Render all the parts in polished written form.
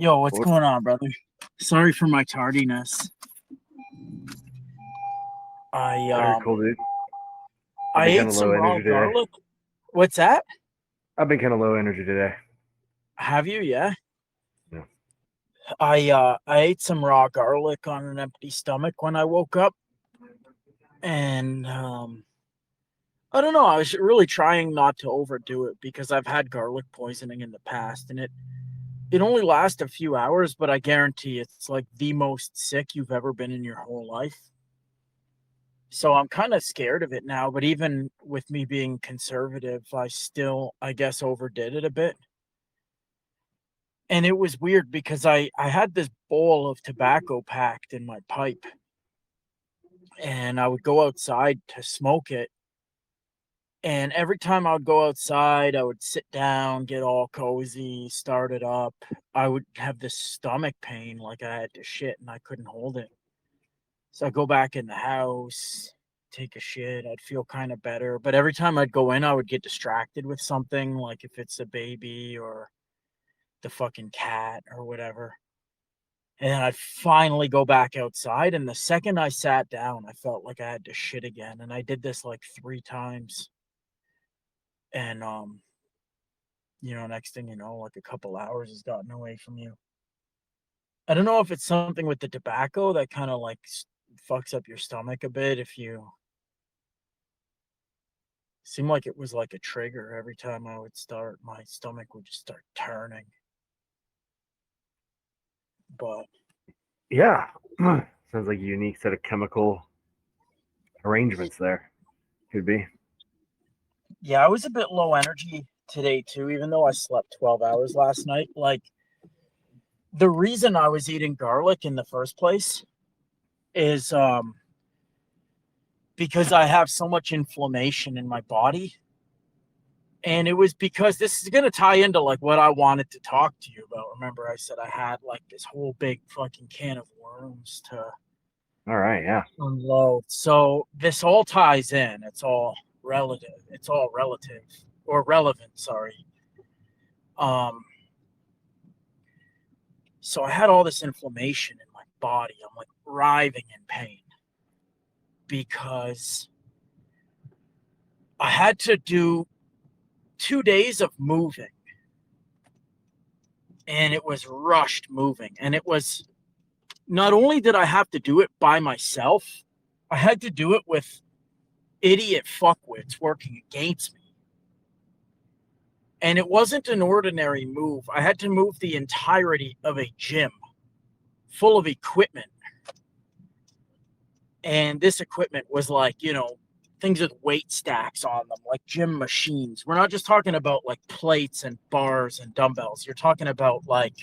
Yo, what's What? going on, brother? Sorry for my tardiness. I Very um cool, dude. I've I been kind ate of low some raw energy today. garlic. What's that? I've been kind of low energy today. Have you? Yeah. Yeah. I ate some raw garlic on an empty stomach when I woke up, and I don't know. I was really trying not to overdo it because I've had garlic poisoning in the past, and it only lasts a few hours, but I guarantee it's like the most sick you've ever been in your whole life. So I'm kind of scared of it now, but even with me being conservative, I still, I guess, overdid it a bit. And it was weird because I had this bowl of tobacco packed in my pipe, and I would go outside to smoke it. And every time I would go outside, I would sit down, get all cozy, start it up. I would have this stomach pain like I had to shit and I couldn't hold it. So I go back in the house, take a shit. I'd feel kind of better. But every time I'd go in, I would get distracted with something, like if it's a baby or the fucking cat or whatever. And then I'd finally go back outside. And the second I sat down, I felt like I had to shit again. And I did this like 3 times. And, next thing you know, like a couple hours has gotten away from you. I don't know if it's something with the tobacco that kind of like fucks up your stomach a bit if you seemed like it was like a trigger. Every time I would start, my stomach would just start turning. But Yeah. Sounds like a unique set of chemical arrangements there. Could be. yeah, I was a bit low energy today too, even though I slept 12 hours last night. Like, the reason I was eating garlic in the first place is because I have so much inflammation in my body. And it was because this is going to tie into like what I wanted to talk to you about. Remember, I said I had like this whole big fucking can of worms to All right. Yeah. unload. So this all ties in. It's all relative. It's all relative or relevant. Sorry. Um. So I had all this inflammation in my body. I'm like writhing in pain because I had to do 2 days of moving, and it was rushed moving, and it was not only did I have to do it by myself, I had to do it with idiot fuckwits working against me. And it wasn't an ordinary move. I had to move the entirety of a gym full of equipment. And this equipment was like, things with weight stacks on them, like gym machines. We're not just talking about like plates and bars and dumbbells. You're talking about like,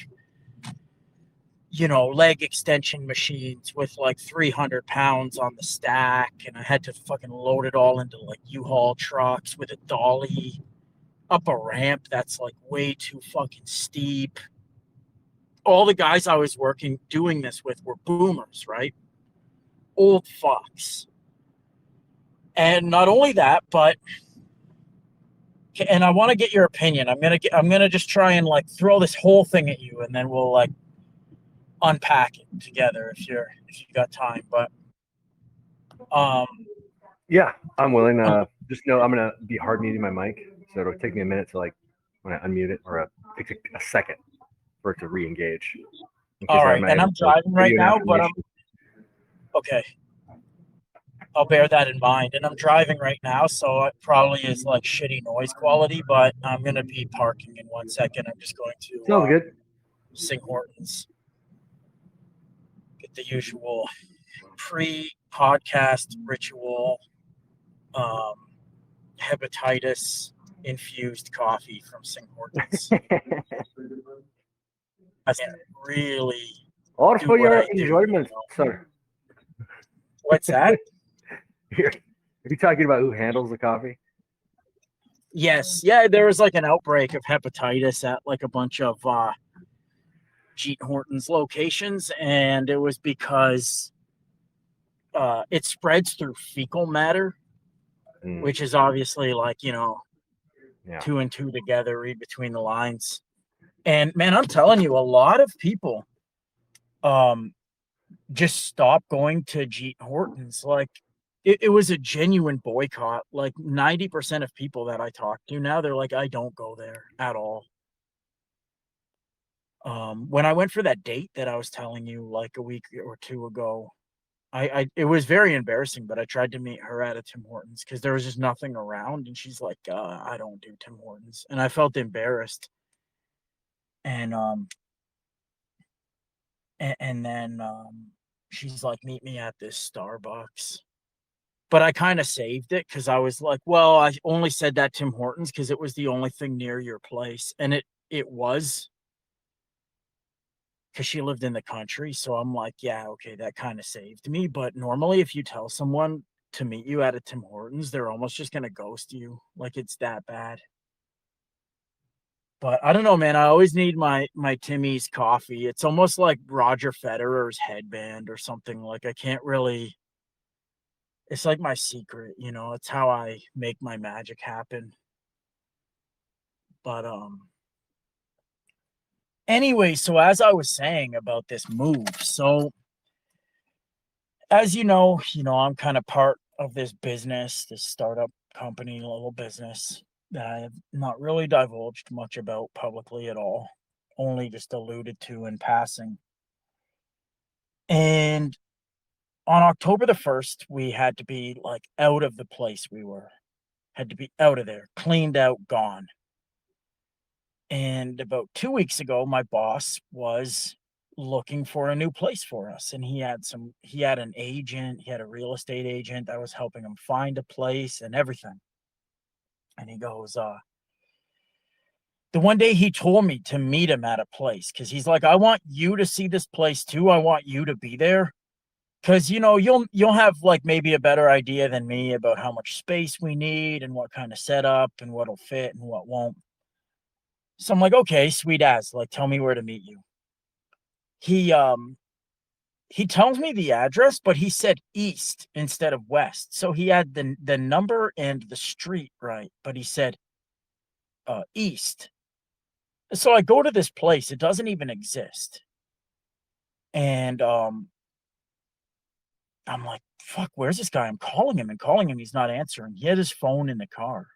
leg extension machines with like 300 pounds on the stack. And I had to fucking load it all into like U-Haul trucks with a dolly up a ramp that's like way too fucking steep. All the guys I was doing this with were boomers, right? Old fucks. And not only that, but and I want to get your opinion. I'm gonna just try and like throw this whole thing at you, and then we'll like unpack it together if you got time. But um, Yeah. I'm willing. Just know I'm gonna be hard muting my mic, so it'll take me a minute to like when I unmute it, or take a second for it to re-engage. In case all I have right. And my I'm driving right video now, but I'm information. okay. I'll bear that in mind. And I'm driving right now, so it probably is like shitty noise quality, but I'm going to be parking in 1 second. I'm just going Sounds to good. sing Hortons, get the usual pre-podcast ritual um, hepatitis infused coffee from Sing Hortons. I can't really All do for what your I do. enjoyment, sir. What's that? Are you talking about who handles the coffee? Yes. Yeah, there was like an outbreak of hepatitis at like a bunch of Jeet Hortons locations, and it was because it spreads through fecal matter, which is obviously like, Yeah. 2 and 2 together, read between the lines. And man, I'm telling you, a lot of people um just stopped going to G Hortons. Like it was a genuine boycott. Like 90% of people that I talk to now, they're like, I don't go there at all. When I went for that date that I was telling you like a week or two ago, I it was very embarrassing, but I tried to meet her at a Tim Hortons because there was just nothing around, and she's like, I don't do Tim Hortons, and I felt embarrassed. And and then she's like, meet me at this Starbucks. But I kind of saved it because I was like, well, I only said that Tim Hortons because it was the only thing near your place, and it was because she lived in the country. So I'm like, yeah, okay, that kind of saved me. But normally, if you tell someone to meet you at a Tim Hortons, they're almost just gonna ghost you. Like it's that bad. But I don't know, man. I always need my Timmy's coffee. It's almost like Roger Federer's headband or something. Like I can't really. It's like my secret, you know. It's how I make my magic happen. But anyway, so as I was saying about this move, so as you know, I'm kind of part of this business, this startup company, little business that I have not really divulged much about publicly at all, only just alluded to in passing. And on October the 1st, we had to be like out of the place we were, had to be out of there, cleaned out, gone. And about 2 weeks ago, my boss was looking for a new place for us. And he had an agent, he had a real estate agent that was helping him find a place and everything. And he goes, the one day he told me to meet him at a place because he's like, I want you to see this place too. I want you to be there. Cause you know, you'll have like maybe a better idea than me about how much space we need and what kind of setup and what'll fit and what won't. So I'm like, okay, sweet as, like, tell me where to meet you. He um he tells me the address, but he said east instead of west. So he had the number and the street right, but he said east. So I go to this place, it doesn't even exist. And I'm like, fuck, where's this guy? I'm calling him and calling him, he's not answering. He had his phone in the car.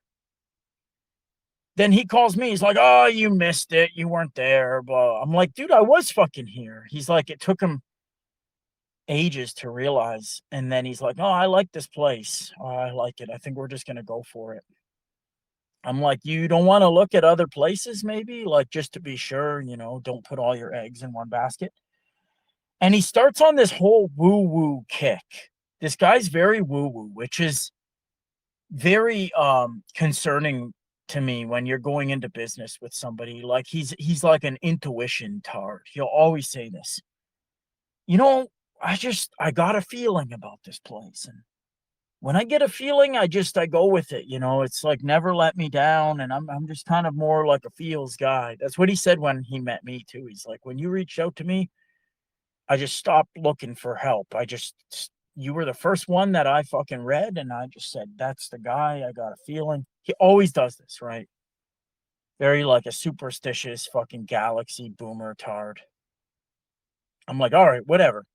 Then he calls me. He's like, "Oh, you missed it. You weren't there." Blah. I'm like, "Dude, I was fucking here." He's like, "It took him ages to realize." And then he's like, "Oh, I like this place. Oh, I like it. I think we're just gonna go for it." I'm like, "You don't want to look at other places, maybe, like just to be sure, you know, don't put all your eggs in one basket." And he starts on this whole woo-woo kick. This guy's very woo-woo, which is very concerning to me when you're going into business with somebody. Like he's like an intuition tard. He'll always say this. You know, I got a feeling about this place, and when I get a feeling, I go with it. You know, it's like never let me down, and I'm just kind of more like a feels guy. That's what he said when he met me too. He's like, when you reached out to me, I just stopped looking for help. You were the first one that I fucking read, and I just said, that's the guy. I got a feeling. He always does this, right? Very like a superstitious fucking galaxy boomer tard. I'm like, all right, whatever.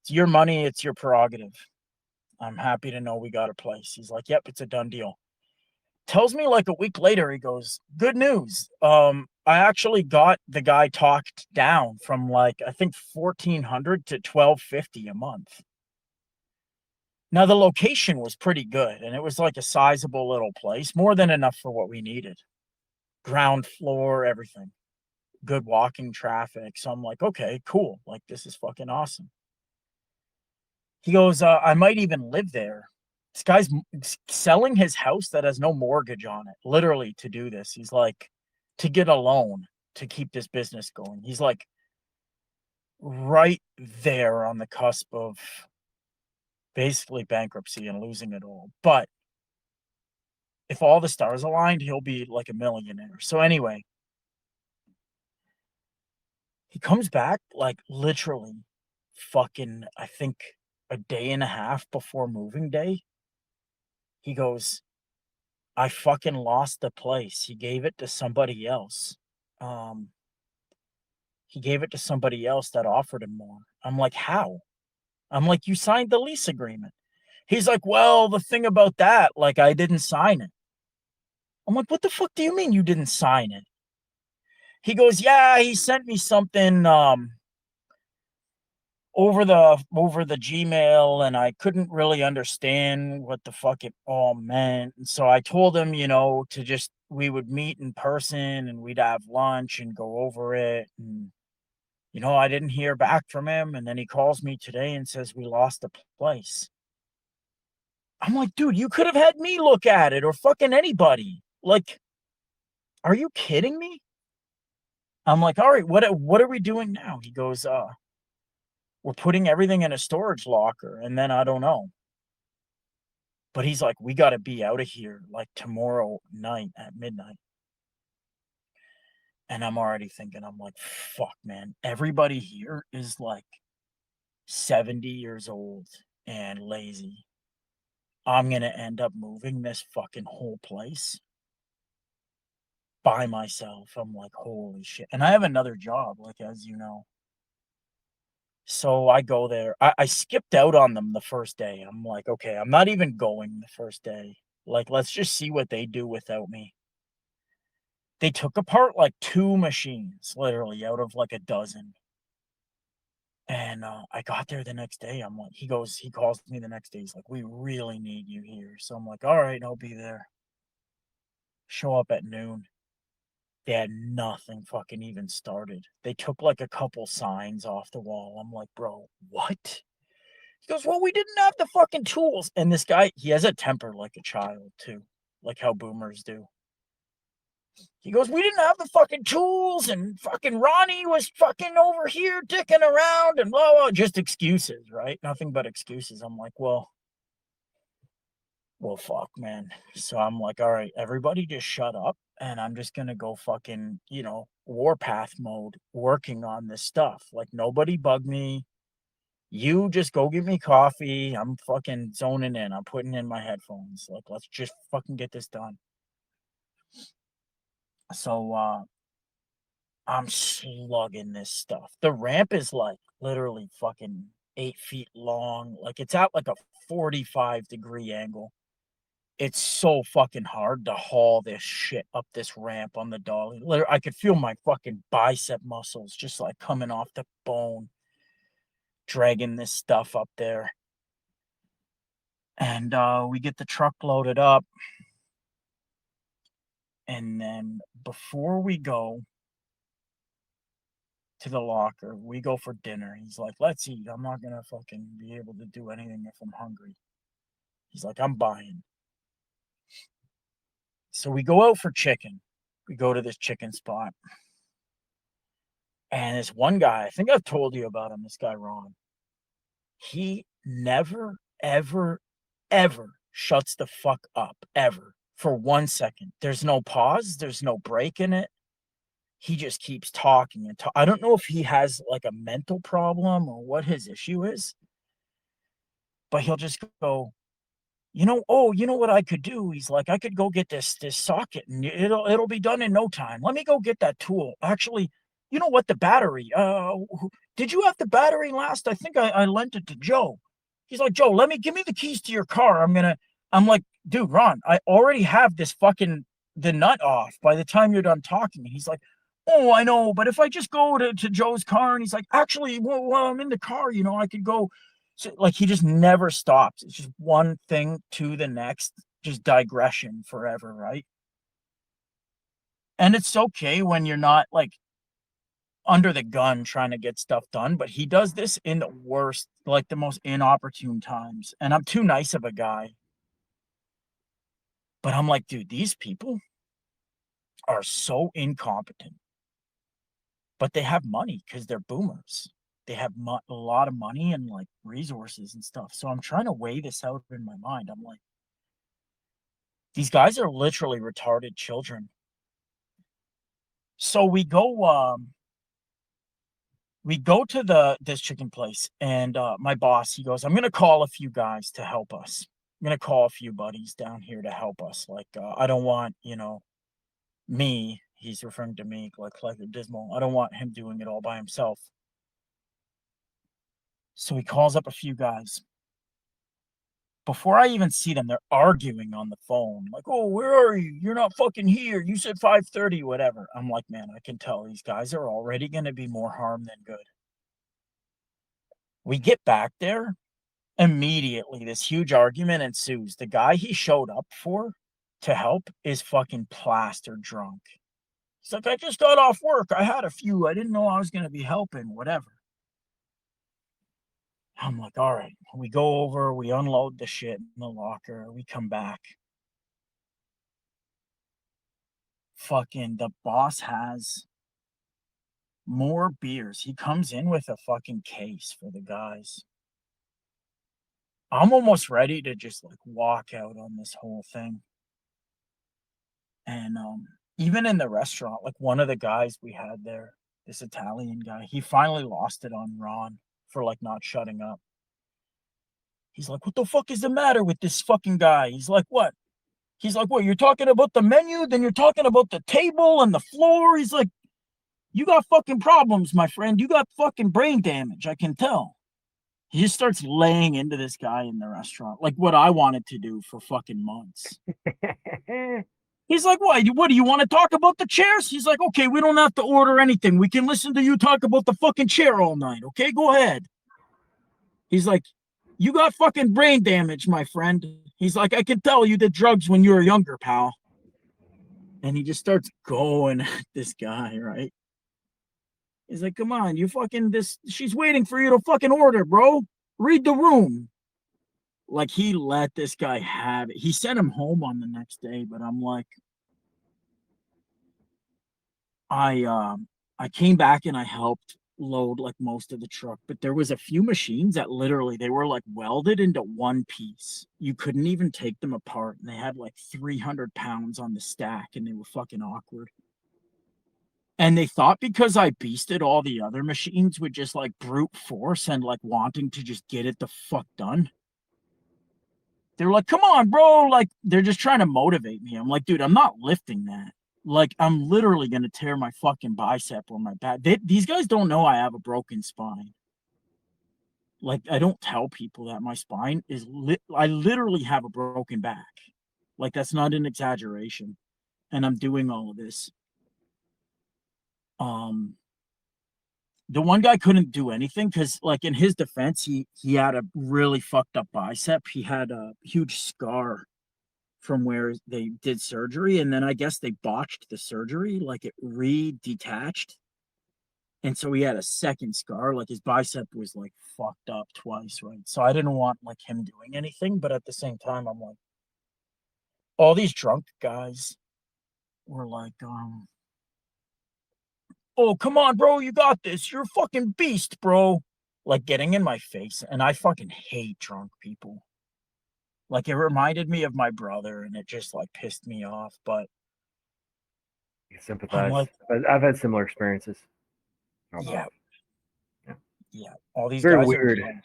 It's your money, it's your prerogative. I'm happy to know we got a place. He's like, yep, it's a done deal. Tells me like a week later, he goes, good news. I actually got the guy talked down from like I think 1,400 to 1,250 a month. Now the location was pretty good, and it was like a sizable little place, more than enough for what we needed. Ground floor, everything. Good walking traffic. So I'm like, okay, cool. Like this is fucking awesome. He goes, I might even live there. This guy's selling his house that has no mortgage on it, literally to do this. He's like, to get a loan to keep this business going. He's like right there on the cusp of basically bankruptcy and losing it all. But if all the stars aligned, he'll be like a millionaire. So anyway, he comes back like literally fucking, I think a day and a half before moving day. He goes, I fucking lost the place. He gave it to somebody else. he gave it to somebody else that offered him more. I'm like, how? I'm like, you signed the lease agreement. He's like, well, the thing about that, like, I didn't sign it. I'm like, what the fuck do you mean you didn't sign it? He goes, yeah, he sent me something over the Gmail, and I couldn't really understand what the fuck it all meant. And so I told him, to just we would meet in person and we'd have lunch and go over it. And I didn't hear back from him, and then he calls me today and says we lost the place. I'm like, dude, you could have had me look at it or fucking anybody. Like, are you kidding me? I'm like, all right, what are we doing now? He goes, we're putting everything in a storage locker, and then I don't know. But he's like, we got to be out of here like tomorrow night at midnight. And I'm already thinking, I'm like, fuck, man. Everybody here is like 70 years old and lazy. I'm going to end up moving this fucking whole place by myself. I'm like, holy shit. And I have another job, like, as you know. So I go there. I skipped out on them the first day. I'm like, okay, I'm not even going the first day. Like, let's just see what they do without me. They took apart like 2 machines, literally, out of like a dozen. And I got there the next day. I'm like, he calls me the next day. He's like, we really need you here. So I'm like, all right, I'll be there. Show up at noon. They had nothing fucking even started. They took like a couple signs off the wall. I'm like, bro, what? He goes, well, we didn't have the fucking tools. And this guy, he has a temper like a child too, like how boomers do. He goes, we didn't have the fucking tools, and fucking Ronnie was fucking over here dicking around and blah, blah, just excuses, right? Nothing but excuses. I'm like, well, fuck, man. So I'm like, all right, everybody just shut up, and I'm just gonna go fucking, warpath mode, working on this stuff. Like, nobody bug me. You just go get me coffee. I'm fucking zoning in. I'm putting in my headphones. Like, let's just fucking get this done. So I'm slugging this stuff. The ramp is like literally fucking 8 feet long. Like, it's at like a 45-degree angle. It's so fucking hard to haul this shit up this ramp on the dolly. Literally, I could feel my fucking bicep muscles just like coming off the bone, dragging this stuff up there. And we get the truck loaded up. And then before we go to the locker, we go for dinner. He's like, let's eat. I'm not going to fucking be able to do anything if I'm hungry. He's like, I'm buying. So we go out for chicken. We go to this chicken spot. And this one guy, I think I've told you about him, this guy Ron. He never, ever, ever shuts the fuck up, ever, for 1 second. There's no pause. There's no break in it. He just keeps talking and I don't know if he has like a mental problem or what his issue is, but he'll just go, you know what I could do? He's like, I could go get this socket and it'll be done in no time. Let me go get that tool. Actually, you know what? The battery. Did you have the battery last? I think I lent it to Joe. He's like, Joe, give me the keys to your car. I'm like, dude, Ron, I already have this fucking the nut off by the time you're done talking. And he's like, oh, I know, but if I just go to Joe's car, and he's like, actually, while I'm in the car, I could go. So, like, he just never stops. It's just one thing to the next, just digression forever, right? And it's okay when you're not like under the gun trying to get stuff done, but he does this in the worst, like the most inopportune times. And I'm too nice of a guy. But I'm like, dude, these people are so incompetent. But they have money because they're boomers. They have a lot of money and like resources and stuff. So I'm trying to weigh this out in my mind. I'm like, these guys are literally retarded children. So we go to this chicken place, and my boss, he goes, I'm gonna call a few guys to help us. I'm gonna call a few buddies down here to help us. Like, I don't want, me he's referring to me like Dismal. I don't want him doing it all by himself. So he calls up a few guys. Before I even see them, they're arguing on the phone. Like, oh, where are you? You're not fucking here. You said 5:30, whatever. I'm like, man, I can tell these guys are already going to be more harm than good. We get back there. Immediately, this huge argument ensues. The guy he showed up for to help is fucking plastered drunk. He's like, I just got off work. I had a few. I didn't know I was going to be helping, whatever. I'm like, all right. We go over, we unload the shit in the locker, we come back. Fucking the boss has more beers. He comes in with a fucking case for the guys. I'm almost ready to just like walk out on this whole thing. And even in the restaurant, like one of the guys we had there, this Italian guy, he finally lost it on Ron for like not shutting up. He's like, what the fuck is the matter with this fucking guy? He's like, what? He's like, what? You're talking about the menu, then you're talking about the table and the floor. He's like, you got fucking problems, my friend. You got fucking brain damage. I can tell. He just starts laying into this guy in the restaurant, like what I wanted to do for fucking months. He's like, what do you want to talk about the chairs? He's like, okay, we don't have to order anything. We can listen to you talk about the fucking chair all night. Okay, go ahead. He's like, you got fucking brain damage, my friend. He's like, I can tell you did drugs when you were younger, pal. And he just starts going at this guy, right? He's like, come on, you fucking she's waiting for you to fucking order, bro. Read the room. Like he let this guy have it. He sent him home on the next day, but I'm like, I came back and I helped load like most of the truck, but there was a few machines that literally they were like welded into one piece. You couldn't even take them apart, and they had like 300 pounds on the stack, and they were fucking awkward. And they thought because I beasted all the other machines with just like brute force and like wanting to just get it the fuck done. They're like, come on, bro. Like, they're just trying to motivate me. I'm like, dude, I'm not lifting that. Like, I'm literally going to tear my fucking bicep or my back. These guys don't know I have a broken spine. Like, I don't tell people that my spine is I literally have a broken back. Like, that's not an exaggeration. And I'm doing all of this. The one guy couldn't do anything because, like, in his defense, he had a really fucked up bicep. He had a huge scar from where they did surgery, and then I guess they botched the surgery, like it re-detached, and so he had a second scar. Like his bicep was like fucked up twice, right? So I didn't want like him doing anything, but at the same time, I'm like, all these drunk guys were like, oh, come on, bro, you got this. You're a fucking beast, bro. Like getting in my face. And I fucking hate drunk people. Like it reminded me of my brother and it just like pissed me off. But I sympathize. like, I've had similar experiences. Yeah. Yeah. All these very guys weird. are drunk.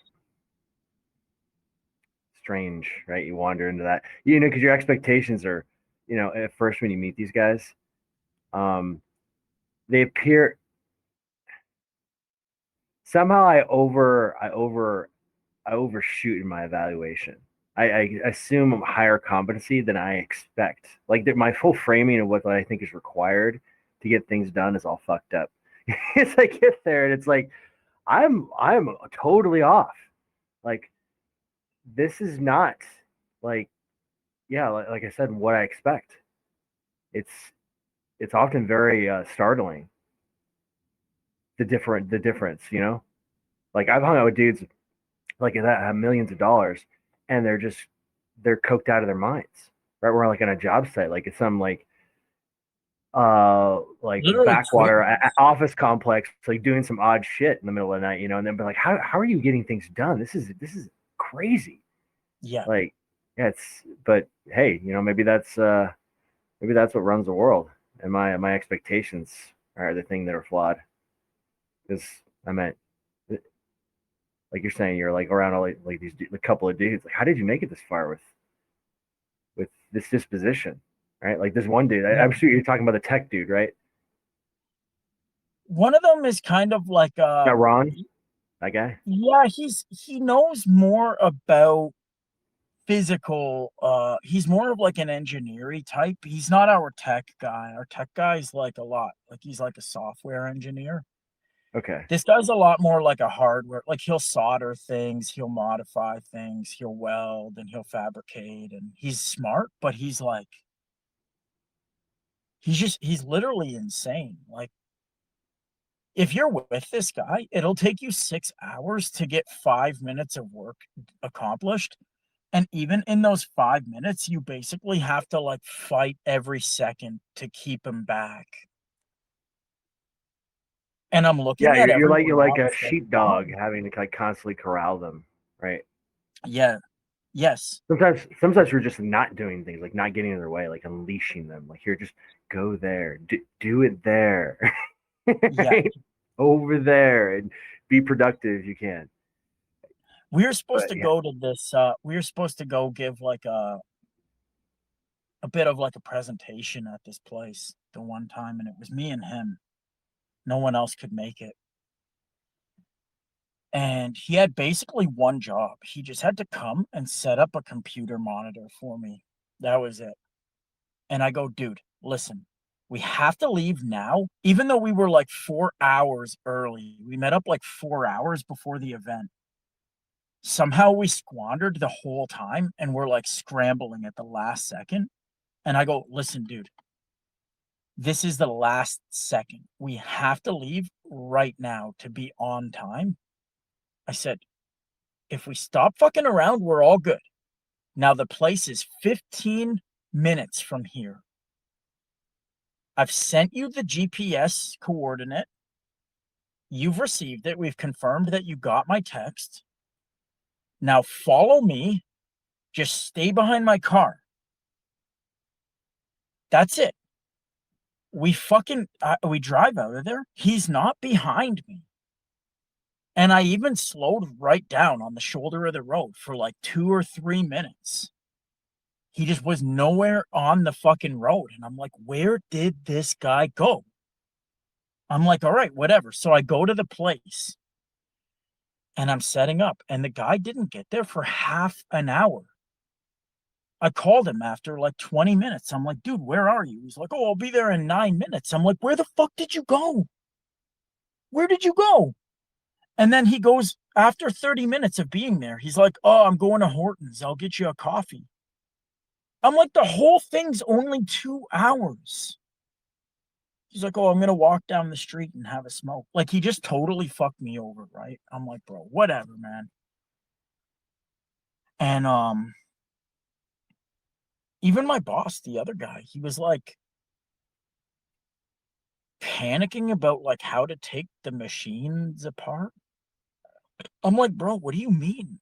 Strange, right? You wander into that, you know, because your expectations are, you know, at first when you meet these guys, they appear somehow I overshoot in my evaluation. I assume I'm higher competency than I expect. Like my full framing of what I think is required to get things done is all fucked up. As I get there and it's like I'm totally off. Like this is not like like I said, what I expect. It's often very startling. The difference, you know. Like I've hung out with dudes like that have millions of dollars, and they're coked out of their minds. Right, we're like on a job site, like it's some like Literally backwater office complex, like doing some odd shit in the middle of the night, you know, and then be like, how are you getting things done? This is crazy. Yeah. Like, yeah, but hey, you know, maybe that's what runs the world, and my expectations are the thing that are flawed. Because I meant, like you're saying, you're like around all like these a couple of dudes. Like, how did you make it this far with this disposition, right? Like this one dude. I'm sure you're talking about the tech dude, right? One of them is kind of like Not Ron, that guy. yeah, he knows more about physical. He's more of like an engineering type. He's not our tech guy. Our tech guy is like a lot like he's like a software engineer. Okay. This guy's a lot more like a hardware, like he'll solder things, he'll modify things, he'll weld and he'll fabricate, and he's smart, but he's like he's literally insane. Like if you're with this guy, it'll take you 6 hours to get 5 minutes of work accomplished. And even in those 5 minutes, you basically have to like fight every second to keep him back. And I'm Yeah, looking at you're everyone like else a that's sheepdog gone. having to like constantly corral them, right? Yeah. Yes. Sometimes we're just not doing things, like not getting in their way, like unleashing them. Like here, just go there, do it there, Yeah. right? Over there, and be productive if you can. We were supposed But to yeah, go to this, we were supposed to go give like a bit of like a presentation at this place the one time, and it was me and him. No one else could make it. And he had basically one job. He just had to come and set up a computer monitor for me. That was it. And I go, dude, listen, we have to leave now, even though we were like 4 hours early. We met up like 4 hours before the event. Somehow we squandered the whole time and we're like scrambling at the last second. And I go, listen, dude, this is the last second. We have to leave right now to be on time. I said, if we stop fucking around, we're all good. Now the place is 15 minutes from here. I've sent you the GPS coordinate. You've received it. We've confirmed that you got my text. Now follow me. Just stay behind my car. That's it. We drive out of there. He's not behind me. And I even slowed right down on the shoulder of the road for like 2 or 3 minutes. He just was nowhere on the fucking road. And I'm like, where did this guy go? I'm like, all right, whatever. So I go to the place and I'm setting up, and the guy didn't get there for half an hour. I called him after like 20 minutes. I'm like, dude, where are you? He's like, oh, I'll be there in 9 minutes. I'm like, where the fuck did you go? Where did you go? And then he goes, after 30 minutes of being there, he's like, oh, I'm going to Horton's. I'll get you a coffee. I'm like, the whole thing's only 2 hours. He's like, oh, I'm going to walk down the street and have a smoke. Like, he just totally fucked me over, right? I'm like, bro, whatever, man. And even my boss, the other guy, he was like panicking about like how to take the machines apart. I'm like, bro, what do you mean?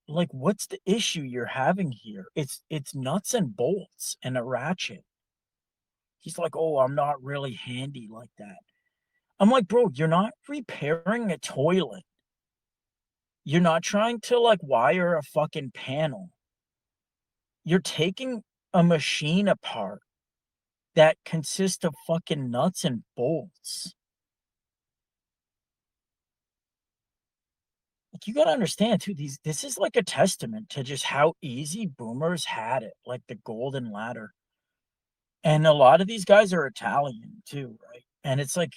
Like what's the issue you're having here? It's nuts and bolts and a ratchet. He's like, oh, I'm not really handy like that. I'm like, bro, you're not repairing a toilet. You're not trying to like wire a fucking panel. You're taking a machine apart that consists of fucking nuts and bolts. Like you gotta understand too, this is like a testament to just how easy boomers had it, like the golden ladder. And a lot of these guys are Italian too, right? And it's like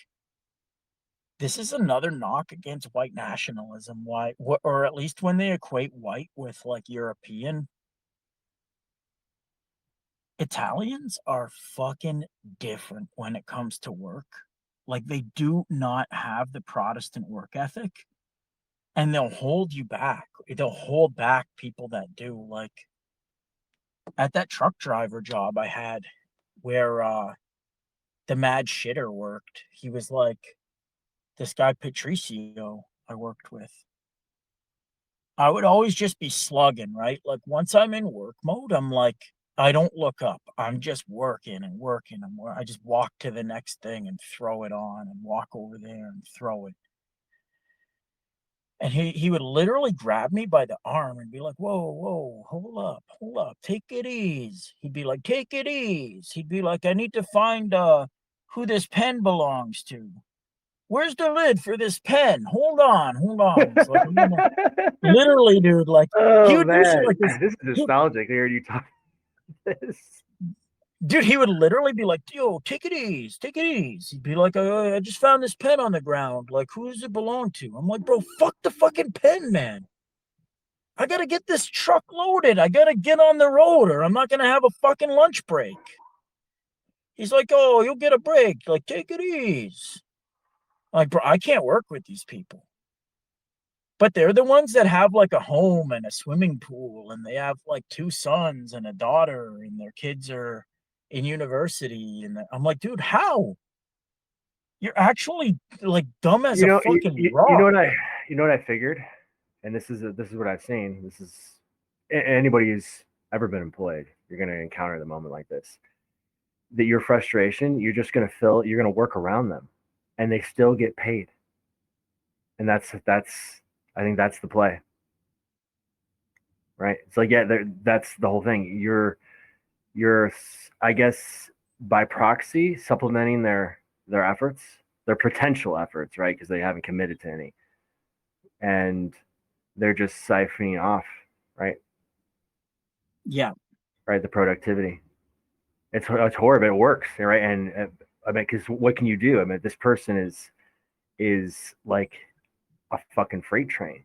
this is another knock against white nationalism. Why, or at least when they equate white with like European, Italians are fucking different when it comes to work. Like they do not have the Protestant work ethic, and they'll hold you back. They'll hold back people that do. Like at that truck driver job I had where the mad shitter worked. He was like this guy Patricio I worked with. I would always just be slugging, right? Like once I'm in work mode, I'm like, I don't look up. I'm just working and working. I just walk to the next thing and throw it on and walk over there and throw it. And he would literally grab me by the arm and be like, whoa, whoa, hold up, take it easy. He'd be like, take it easy. He'd be like, I need to find who this pen belongs to. where's the lid for this pen? Hold on, hold on. He's like, literally, dude, like he Oh would do shit man, like this. this is nostalgic hearing you talk this. Dude, he would literally be like, yo, take it easy, take it easy. He'd be like, I just found this pen on the ground. Like, who does it belong to? I'm like, bro, fuck the fucking pen, man. I gotta get this truck loaded. I gotta get on the road or I'm not gonna have a fucking lunch break. He's like, oh, you'll get a break. Like, take it easy. Like, bro, I can't work with these people. But they're the ones that have like a home and a swimming pool, and they have like 2 sons and a daughter, and their kids are in university. And I'm like, dude, how? You're actually like dumb as a fucking You know rock. what I figured, and this is what I've seen. This is anybody who's ever been employed, you're going to encounter the moment like this. That your frustration, you're just going to feel, you're going to work around them, and they still get paid. And that's I think that's the play, right? It's like, yeah, that's the whole thing. You're I guess by proxy supplementing their efforts, their potential efforts, right? Because they haven't committed to any, and they're just siphoning off, right? Yeah. Right, the productivity. It's horrible. It works, right? And I mean, because what can you do? I mean, this person is like a fucking freight train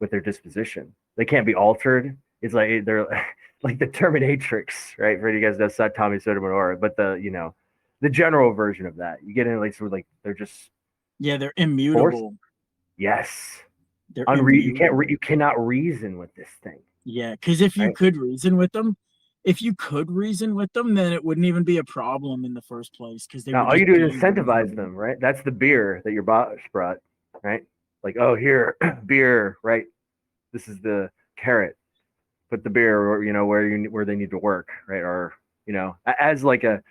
with their disposition. They can't be altered. It's like they're like the Terminatrix, right? For you guys know, not Tommy Sotomayor, but the general version of that. You get in like sort of like they're just Yeah, they're forced. immutable. Yes, They're you immutable. you cannot reason with this thing, Yeah, because if you right? could reason with them, then it wouldn't even be a problem in the first place because they Now would all you just do is be incentivize reasonable. them, right? That's the beer that your boss brought, right? Like, oh, here, beer, right? This is the carrot. Put the beer, where they need to work, right? Or as like the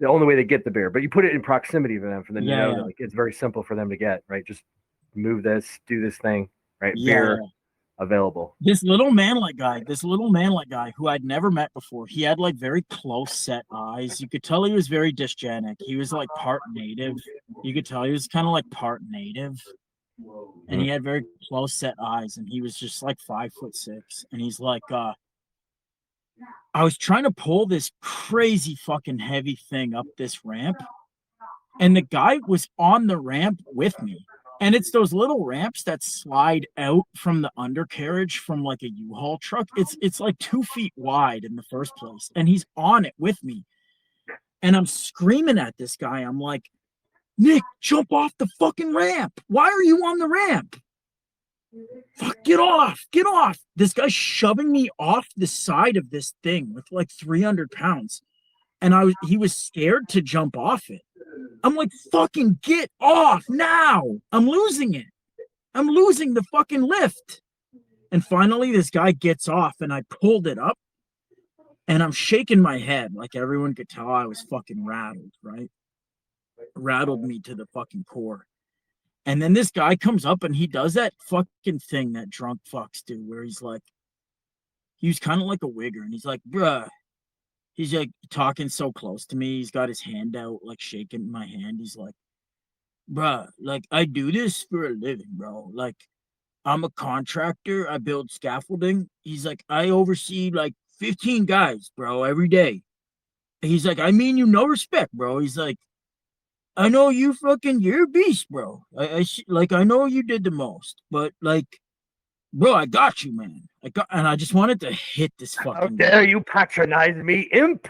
only way they get the beer, but you put it in proximity for them to Yeah, know that yeah, like it's very simple for them to get, right? Just move this, do this thing, right? yeah, Beer yeah. available. This little manlet guy who I'd never met before, he had like very close set eyes. You could tell he was very dysgenic. He was like part native. You could tell he was kind of like part native. And he Mhm. had very close set eyes, and he was just like 5'6". And he's like, I was trying to pull this crazy fucking heavy thing up this ramp, and the guy was on the ramp with me. And it's those little ramps that slide out from the undercarriage from like a U-Haul truck. It's like 2 feet wide in the first place, and he's on it with me. And I'm screaming at this guy. I'm like, Nick, jump off the fucking ramp. Why are you on the ramp? Fuck, get off, get off. This guy's shoving me off the side of this thing with like 300 pounds. And he was scared to jump off it. I'm like, fucking get off now. I'm losing it. I'm losing the fucking lift. And finally, this guy gets off, and I pulled it up, and I'm shaking my head. Like everyone could tell I was fucking rattled, right? Rattled me to the fucking core. And then this guy comes up and he does that fucking thing that drunk fucks do, where he's like, he was kind of like a wigger, and he's like, bruh. He's like talking so close to me. He's got his hand out, like shaking my hand. He's like, bruh, like I do this for a living, bro. Like I'm a contractor. I build scaffolding. He's like, I oversee like 15 guys, bro, every day. He's like, I mean you no respect, bro. He's like, I know you're a beast, bro. Like I know you did the most, but like, bro, I got you, man. And I just wanted to hit this How fucking dare guy. you patronize me, imp?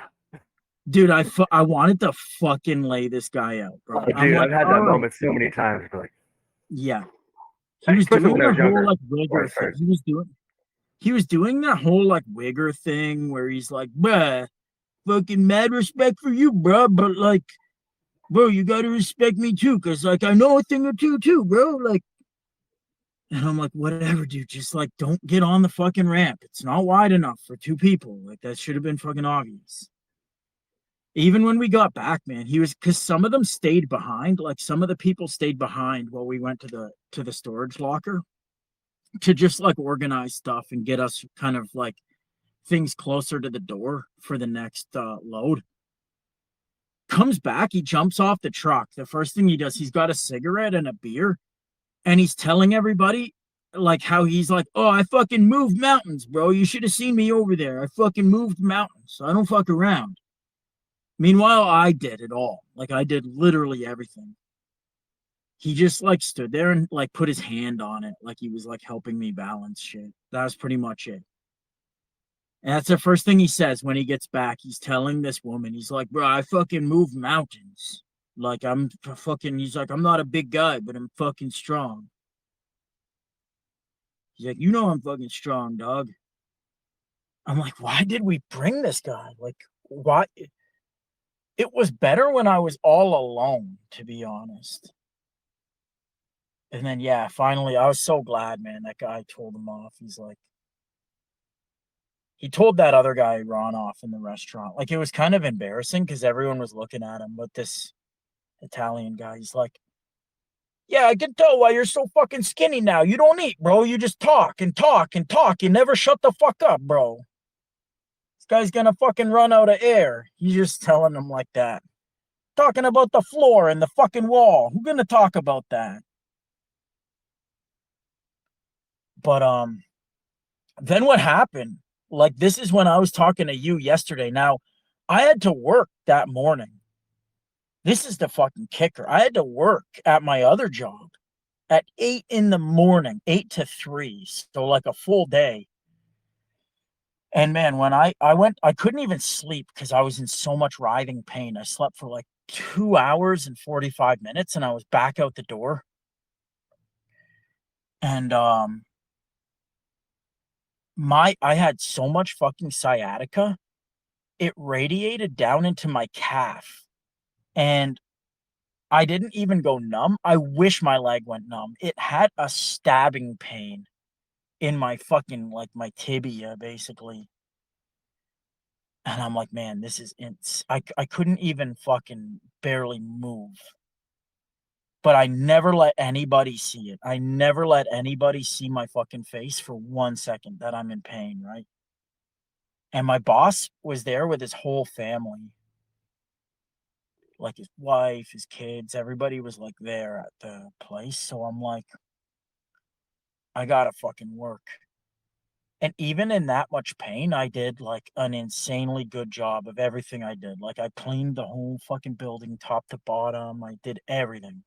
Dude, I wanted to fucking lay this guy out, Oh, bro. I'm dude, like, I've had all that right, moment so many times. Like, yeah. He was especially doing when I the was whole younger. like Before I wigger thing. started. He was doing that whole like wigger thing where he's like, bruh, fucking mad respect for you, bro. But like, bro, you gotta respect me too, cause like I know a thing or two too, bro. Like, and I'm like, whatever, dude. Just like don't get on the fucking ramp. It's not wide enough for 2 people. Like that should have been fucking obvious. Even when we got back, man, he was because some of them stayed behind. Like some of the people stayed behind while we went to the storage locker to just like organize stuff and get us kind of like things closer to the door for the next load. Comes back, he jumps off the truck. The first thing he does, he's got a cigarette and a beer, and he's telling everybody like how he's like, oh, I fucking moved mountains, bro. You should have seen me over there. I fucking moved mountains. So I don't fuck around. Meanwhile, I did it all. Like I did literally everything. He just like stood there and like put his hand on it, like he was like helping me balance shit. That was pretty much it. And that's the first thing he says when he gets back. He's telling this woman, he's like, bro, I fucking moved mountains. Like I'm fucking, he's like, I'm not a big guy, but I'm fucking strong. He's like, you know, I'm fucking strong, dog. I'm like, why did we bring this guy? Like, why? It was better when I was all alone, to be honest. And then, yeah, finally, I was so glad, man. That guy told him off. He's like, he told that other guy, Ron, off in the restaurant. Like, it was kind of embarrassing because everyone was looking at him. But this Italian guy, he's like, yeah, I can tell why you're so fucking skinny now. You don't eat, bro. You just talk and talk and talk. You never shut the fuck up, bro. This guy's gonna fucking run out of air. He's just telling him like that. Talking about the floor and the fucking wall. Who's gonna talk about that? But then what happened? Like this is when I was talking to you yesterday. Now, I had to work that morning. This is the fucking kicker. I had to work at my other job at 8 in the morning, 8 to 3. So like a full day. And man, when I went, I couldn't even sleep because I was in so much writhing pain. I slept for like 2 hours and 45 minutes and I was back out the door. And I had so much fucking sciatica, it radiated down into my calf. And I didn't even go numb. I wish my leg went numb. It had a stabbing pain in my fucking like my tibia basically. And I'm like, man, this is I couldn't even fucking barely move. But I never let anybody see it. I never let anybody see my fucking face for 1 second that I'm in pain, right? And my boss was there with his whole family, like his wife, his kids, everybody was like there at the place. So I'm like, I gotta fucking work. And even in that much pain, I did like an insanely good job of everything I did. Like I cleaned the whole fucking building top to bottom. I did everything.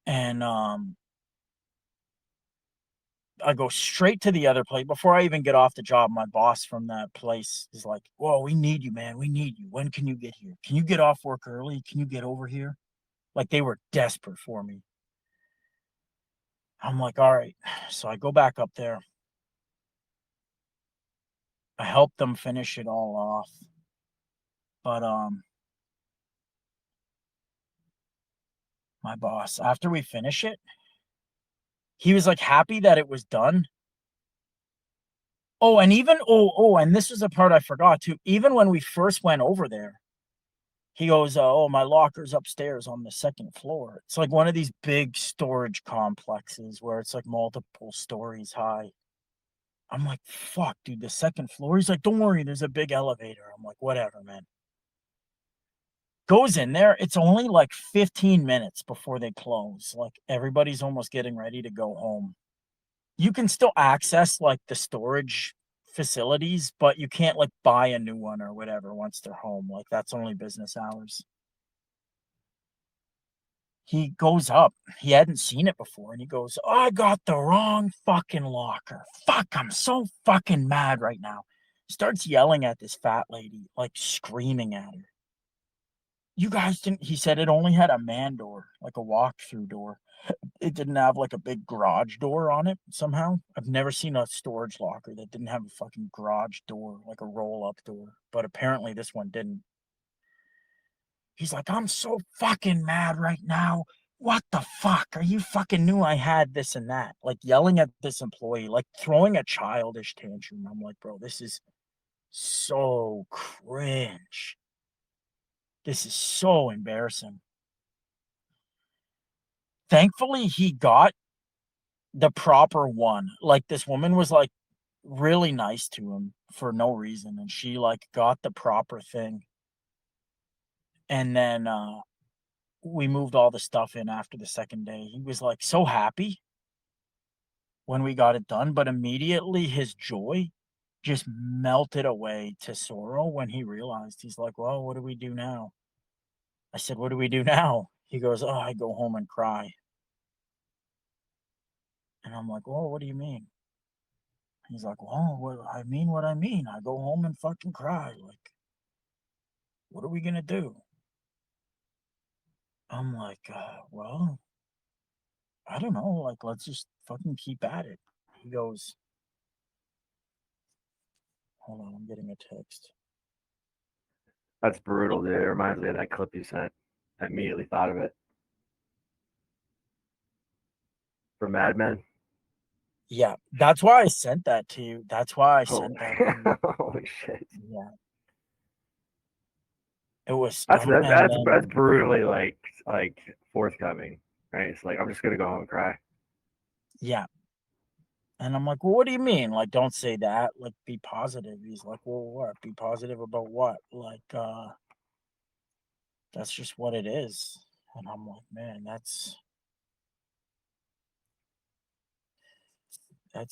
And I go straight to the other place. Before I even get off the job, my boss from that place is like, whoa, we need you, man. We need you. When can you get here? Can you get off work early? Can you get over here? Like they were desperate for me. I'm like, all right. So I go back up there. I help them finish it all off. But my boss, after we finish it, he was like happy that it was done. Oh, and even and this was a part I forgot too. Even when we first went over there, he goes, "Oh, my locker's upstairs on the second floor." It's like one of these big storage complexes where it's like multiple stories high. I'm like, "Fuck, dude, the second floor." He's like, "Don't worry, there's a big elevator." I'm like, "Whatever, man." Goes in there. It's only like 15 minutes before they close. Like everybody's almost getting ready to go home. You can still access like the storage facilities, but you can't like buy a new one or whatever once they're home. Like that's only business hours. He goes up. He hadn't seen it before, and he goes, "Oh, I got the wrong fucking locker. Fuck, I'm so fucking mad right now." Starts yelling at this fat lady, like screaming at her. You guys didn't, he said it only had a man door, like a walk-through door. It didn't have like a big garage door on it somehow. I've never seen a storage locker that didn't have a fucking garage door, like a roll-up door. But apparently this one didn't. He's like, I'm so fucking mad right now. What the fuck? Are you fucking knew I had this and that? Like yelling at this employee, like throwing a childish tantrum. I'm like, bro, this is so cringe. This is so embarrassing. Thankfully, he got the proper one. Like this woman was like really nice to him for no reason, and she like got the proper thing. And then we moved all the stuff in after the second day. He was like so happy when we got it done, but immediately his joy just melted away to sorrow when he realized. He's like, well, what do we do now? I said, what do we do now? He goes, oh, I go home and cry. And I'm like, well, what do you mean? He's like, well, I mean what I mean. I go home and fucking cry. Like, what are we gonna do? I'm like, well, I don't know. Like, let's just fucking keep at it. He goes, hold on, I'm getting a text. That's brutal, dude. It reminds me of that clip you sent. I immediately thought of it from Mad Men. Yeah, that's why I sent that to you. That's why I Holy, sent that to you. holy shit. Yeah, it was, That's and then that's brutally like forthcoming, right? It's like I'm just gonna go home and cry. yeah, and I'm like, well, what do you mean? Like, don't say that. Like, be positive. He's like, well, what? Be positive about what? Like, that's just what it is. And I'm like, man, that's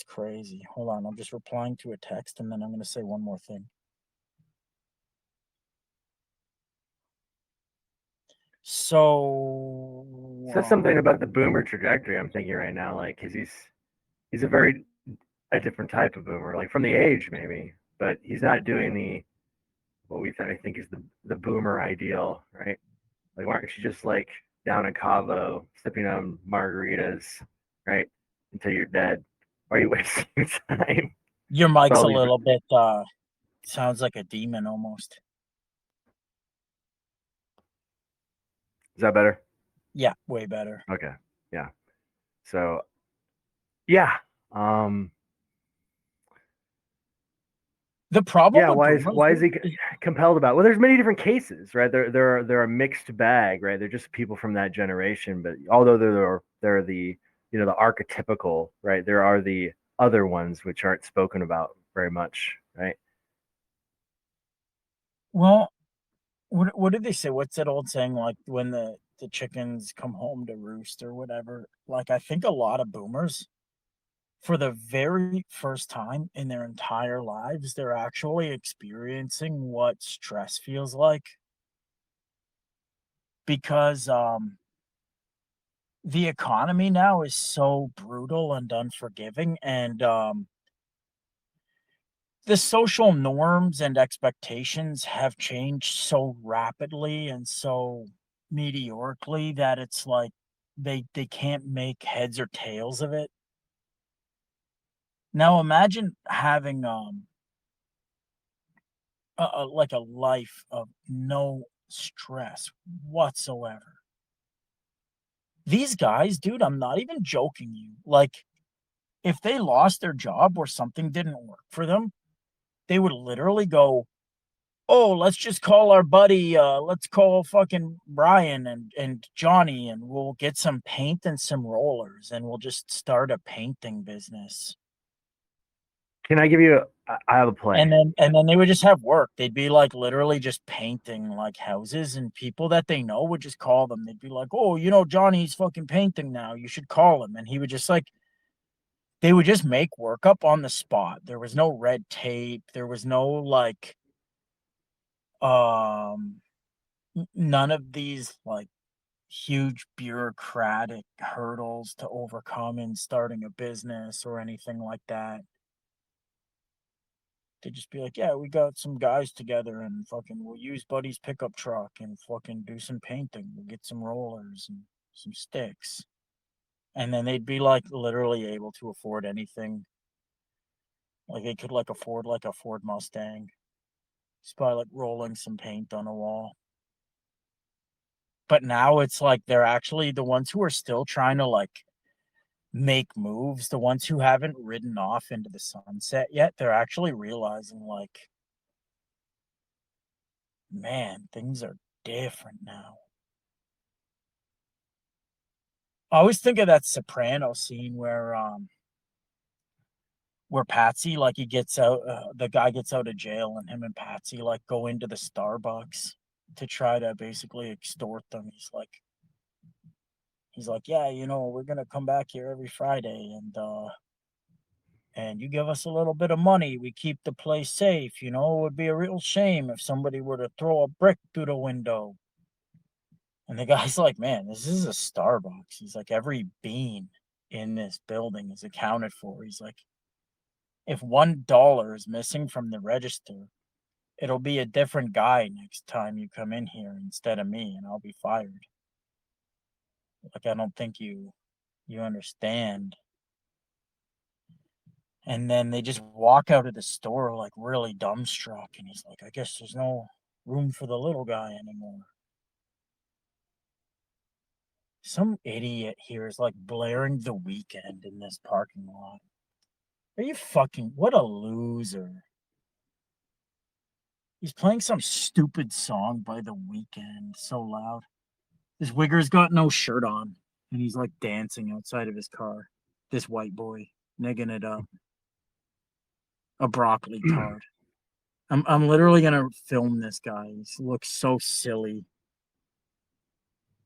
crazy. Hold on, I'm just replying to a text, and then I'm gonna say one more thing. So, Says something about the boomer trajectory. I'm thinking right now, like, cause he's a different type of boomer, like from the age maybe, but he's not doing the what I think is the boomer ideal, right? Like, why aren't you just like down in Cabo sipping on margaritas, right, until you're dead? Why are you wasting your time? your With mic's all a these, little bit sounds like a demon almost. is that better? Yeah, way better. Okay, yeah. So yeah, um, The problem yeah. with boomers, Why is dude, he compelled about? Well, there's many different cases, right? They're a mixed bag, right? They're just people from that generation, but although they're the the archetypical, right? There are the other ones which aren't spoken about very much, right? well, what did they say? What's that old saying? Like when the chickens come home to roost or whatever. Like I think a lot of boomers, for the very first time in their entire lives, they're actually experiencing what stress feels like because the economy now is so brutal and unforgiving, and the social norms and expectations have changed so rapidly and so meteorically that it's like they can't make heads or tails of it. Now imagine having like a life of no stress whatsoever. These guys, dude, I'm not even joking you. Like if they lost their job or something didn't work for them, they would literally go, oh, let's just call our buddy, let's call fucking Brian and Johnny, and we'll get some paint and some rollers, and we'll just start a painting business. Can I give you? I have a play. And then they would just have work. They'd be like literally just painting like houses, and people that they know would just call them. They'd be like, oh, Johnny's fucking painting now. You should call him. And he would just like they would just make work up on the spot. There was no red tape. There was no like um none of these like huge bureaucratic hurdles to overcome in starting a business or anything like that. They'd just be like, yeah, we got some guys together and fucking we'll use Buddy's pickup truck and fucking do some painting. We'll get some rollers and some sticks. And then they'd be like literally able to afford anything. Like they could like afford like a Ford Mustang just by like rolling some paint on a wall. But now it's like they're actually the ones who are still trying to like make moves, the ones who haven't ridden off into the sunset yet, they're actually realizing like, man, things are different now. I always think of that Soprano scene where Patsy the guy gets out of jail and him and Patsy like go into the Starbucks to try to basically extort them. He's like, yeah, we're gonna come back here every Friday, and you give us a little bit of money, we keep the place safe. It would be a real shame if somebody were to throw a brick through the window. And the guy's like, man, this is a Starbucks. He's like, every bean in this building is accounted for. He's like, if $1 is missing from the register, it'll be a different guy next time you come in here instead of me, and I'll be fired. Like, I don't think you understand. And then they just walk out of the store like really dumbstruck, and he's like, I guess there's no room for the little guy anymore. Some idiot here is like blaring The Weekend in this parking lot. Are you fucking, what a loser. He's playing some stupid song by The Weekend so loud. This wigger's got no shirt on, and he's like dancing outside of his car. This white boy, negging it up. A broccoli tart. I'm literally gonna film this guy. He looks so silly.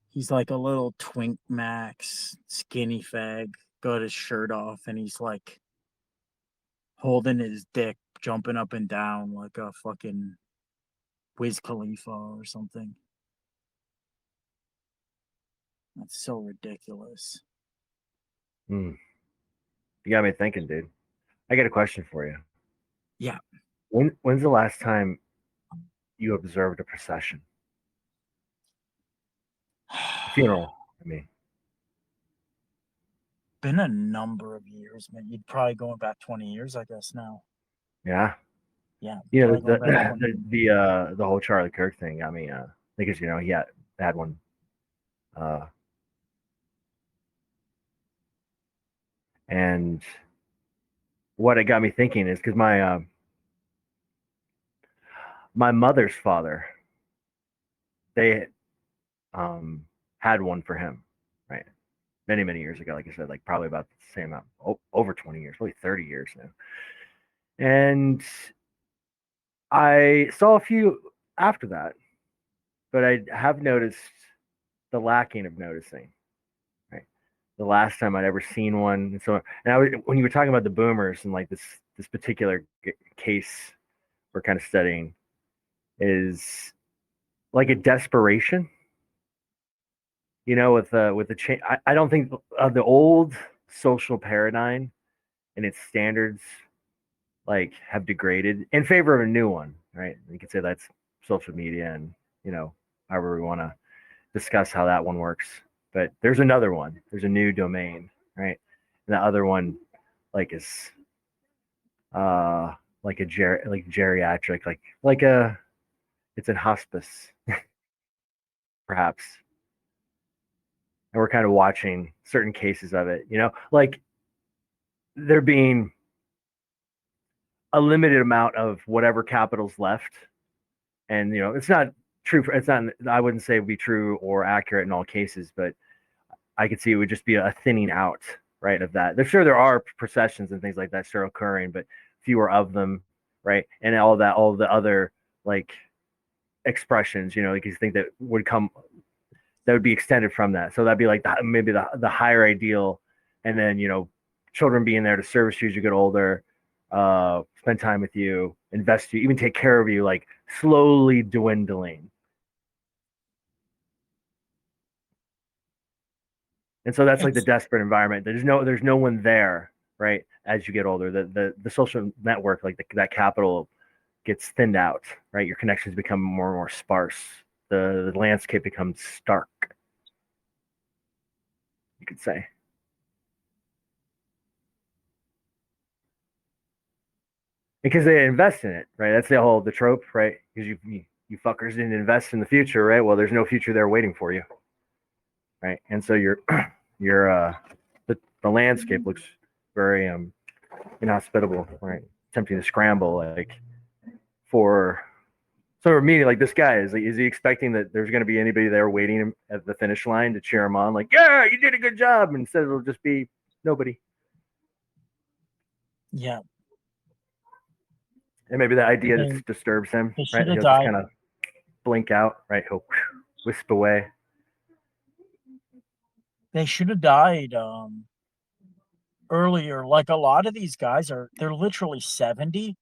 He's like a little twink max, skinny fag, got his shirt off, and he's like holding his dick, jumping up and down like a fucking Wiz Khalifa or something. That's so ridiculous. You got me thinking, dude. I got a question for you. Yeah. When's the last time you observed a procession? A funeral, I mean. Been a number of years, man. You'd probably going back 20 years, I guess now. Yeah. Yeah, You know, probably going back 20 years. the whole Charlie Kirk thing. I mean, because he had one. Uh, and what it got me thinking is because my mother's father, they had one for him, right? Many years ago, like I said, like probably about the same amount, over 20 years, probably 30 years now. And I saw a few after that, but I have noticed the lacking of noticing. Right, the last time I'd ever seen one, and so when you were talking about the boomers and like this particular case we're kind of studying is like a desperation. With the change, I don't think the old social paradigm and its standards like have degraded in favor of a new one, right? You could say that's social media and however we want to discuss how that one works. But there's another one. There's a new domain, right? And the other one like is like a geriatric, like a it's in hospice, perhaps. And we're kind of watching certain cases of it, like there being a limited amount of whatever capital's left. And it's not true it's not, I wouldn't say it would be true or accurate in all cases, but I could see it would just be a thinning out, right, of that. They're sure there are processions and things like that still occurring, but fewer of them, right? And all the other like expressions, like you think that would be extended from that. So that'd be like maybe the higher ideal, and then children being there to service you as you get older, spend time with you, invest you, even take care of you, like slowly dwindling. And so that's like the It's desperate environment. There's no one there, right? As you get older, the social network, like that capital, gets thinned out, right? Your connections become more and more sparse. The landscape becomes stark, you could say. Because they invest in it, right? That's the trope, right? Because you fuckers didn't invest in the future, right? Well, there's no future there waiting for you, right? And so the landscape looks very inhospitable, right? Tempting to scramble, like for so meaning like this guy is he expecting that there's going to be anybody there waiting at the finish line to cheer him on, like, yeah, you did a good job, and instead it'll just be nobody. yeah. And maybe the idea They just disturbs him, they right? should have He'll just died. kind of blink out, right? He'll wisp away. They should have died earlier. Like a lot of these guys they're literally 70,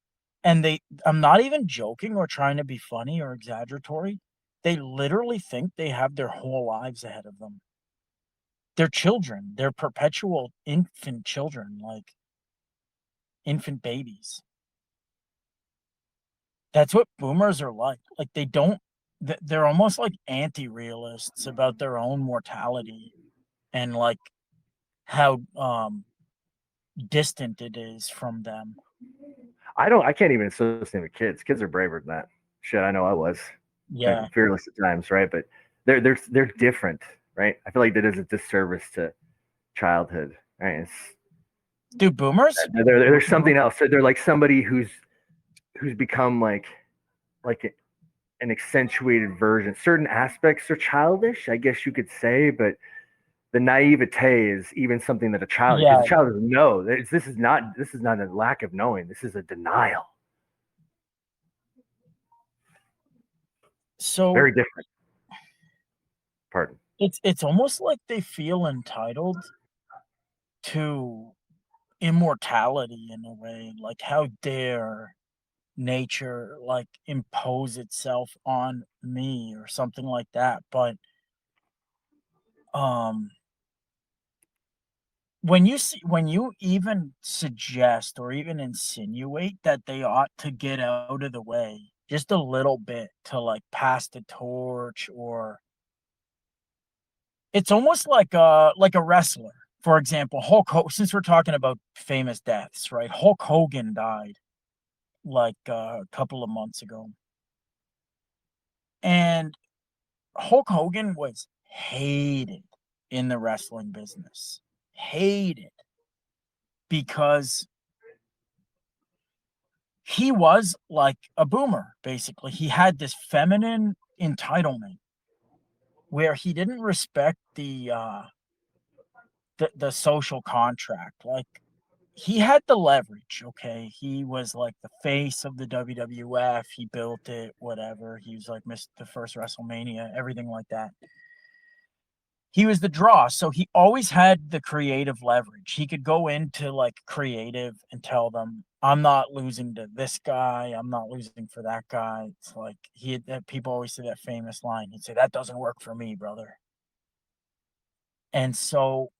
and I'm not even joking or trying to be funny or exaggeratory. They literally think they have their whole lives ahead of them. They're children. They're perpetual infant children, like infant babies. That's what boomers are like. Like they don't they're almost like anti-realists about their own mortality and like how distant it is from them. I can't even associate with kids. Kids are braver than that. Shit, I know I was Yeah. fearless at times, right? But they're different, right? I feel like that is a disservice to childhood, right? Dude, boomers? There's something else. So they're like somebody who's become like an accentuated version. Certain aspects are childish, I guess you could say, but the naivete is even something that a child, because Yeah. a child doesn't know. This is not a lack of knowing. This is a denial. So Very different. Pardon. it's almost like they feel entitled to immortality in a way. Like how dare nature like impose itself on me or something like that. But um when you even suggest or even insinuate that they ought to get out of the way just a little bit to like pass the torch, or it's almost like a wrestler. For example, since we're talking about famous deaths, right? Hulk Hogan died like a couple of months ago. And Hulk Hogan was hated in the wrestling business. Hated because he was like a boomer, basically. He had this feminine entitlement where he didn't respect the social contract. Like he had the leverage, okay? He was like the face of the WWF. He built it, whatever. He was like missed the first WrestleMania, everything like that. He was the draw, so he always had the creative leverage. He could go into like creative and tell them, "I'm not losing to this guy. I'm not losing for that guy." It's like people always say that famous line. He'd say, "That doesn't work for me, brother." And so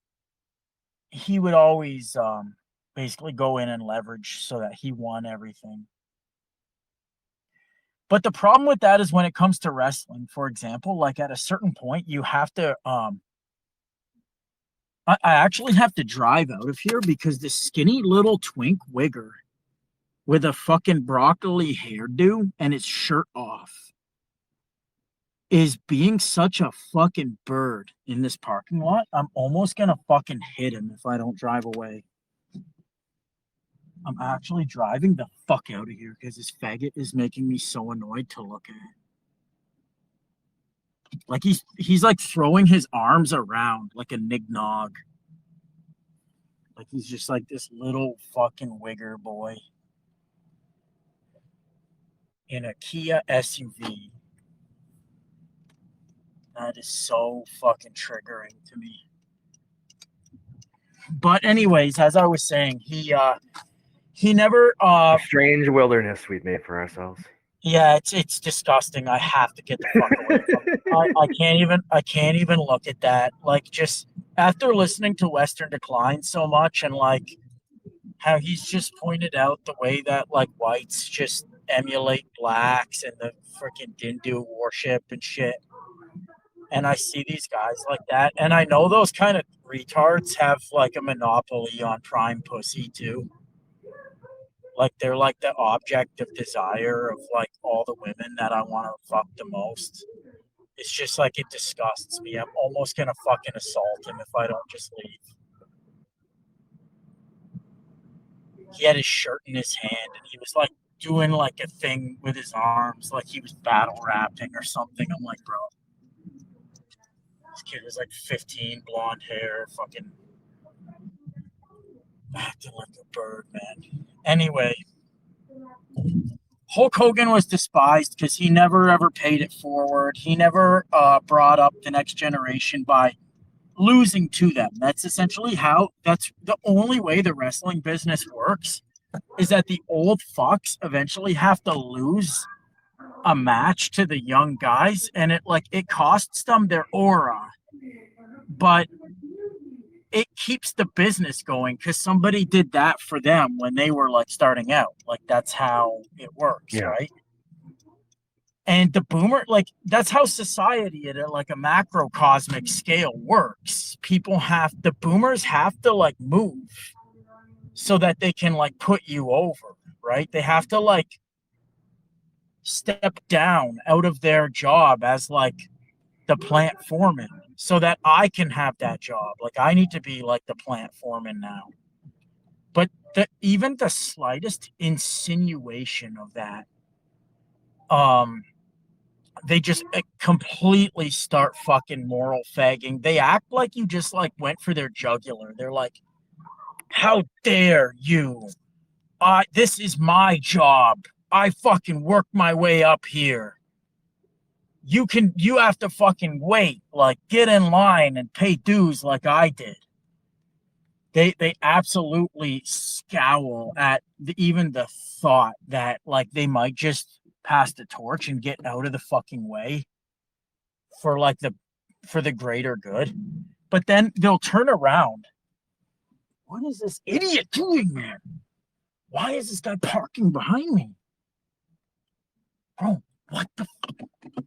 he would always basically go in and leverage so that he won everything. But the problem with that is when it comes to wrestling, for example, like at a certain point, you have to I actually have to drive out of here because this skinny little twink wigger with a fucking broccoli hairdo and his shirt off is being such a fucking bird in this parking lot. I'm almost gonna fucking hit him if I don't drive away. I'm actually driving the fuck out of here because this faggot is making me so annoyed to look at. Like he's like throwing his arms around like a nignog. Like he's just like this little fucking wigger boy in a Kia SUV. That is so fucking triggering to me. But anyways, as I was saying, he never A strange wilderness we've made for ourselves. yeah, it's disgusting. I have to get the fuck away from it. I can't even look at that. Like just after listening to Western Decline so much and like how he's just pointed out the way that like whites just emulate blacks and the freaking Dindu worship and shit. And I see these guys like that, and I know those kind of retards have like a monopoly on prime pussy too. Like they're like the object of desire of like all the women that I want to fuck the most. It's just like it disgusts me. I'm almost gonna fucking assault him if I don't just leave. He had his shirt in his hand and he was like doing like a thing with his arms, like he was battle rapping or something. I'm like, bro, this kid was like 15, blonde hair, fucking acting like a bird, man. Anyway, Hulk Hogan was despised because he never ever paid it forward. He never brought up the next generation by losing to them. That's essentially that's the only way the wrestling business works, is that the old fucks eventually have to lose a match to the young guys, and it costs them their aura, but it keeps the business going because somebody did that for them when they were like starting out. Like that's how it works, Yeah. right? And the boomer, like that's how society at like a macrocosmic scale works. The boomers have to like move so that they can like put you over, right? They have to like step down out of their job as like the plant foreman so that I can have that job. Like I need to be like the plant foreman now. But even the slightest insinuation of that, they just completely start fucking moral fagging. They act like you just like went for their jugular. They're like, "How dare you? This is my job. I fucking worked my way up here. You have to fucking wait. Like get in line and pay dues like I did." They absolutely scowl at even the thought that like they might just pass the torch and get out of the fucking way for like for the greater good. But then they'll turn around. What is this idiot doing there? Why is this guy parking behind me? Bro, what the fuck?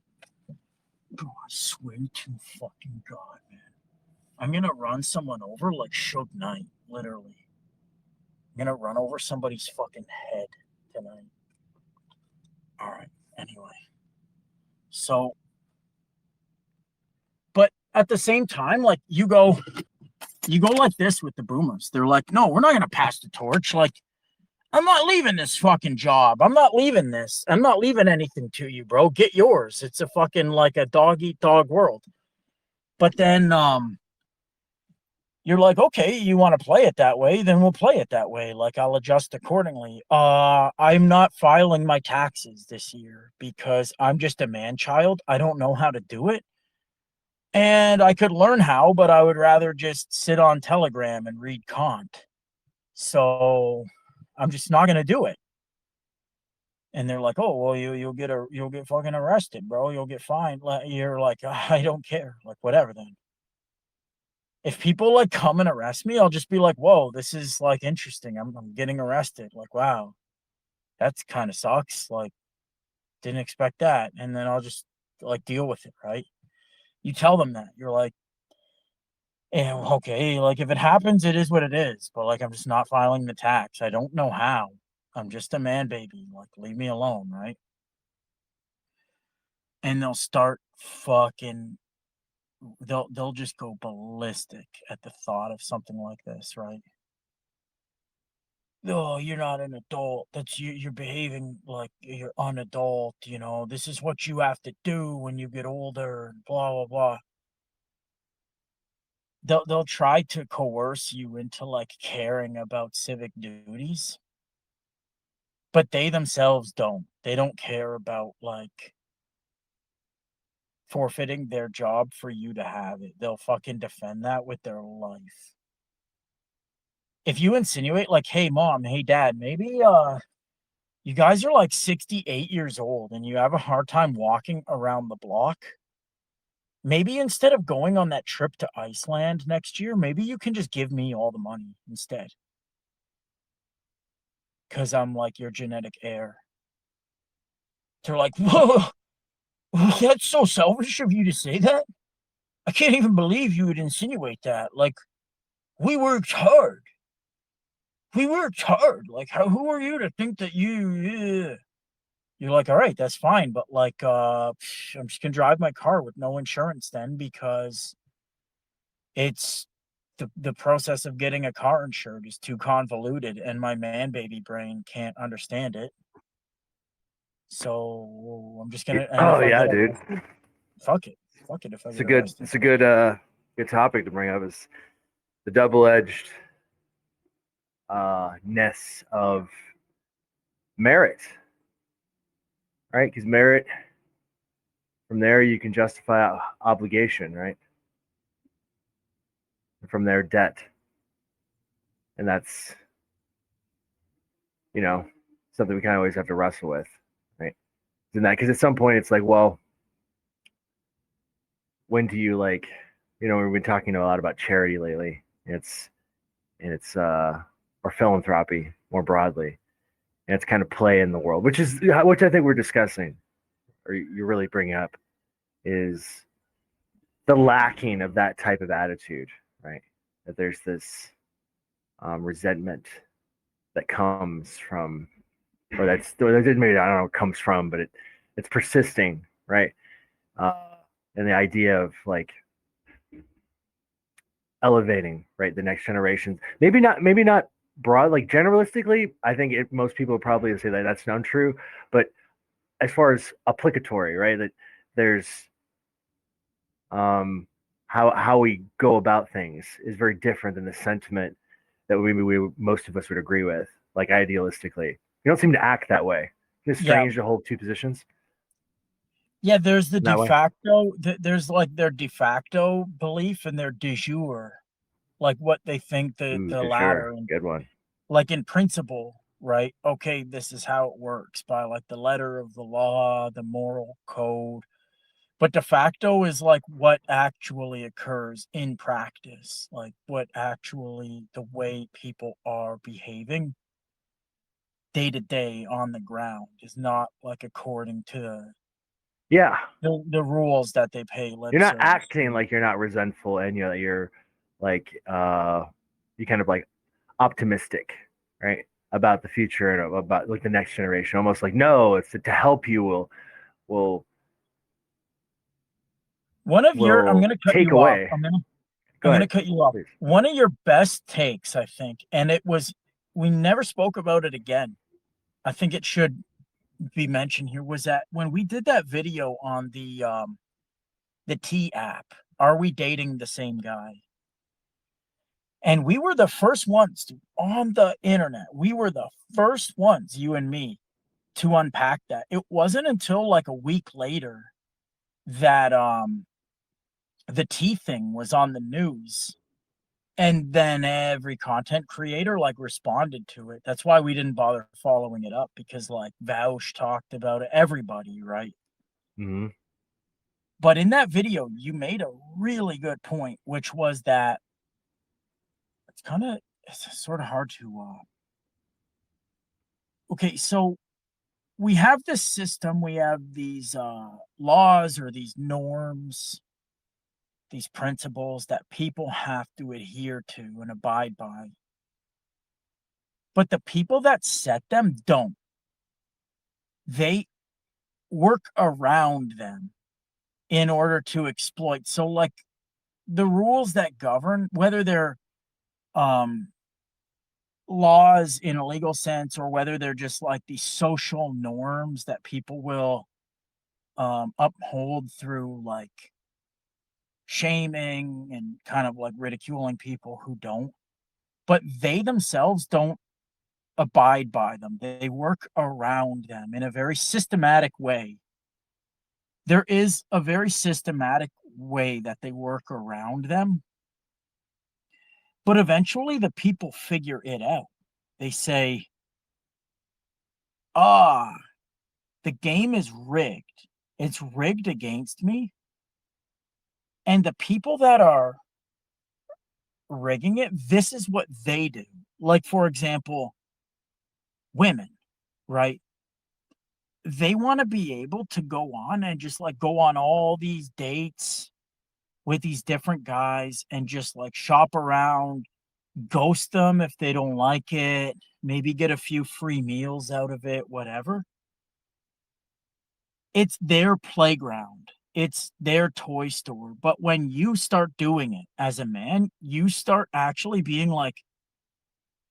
Bro, I swear to fucking God, man. I'm gonna run someone over like Suge Knight, literally. I'm gonna run over somebody's fucking head tonight. All right. Anyway, so, but at the same time, like you go like this with the boomers. They're like, no, we're not gonna pass the torch. Like, I'm not leaving this fucking job. I'm not leaving this. I'm not leaving anything to you, bro. Get yours. It's a fucking like a dog eat dog world. But then you're like, okay, you want to play it that way, then we'll play it that way. Like I'll adjust accordingly. I'm not filing my taxes this year because I'm just a man child. I don't know how to do it. And I could learn how, but I would rather just sit on Telegram and read Kant. So I'm just not gonna do it. And they're like, oh well, you'll get fucking arrested, bro. You'll get fined. You're like, I don't care. Like whatever then. If people like come and arrest me, I'll just be like, whoa, this is like interesting. I'm getting arrested. Like, wow, that's kind of sucks. Like, didn't expect that. And then I'll just like deal with it, right? You tell them that. You're like, yeah, okay, like if it happens, it is what it is. But like I'm just not filing the tax. I don't know how. I'm just a man baby. Like, leave me alone, right? And they'll start fucking they'll just go ballistic at the thought of something like this, right? Oh, you're not an adult. That's you're behaving like you're an adult, you know. This is what you have to do when you get older, and blah blah blah. They'll try to coerce you into like caring about civic duties, but they themselves don't. They don't care about like forfeiting their job for you to have it. They'll fucking defend that with their life. If you insinuate like, "Hey mom, hey dad, maybe you guys are like 68 years old and you have a hard time walking around the block. Maybe instead of going on that trip to Iceland next year, maybe you can just give me all the money instead. Because I'm like your genetic heir." They're like, whoa, that's so selfish of you to say that. I can't even believe you would insinuate that. Like, we worked hard. We worked hard. Like, who are you to think that you're like, all right, that's fine. But like, I'm just going to drive my car with no insurance then because it's the process of getting a car insured is too convoluted and my man baby brain can't understand it. So I'm just gonna. And Oh if I yeah, get dude. fuck it, fuck it. If I It's a get good arrested, good topic to bring up is the double-edged ness of merit. right? Because merit, from there you can justify obligation, right? And from there, debt, and that's you know something we kind of always have to wrestle with, right? And that because at some point it's like, well, when do you like, we've been talking a lot about charity lately. It's or philanthropy more broadly, and it's kind of play in the world, which I think we're discussing, or you're really bringing up, is the lacking of that type of attitude, right? That there's this resentment that comes from, or maybe I don't know, comes from, but it's persisting, right? Uh, and the idea of like elevating, right, the next generations. Maybe not broad, like generalistically. I think most people would probably say that that's not true, but as far as applicatory, right, that there's um how we go about things is very different than the sentiment that we most of us would agree with, like idealistically. You don't seem to act that way. It's Yeah. strange to hold two positions Yeah, there's the in de that way. facto, there's like their de facto belief and their de jure, like what they think Ooh, the de jure, latter, and good one. like in principle, right? Okay, this is how it works by like the letter of the law, the moral code. But de facto is like what actually occurs in practice, like what actually the way people are behaving day to day on the ground is not like according to Yeah, the rules that they pay you're lip not service acting to. like you're not resentful, and you're like you kind of like optimistic, right, about the future and about like the next generation. Almost like, no, it's to help you. Will One of your I'm will gonna cut take you off. away. I'm Go gonna ahead, cut you off. please. One of your best takes, I think, and it was we never spoke about it again. I think it should be mentioned here, was that when we did that video on the T app, are we dating the same guy? And we were the first ones on the internet. We were the first ones, you and me, to unpack that. It wasn't until like a week later that the T thing was on the news. And then every content creator like responded to it. That's why we didn't bother following it up, because like Vaush talked about it, everybody, right? Mm-hmm. But in that video, you made a really good point, which was that it's sort of hard to okay, so we have this system, we have these laws or these norms, these principles that people have to adhere to and abide by. But the people that set them don't. They work around them in order to exploit. So like the rules that govern, whether they're um laws in a legal sense or whether they're just like these social norms that people will uphold through like shaming and kind of like ridiculing people who don't, but they themselves don't abide by them. They work around them in a very systematic way. There is a very systematic way that they work around them, but eventually the people figure it out. They say, ah, the game is rigged. It's rigged against me. And the people that are rigging it, this is what they do. Like, for example, women, right? They want to be able to go on and just like go on all these dates with these different guys and just like shop around, ghost them if they don't like it, maybe get a few free meals out of it, whatever. It's their playground. It's their toy store. But when you start doing it as a man, you start actually being like,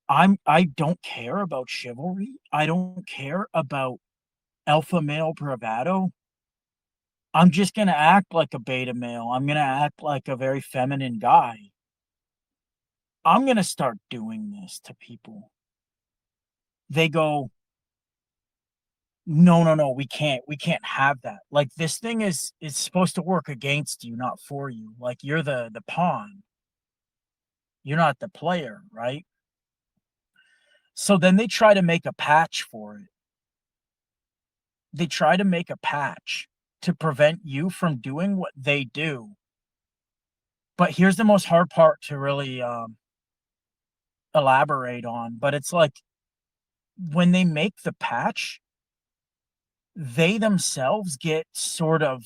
I don't care about chivalry. I don't care about alpha male bravado. I'm just going to act like a beta male. I'm going to act like a very feminine guy. I'm going to start doing this to people. They go, no, we can't have that. Like this thing is supposed to work against you, not for you. Like you're the pawn, you're not the player, right? So then they try to make a patch for it. They try to make a patch to prevent you from doing what they do. But here's the most hard part to really elaborate on. But it's like when they make the patch, they themselves get sort of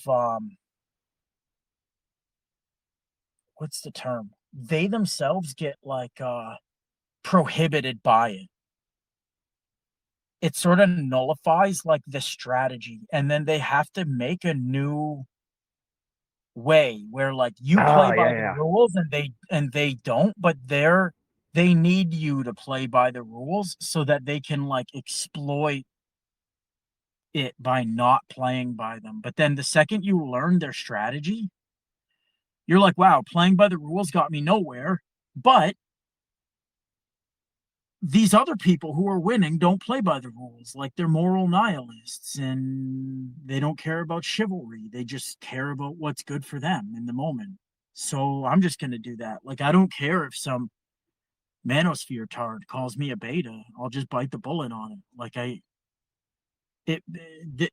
what's the term? They themselves get like prohibited by it. It sort of nullifies like the strategy, and then they have to make a new way where like you play Oh by yeah, the yeah. rules and they don't, but they need you to play by the rules so that they can like exploit it by not playing by them. But then the second you learn their strategy, you're like, wow, playing by the rules got me nowhere. But these other people who are winning don't play by the rules. Like they're moral nihilists and they don't care about chivalry. They just care about what's good for them in the moment. So I'm just going to do that. Like I don't care if some manosphere tard calls me a beta. I'll just bite the bullet on it. Like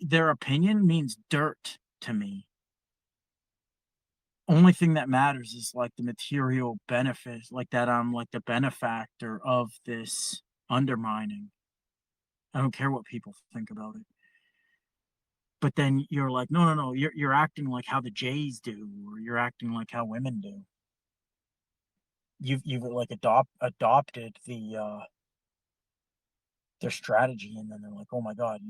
their opinion means dirt to me. Only thing that matters is like the material benefit, like that I'm like the benefactor of this undermining. I don't care what people think about it. But then you're like, no, you're acting like how the Jays do, or you're acting like how women do. You've like adopted their strategy, and then they're like, oh my god,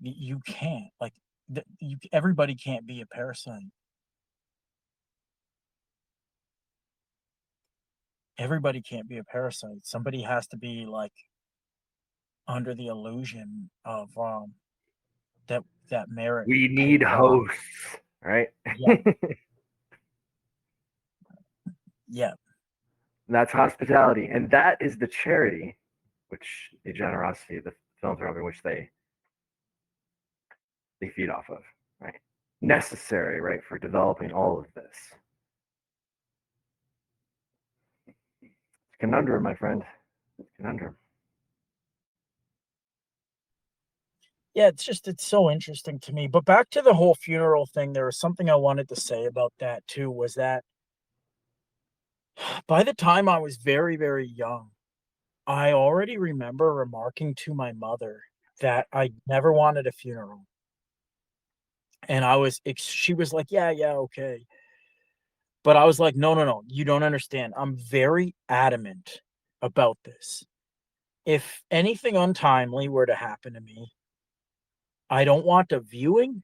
you can't like everybody can't be a parasite. Everybody can't be a parasite. Somebody has to be like under the illusion of that that merit We need pays off. hosts, right? Yeah, yeah, That's hospitality, and that is the charity, which the generosity of the philanthropy, which they feed off of, right? Necessary, right, for developing all of this. It's a conundrum, my friend. It's a conundrum. yeah. It's so interesting to me. But back to the whole funeral thing, there was something I wanted to say about that too. Was that by the time I was very young, I already remember remarking to my mother that I never wanted a funeral. And she was like, yeah, okay. But I was like, no, you don't understand. I'm very adamant about this. If anything untimely were to happen to me, I don't want a viewing.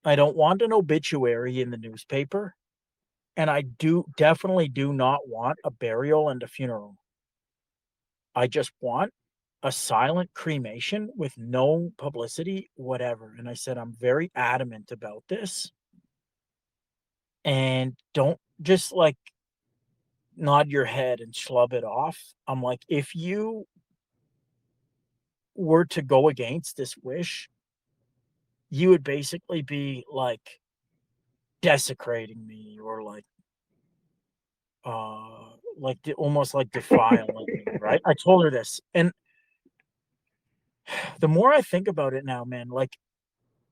I don't want an obituary in the newspaper. And I definitely do not want a burial and a funeral. I just want a silent cremation with no publicity, whatever. And I said, I'm very adamant about this. And don't just like nod your head and schlub it off. I'm like, if you were to go against this wish, you would basically be like desecrating me or almost like defiling me, right? I told her this. And the more I think about it now, man, like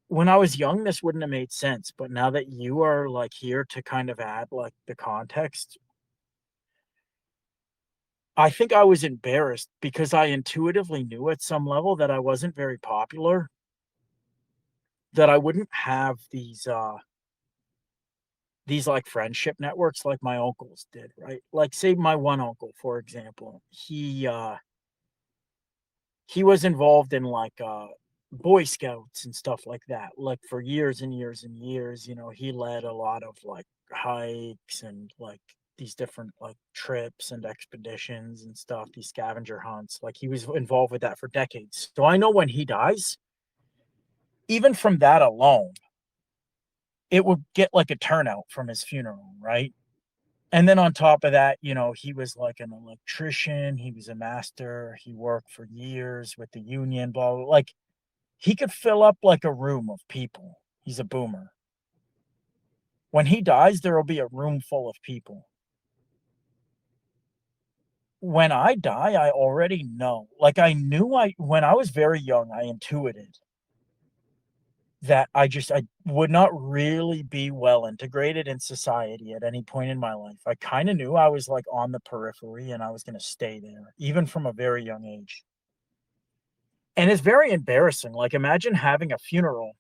when I was young, this wouldn't have made sense. But now that you are like here to kind of add like the context, I think I was embarrassed because I intuitively knew at some level that I wasn't very popular, that I wouldn't have these like friendship networks like my uncles did, right? Like say my one uncle, for example, he was involved in like Boy Scouts and stuff like that. Like for years and years and years, he led a lot of like hikes and like these different like trips and expeditions and stuff, these scavenger hunts. Like he was involved with that for decades. So I know when he dies, even from that alone, it would get like a turnout from his funeral, right? And then on top of that, you know, he was like an electrician, he was a master, he worked for years with the union, blah, blah, like, he could fill up like a room of people. He's a boomer. When he dies, there will be a room full of people. When I die, I already know. Like, I knew when I was very young, I intuited that I would not really be well integrated in society at any point in my life. I kind of knew I was like on the periphery and I was going to stay there, even from a very young age. And it's very embarrassing. Like, imagine having a funeral.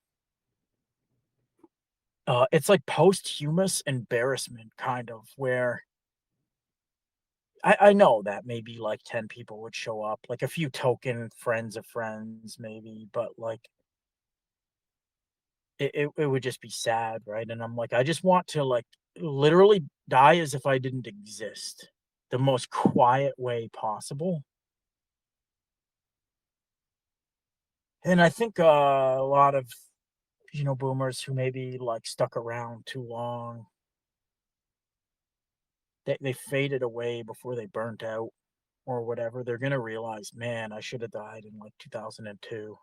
It's like posthumous embarrassment, kind of, where I know that maybe like 10 people would show up, like a few token friends of friends, maybe, but like it would just be sad, right? And I'm like, I just want to like literally die as if I didn't exist, the most quiet way possible. And I think a lot of, you know, boomers who maybe like stuck around too long, they faded away before they burnt out or whatever. They're gonna realize, man, I should have died in like 2002.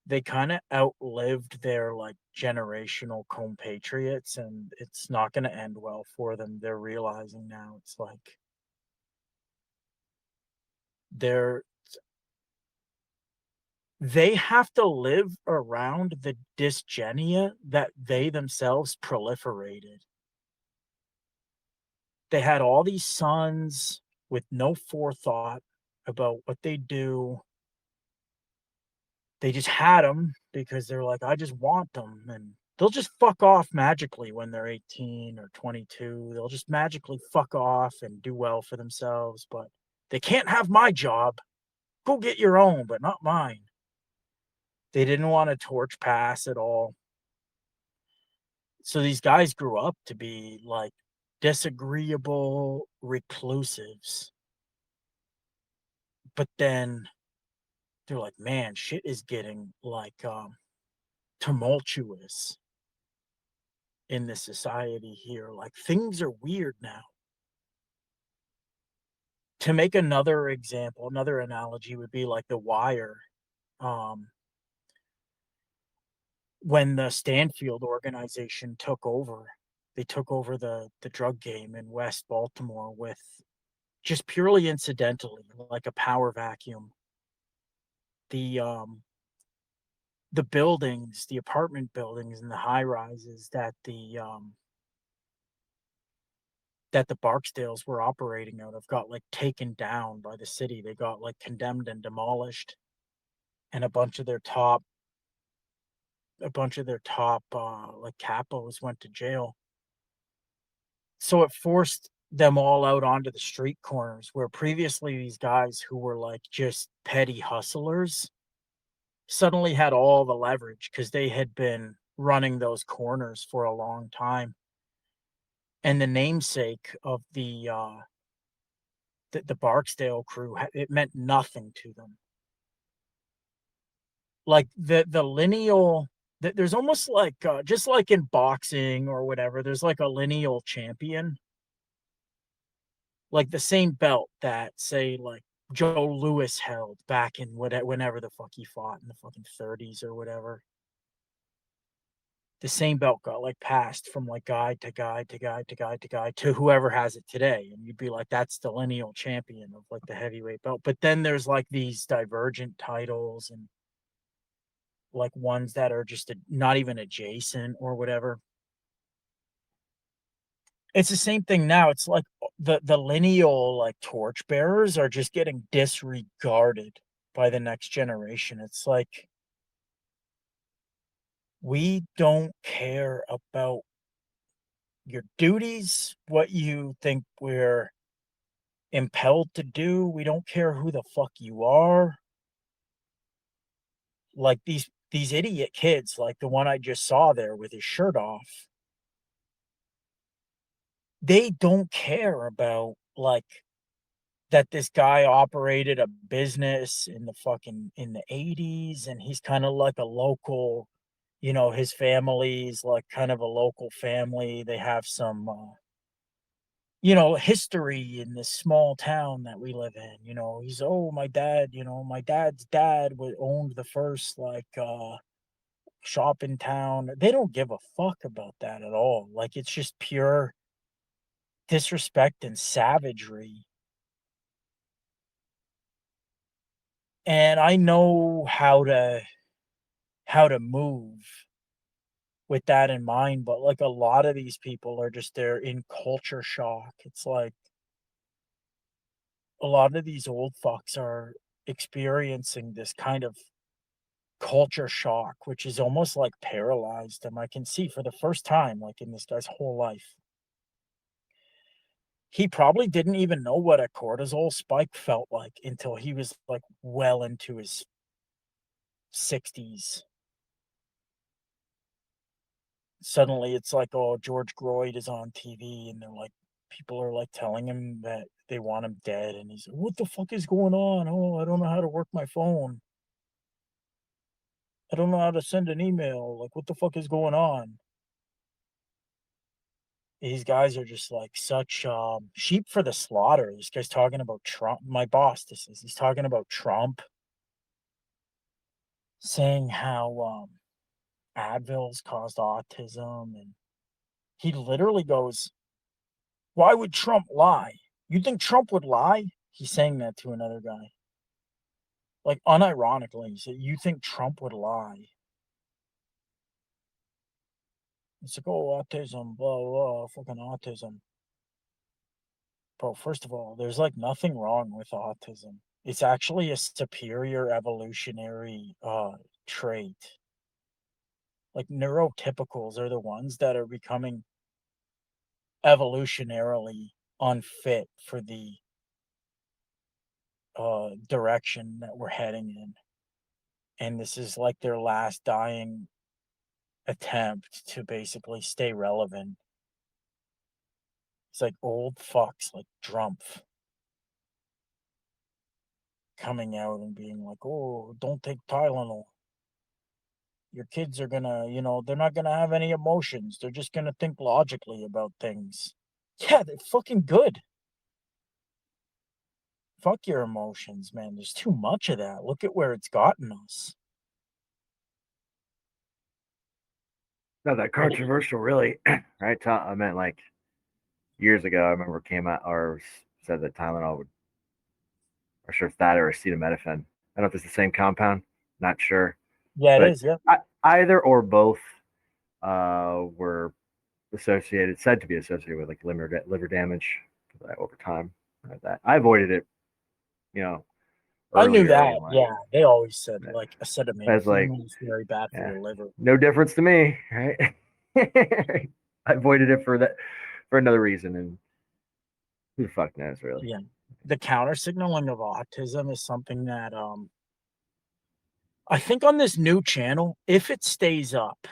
They kinda outlived their, like, generational compatriots, and it's not gonna end well for them. They're realizing now it's like they're they have to live around the dysgenia that they themselves proliferated. They had all these sons with no forethought about what they do. They just had them because they're like, "I just want them," and they'll just fuck off magically when they're 18 or 22. They'll just magically fuck off and do well for themselves, but they can't have my job. Go get your own, but not mine. They didn't want to torch pass at all. So these guys grew up to be like disagreeable reclusives. But then they're like, man, shit is getting like tumultuous in this society here. Like, things are weird now. To make another example, another analogy would be like The Wire. Um, when the Stanfield organization took over, they took over the drug game in West Baltimore with just purely incidentally, like a power vacuum. The the buildings, the apartment buildings and the high rises that the Barksdales were operating out of got like taken down by the city. They got like condemned and demolished, and a bunch of their top like capos went to jail. So it forced them all out onto the street corners where previously these guys who were like just petty hustlers suddenly had all the leverage because they had been running those corners for a long time. And the namesake of the Barksdale crew, it meant nothing to them. Like the lineal, there's almost like just like in boxing or whatever, there's like a lineal champion, like the same belt that say like Joe Louis held back in whenever the fuck he fought in the fucking 30s or whatever. The same belt got like passed from like guy to guy to guy to guy to guy to whoever has it today, and you'd be like, that's the lineal champion of like the heavyweight belt. But then there's like these divergent titles and like ones that are just not even adjacent or whatever. It's the same thing now. It's like the lineal like torchbearers are just getting disregarded by the next generation. It's like we don't care about your duties, what you think we're impelled to do. We don't care who the fuck you are. Like these idiot kids, like the one I just saw there with his shirt off, they don't care about like that this guy operated a business in the 80s and he's kind of like a local, his family's like kind of a local family. They have some history in this small town that we live in. He's, oh, my dad, my dad's dad owned the first like shop in town. They don't give a fuck about that at all. Like, it's just pure disrespect and savagery. And I know how to move with that in mind, but like a lot of these people are just they're in culture shock. It's like a lot of these old fucks are experiencing this kind of culture shock, which is almost like paralyzed them. I can see for the first time, like in this guy's whole life, he probably didn't even know what a cortisol spike felt like until he was like well into his 60s. Suddenly it's like, oh, George Groyd is on TV, and they're like, people are like telling him that they want him dead, and he's like, what the fuck is going on? Oh, I don't know how to work my phone. I don't know how to send an email. Like, what the fuck is going on? These guys are just like such sheep for the slaughter. This guy's talking about Trump. My boss, this is. He's talking about Trump, saying how Advil's caused autism, and he literally goes, "Why would Trump lie? You think Trump would lie?" He's saying that to another guy, like unironically. He said, "You think Trump would lie?" It's like, oh, autism, blah blah, fucking autism. Bro, first of all, there's like nothing wrong with autism. It's actually a superior evolutionary trait. Like, neurotypicals are the ones that are becoming evolutionarily unfit for the direction that we're heading in. And this is like their last dying attempt to basically stay relevant. It's like old fucks like Drumpf coming out and being like, oh, don't take Tylenol. Your kids are gonna, they're not gonna have any emotions. They're just gonna think logically about things. Yeah, they're fucking good. Fuck your emotions, man. There's too much of that. Look at where it's gotten us. Not that But it, controversial, really, right? I meant like years ago. I remember came out or said that Tylenol would, or sure it's that or acetaminophen. I don't know if it's the same compound. Not sure, yeah, it but is. Yeah, either or both were associated, said to be associated with like liver damage over time. That I avoided it, you know, I knew earlier that. in life. Yeah, they always said like As like, acetaminophen is very bad for yeah, your liver. no difference to me, right? I avoided it for that for another reason, and who the fuck knows, really? Yeah, the counter signaling of autism is something that I think on this new channel, if it stays up,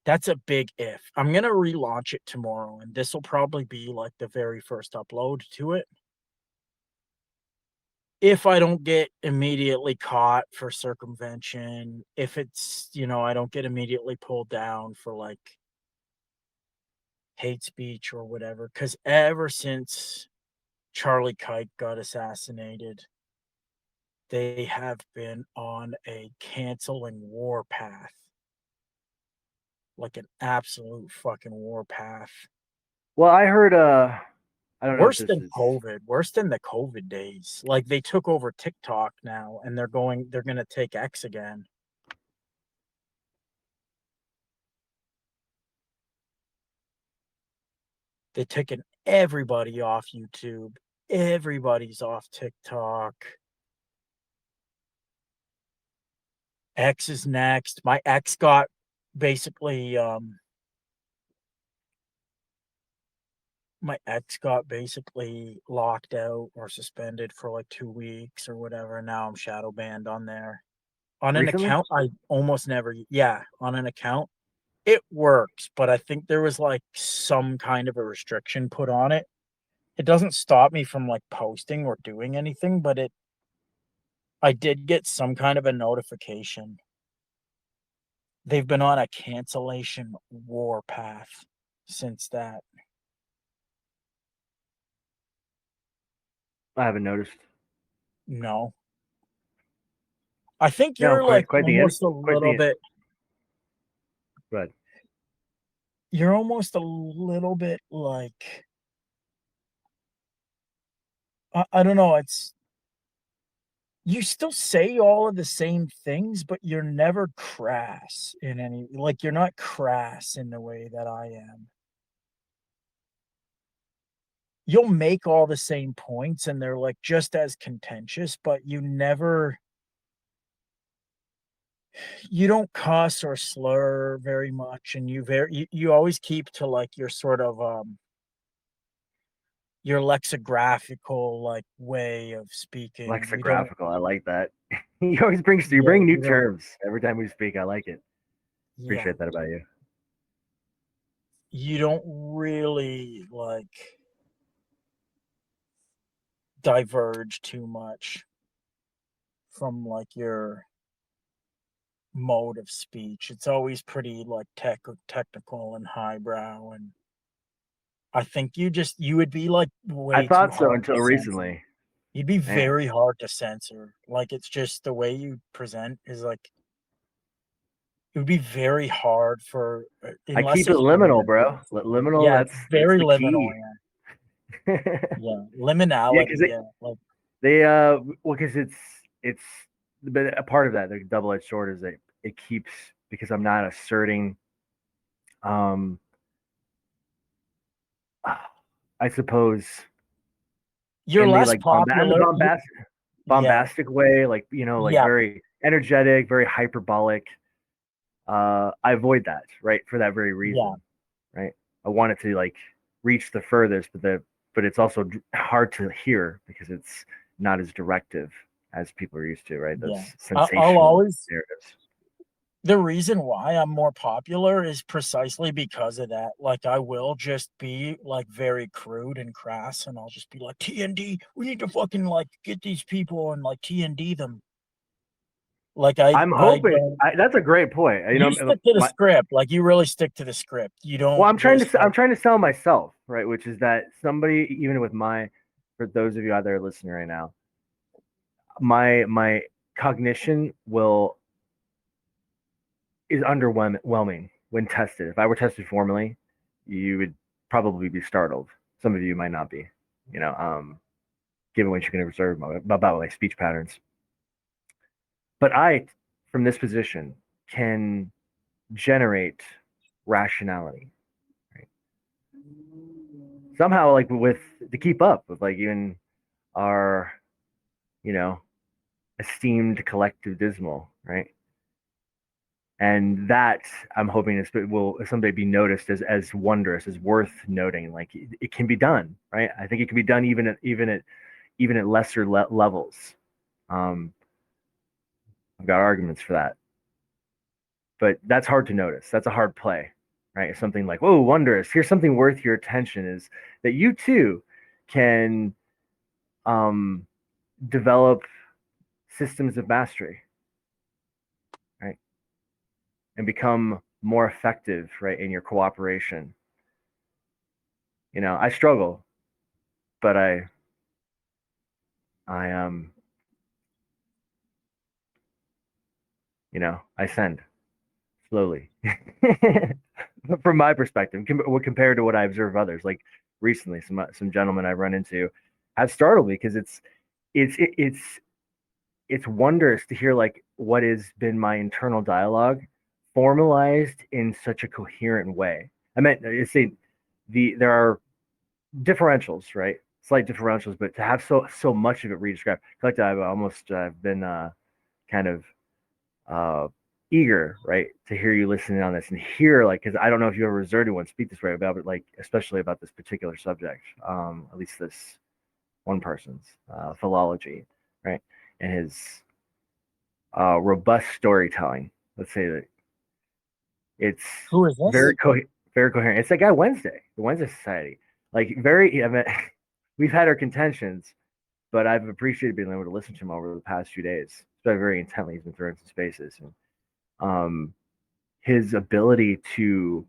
that's a big if. I'm gonna relaunch it tomorrow, and this will probably be like the very first upload to it. If I don't get immediately caught for circumvention, if it's, I don't get immediately pulled down for like hate speech or whatever, because ever since Charlie Kite got assassinated, they have been on a canceling war path, like an absolute fucking war path. Well, I heard. I don't know if Worse this than is COVID, worse than the COVID days. Like, they took over TikTok now, and they're gonna take X again. They've taken everybody off YouTube. Everybody's off TikTok. X is next. My ex got basically locked out or suspended for like 2 weeks or whatever. Now I'm shadow banned on there. On an recently. account, I almost never, yeah, on an account, it works, but I think there was like some kind of a restriction put on it. It doesn't stop me from like posting or doing anything, but I did get some kind of a notification. they've been on a cancellation warpath since that. I haven't noticed. No. I think No, you're like quite the end. almost a Quite little the bit But you're almost a little bit like I don't know, it's you still say all of the same things, but you're never crass in any like you're not crass in the way that I am. You'll make all the same points and they're like just as contentious, but you don't cuss or slur very much and you always keep to like your sort of your lexicographical like way of speaking. You don't lexicographical, I like that. You always you yeah, bring new you don't terms every time we speak. I like it. yeah. Appreciate that about you. You don't really like diverge too much from like your mode of speech. It's always pretty like technical and highbrow and I think you would be like I way too thought so hard to until censor. recently. You'd be Man, very hard to censor. Like it's just the way you present is like it would be very hard for I unless keep it if you're liminal, really bro. sensitive. Liminal. Yeah, it's That's very the liminal. key. Yeah, Yeah, yeah, because liminality. Yeah, like they well, because it's but a part of that, the double-edged sword is that it keeps because I'm not asserting um I suppose you're in the less like popular. Yeah, bombastic way, like like yeah, very energetic, very hyperbolic. I avoid that, right? For that very yeah, reason, right? I want it to like reach the furthest, but it's also hard to hear because it's not as directive as people are used to, right? Those yeah. I'll sensational always narratives. the reason why I'm more popular is precisely because of that. Like I will just be like very crude and crass and I'll just be like TND, we need to fucking like get these people and like TND them. Like I'm I hoping don't that's a great point. you stick to the My script. Like you really stick to the script. You well, don't just I'm like trying to sell myself, right? Which is that somebody, even with my, for those of you out there listening right now, my cognition will is underwhelming when tested. If I were tested formally, you would probably be startled. Some of you might not be, you know, given what you can observe about my speech patterns. But I, from this position, can generate rationality, right? Somehow, like with to keep up with like even our, you know, esteemed collective dismal, right? And that I'm hoping is will someday be noticed as wondrous, as worth noting. Like it can be done, right? I think it can be done even at lesser levels. Um, I've got arguments for that, but that's hard to notice. That's a hard play, right? It's something like, whoa, wondrous. Here's something worth your attention is that you too can um, develop systems of mastery, right? And become more effective, right, in your cooperation. I struggle, but I I send slowly. From my perspective, compared to what I observe others, like recently, some gentlemen I've run into have startled me because it's it, it's wondrous to hear like what has been my internal dialogue formalized in such a coherent way. I meant say there are differentials, right? Slight differentials, but to have so much of it redescribed, like I've almost been kind of uh, eager, right, to hear you listening on this and hear like because I don't know if you ever heard anyone speak this way about it, like especially about this particular subject. At least this one person's philology, right, and his robust storytelling. Let's say that it's who is very this? very coherent. It's that guy Wednesday, the Wednesday Society. Like very, I mean, we've had our contentions, but I've appreciated being able to listen to him over the past few days. It's been very intently. He's been throwing some spaces, and um, his ability to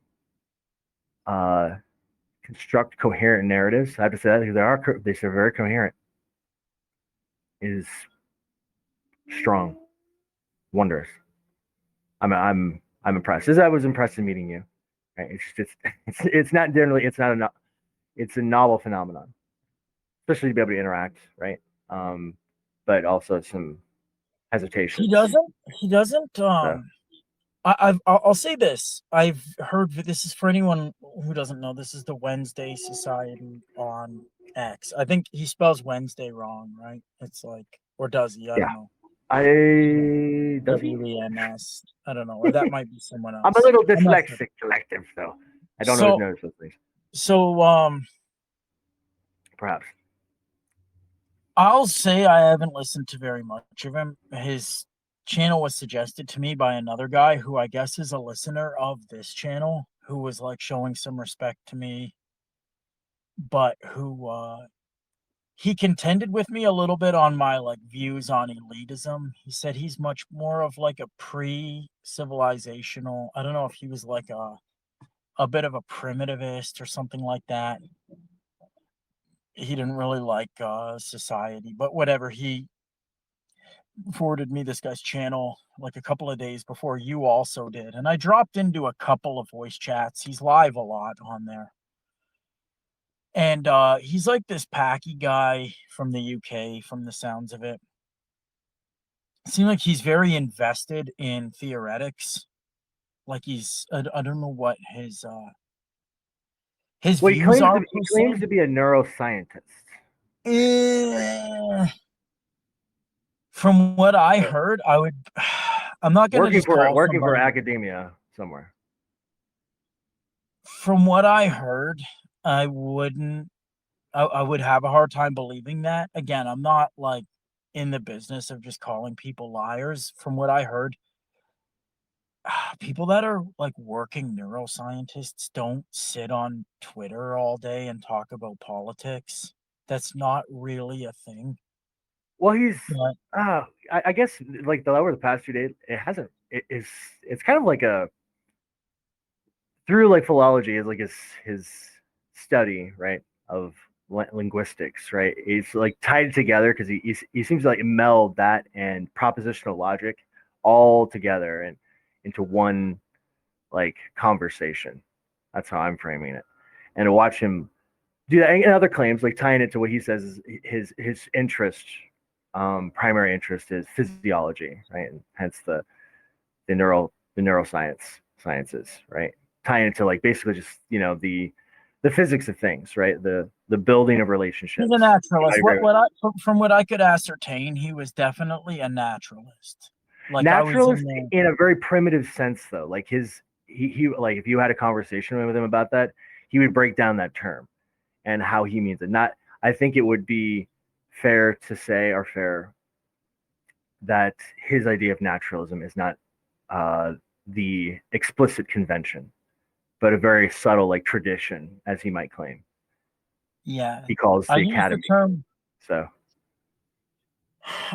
uh, construct coherent narratives. I have to say that because they're very coherent. Is strong, wondrous. I'm impressed. As I was impressed in meeting you. Right? It's just it's not generally it's a novel phenomenon, especially to be able to interact, right? But also some He hesitations. doesn't. He doesn't. So I'll say this. I've heard this is for anyone who doesn't know. This is the Wednesday Society on X. I think he spells Wednesday wrong, right? It's like, or does he? I yeah, don't know. I does he? WENS. I don't know, or that might be someone I'm a else. little I'm not sure. dyslexic collective, so I don't always So, notice those things. so Perhaps. I'll say I haven't listened to very much of him. His channel was suggested to me by another guy who I guess is a listener of this channel, who was like showing some respect to me, but who he contended with me a little bit on my like views on elitism. He said he's much more of like a pre-civilizational. I don't know if he was like a bit of a primitivist or something like that. He didn't really like society, but whatever. He forwarded me this guy's channel like a couple of days before you also did, and I dropped into a couple of voice chats. He's live a lot on there, and he's like this packy guy from the UK, from the sounds of it. Seemed like he's very invested in theoretics. Like I don't know what his Well, views are he per claims se. to be a neuroscientist. Eh, from what I So heard, I would. I'm not gonna just call working for somebody. academia somewhere. From what I heard, I wouldn't. I would have a hard time believing that. Again, I'm not like in the business of just calling people liars. From what I heard, people that are like working neuroscientists don't sit on Twitter all day and talk about politics. That's not really a thing. Well, he's But I guess like over the past 2 days, it hasn't. It's kind of like a through like philology is like his study right of linguistics, right? It's like tied together because he seems to like meld that and propositional logic all together and into one like conversation. That's how I'm framing it. And to watch him do that and other claims, like tying it to what he says is his interest, primary interest is physiology, right? And hence the neuroscience sciences, right? Tying it to like basically just the physics of things, right? The building of he's a relationships. I naturalist. agree with What I from what I could ascertain, he was definitely a naturalist. Like I was in naturalist there. in a very primitive sense though. Like he like if you had a conversation with him about that, he would break down that term and how he means it. Not I think it would be fair to say or fair that his idea of naturalism is not uh, the explicit convention, but a very subtle like tradition, as he might claim. Yeah, He calls I the use the academy. term. So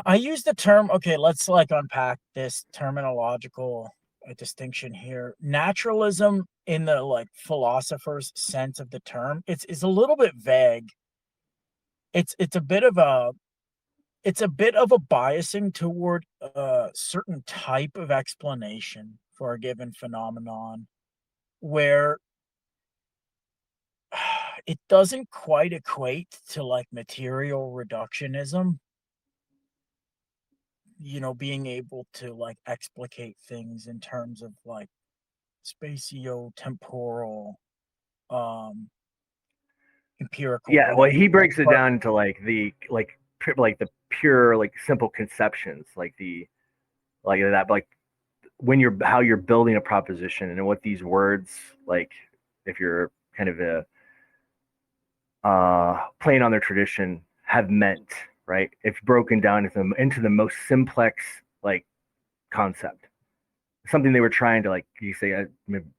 I use the term. Okay, let's like unpack this terminological distinction here. Naturalism, in the like philosopher's sense of the term, it's a little bit vague. It's a bit of a biasing toward a certain type of explanation for a given phenomenon, where it doesn't quite equate to like material reductionism, being able to like explicate things in terms of like spatio-temporal, um empirical, yeah, well, whatever. he Like, breaks it but down to like the pure like simple conceptions, like the like that like when you're how you're building a proposition and what these words like if you're kind of a playing on their tradition have meant, right? If broken down into the most simplex like concept, something they were trying to like you say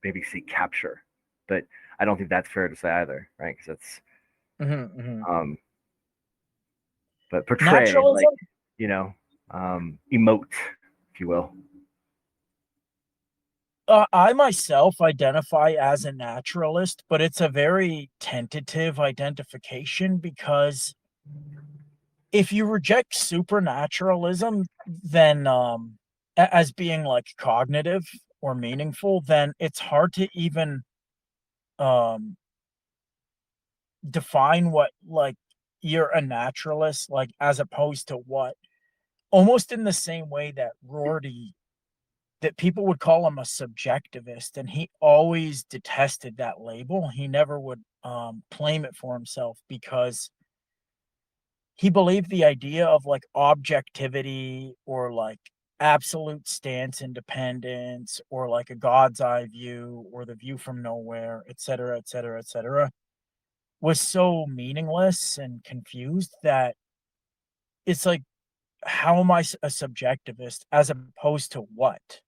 maybe see capture, but I don't think that's fair to say either, right? Because that's mhm, mhm. um, but portray like Naturalism. emote, if you will. I myself identify as a naturalist, but it's a very tentative identification because if you reject supernaturalism, then as being like cognitive or meaningful, then it's hard to even um define what like you're a naturalist, like as opposed to what. Almost in the same way that Rorty, that people would call him a subjectivist, and he always detested that label. He never would claim it for himself because he believed the idea of like objectivity or like absolute stance independence or like a God's eye view or the view from nowhere, et cetera, et cetera, et cetera, was so meaningless and confused that it's like, how am I a subjectivist as opposed to what?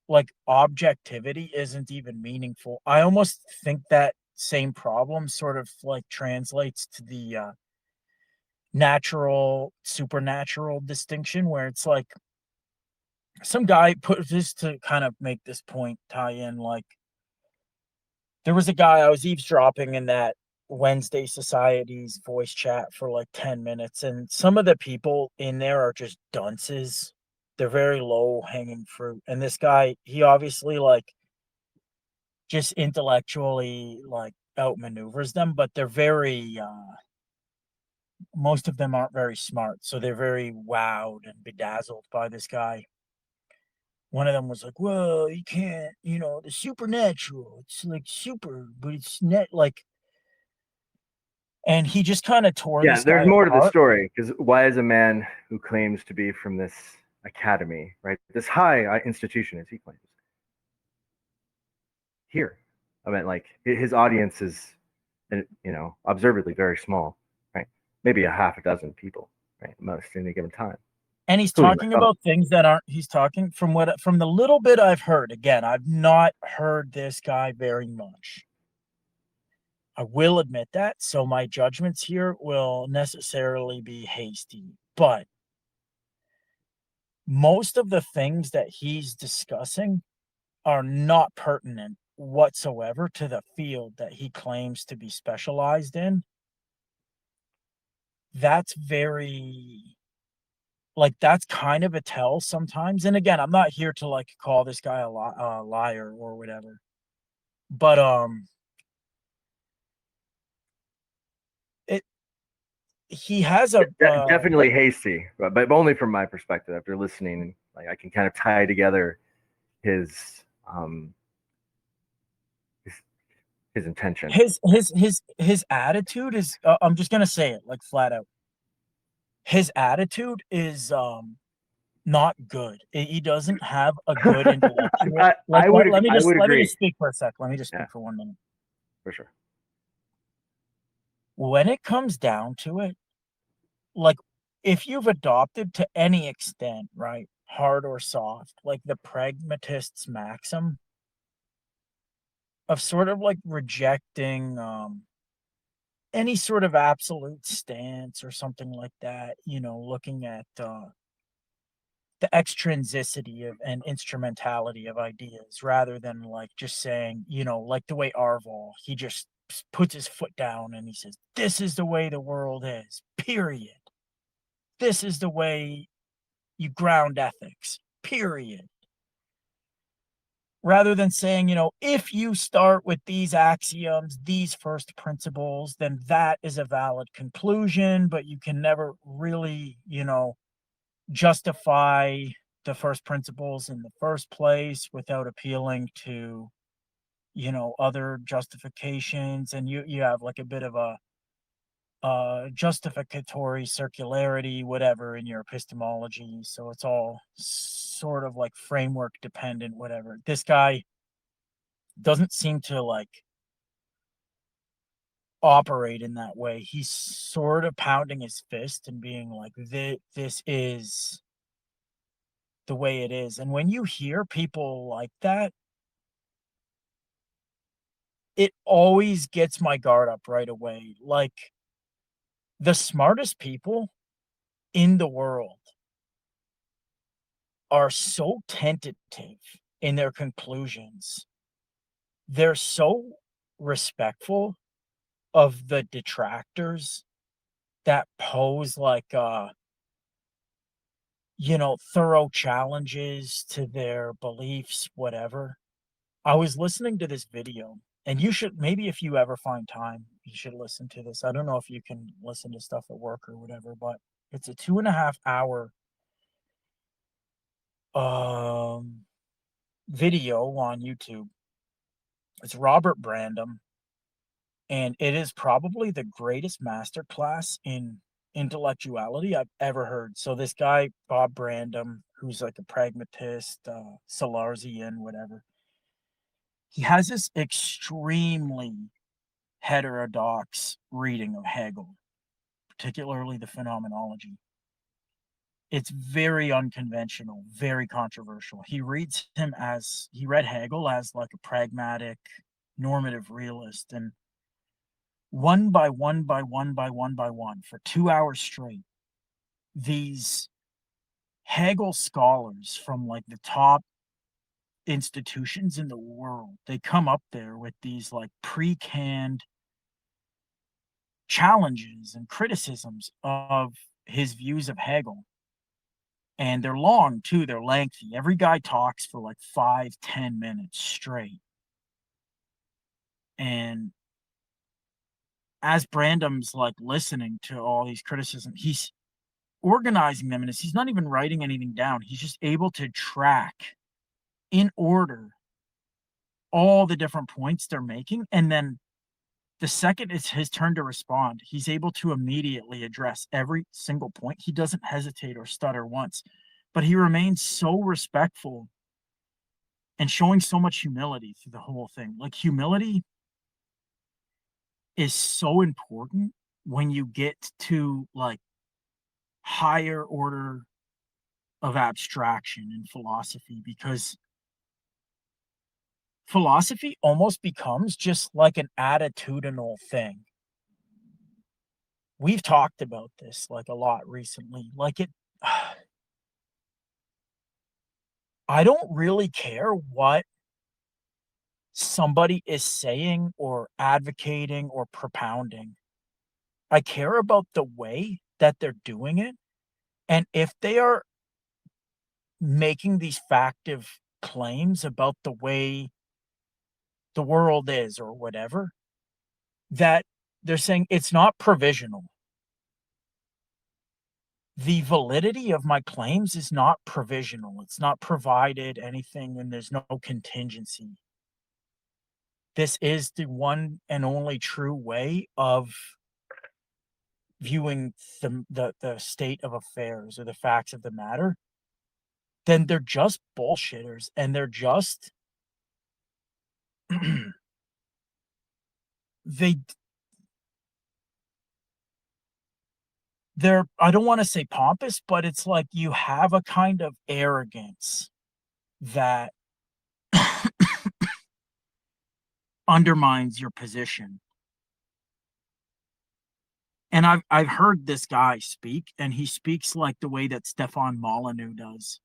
Like objectivity isn't even meaningful. I almost think that same problem sort of like translates to the natural supernatural distinction where it's like some guy put this to kind of make this point tie in, like there was a guy I was eavesdropping in that Wednesday Society's voice chat for like 10 minutes, and some of the people in there are just dunces. They're very low hanging fruit. And this guy, he obviously like just intellectually like outmaneuvers them, but they're very most of them aren't very smart. So they're very wowed and bedazzled by this guy. One of them was like, well, you can't, the supernatural. It's like super, but it's net like, and he just kind of tore Yeah, this there's guy more to the apart. story because why is a man who claims to be from this academy, right, this high institution, as he claims, here? I mean, like his audience is, observably very small, right? Maybe a half a dozen people, right, most at any given time, And he's including talking myself. about things that aren't, he's talking from the little bit I've heard. Again, I've not heard this guy very much. I will admit that. So my judgments here will necessarily be hasty. But most of the things that he's discussing are not pertinent whatsoever to the field that he claims to be specialized in. That's very, like, that's kind of a tell sometimes. And again, I'm not here to like call this guy a liar or whatever. But it he has a Definitely hasty, but only from my perspective. After listening, like I can kind of tie together his um his, his intention. his attitude is I'm just gonna say it like flat out. His attitude is not good. He doesn't have a good intellectual. Like I would let me just agree. speak for a sec. Let me just Yeah, speak for 1 minute. for sure. When it comes down to it, like if you've adopted to any extent, right, hard or soft, like the pragmatist's maxim of sort of like rejecting any sort of absolute stance or something like that, looking at the extrinsicity of and instrumentality of ideas rather than like just saying, like the way Arval, he just puts his foot down and he says, this is the way the world is, period. This is the way you ground ethics, period. Rather than saying, if you start with these axioms, these first principles, then that is a valid conclusion, but you can never really, justify the first principles in the first place without appealing to, other justifications. And you have like a bit of a justificatory circularity, whatever, in your epistemology. So it's all sort of like framework dependent, whatever. This guy doesn't seem to like operate in that way. He's sort of pounding his fist and being like, this is the way it is. And when you hear people like that, it always gets my guard up right away. Like the smartest people in the world are so tentative in their conclusions, they're so respectful of the detractors that pose like thorough challenges to their beliefs, whatever. I was listening to this video, and you should, maybe if you ever find time, you should listen to this. I don't know if you can listen to stuff at work or whatever, but it's a 2.5 hour video on YouTube. It's Robert Brandom, and it is probably the greatest masterclass in intellectuality I've ever heard. So this guy, Bob Brandom, who's like a pragmatist, Salarzian, whatever, he has this extremely heterodox reading of Hegel, particularly the phenomenology. It's very unconventional, very controversial. He read Hegel as like a pragmatic, normative realist, and one by one by one by one by one, for 2 hours straight, these Hegel scholars from like the top institutions in the world, they come up there with these like pre-canned challenges and criticisms of his views of Hegel. And they're long too, they're lengthy. Every guy talks for like 5-10 minutes straight. And as Brandom's like listening to all these criticisms, he's organizing them, and he's not even writing anything down. He's just able to track in order all the different points they're making. And then the second it's his turn to respond, he's able to immediately address every single point. He doesn't hesitate or stutter once, but he remains so respectful and showing so much humility through the whole thing. Like, humility is so important when you get to like higher order of abstraction in philosophy, because philosophy almost becomes just like an attitudinal thing. We've talked about this like a lot recently. Like, I don't really care what somebody is saying or advocating or propounding. I care about the way that they're doing it. And if they are making these factive claims about the way the world is or whatever, that they're saying it's not provisional. The validity of my claims is not provisional. It's not provided anything, and there's no contingency. This is the one and only true way of viewing the state of affairs or the facts of the matter. Then they're just bullshitters, and they're just they they're, I don't want to say pompous, but it's like you have a kind of arrogance that undermines your position. And I've heard this guy speak, and he speaks like the way that Stefan Molyneux does.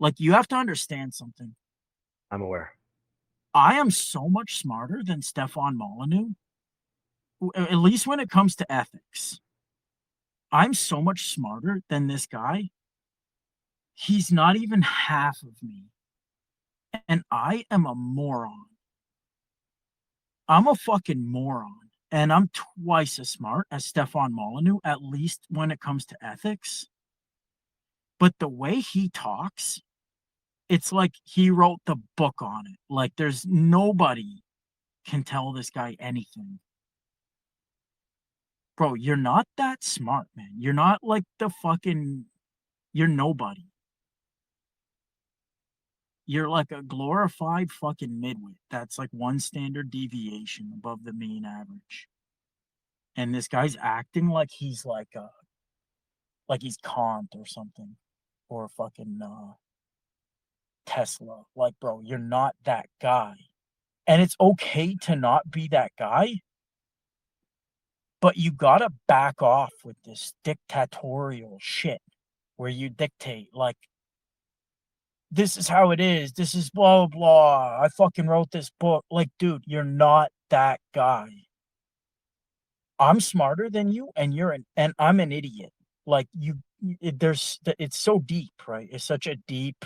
Like, you have to understand something. I'm aware. I am so much smarter than Stefan Molyneux, at least when it comes to ethics. I'm so much smarter than this guy. He's not even half of me. And I am a moron. I'm a fucking moron. And I'm twice as smart as Stefan Molyneux, at least when it comes to ethics. But the way he talks, it's like he wrote the book on it. Like, there's nobody can tell this guy anything. Bro, you're not that smart, man. You're not like you're nobody. You're like a glorified fucking midwit. That's like one standard deviation above the mean average. And this guy's acting like he's like he's Kant or something, or fucking Tesla. Like, bro, you're not that guy. And it's okay to not be that guy, but you gotta back off with this dictatorial shit where you dictate. Like, this is how it is. This is blah, blah, blah. I fucking wrote this book. Like, dude, you're not that guy. I'm smarter than you, and and I'm an idiot. Like it's so deep, right? It's such a deep,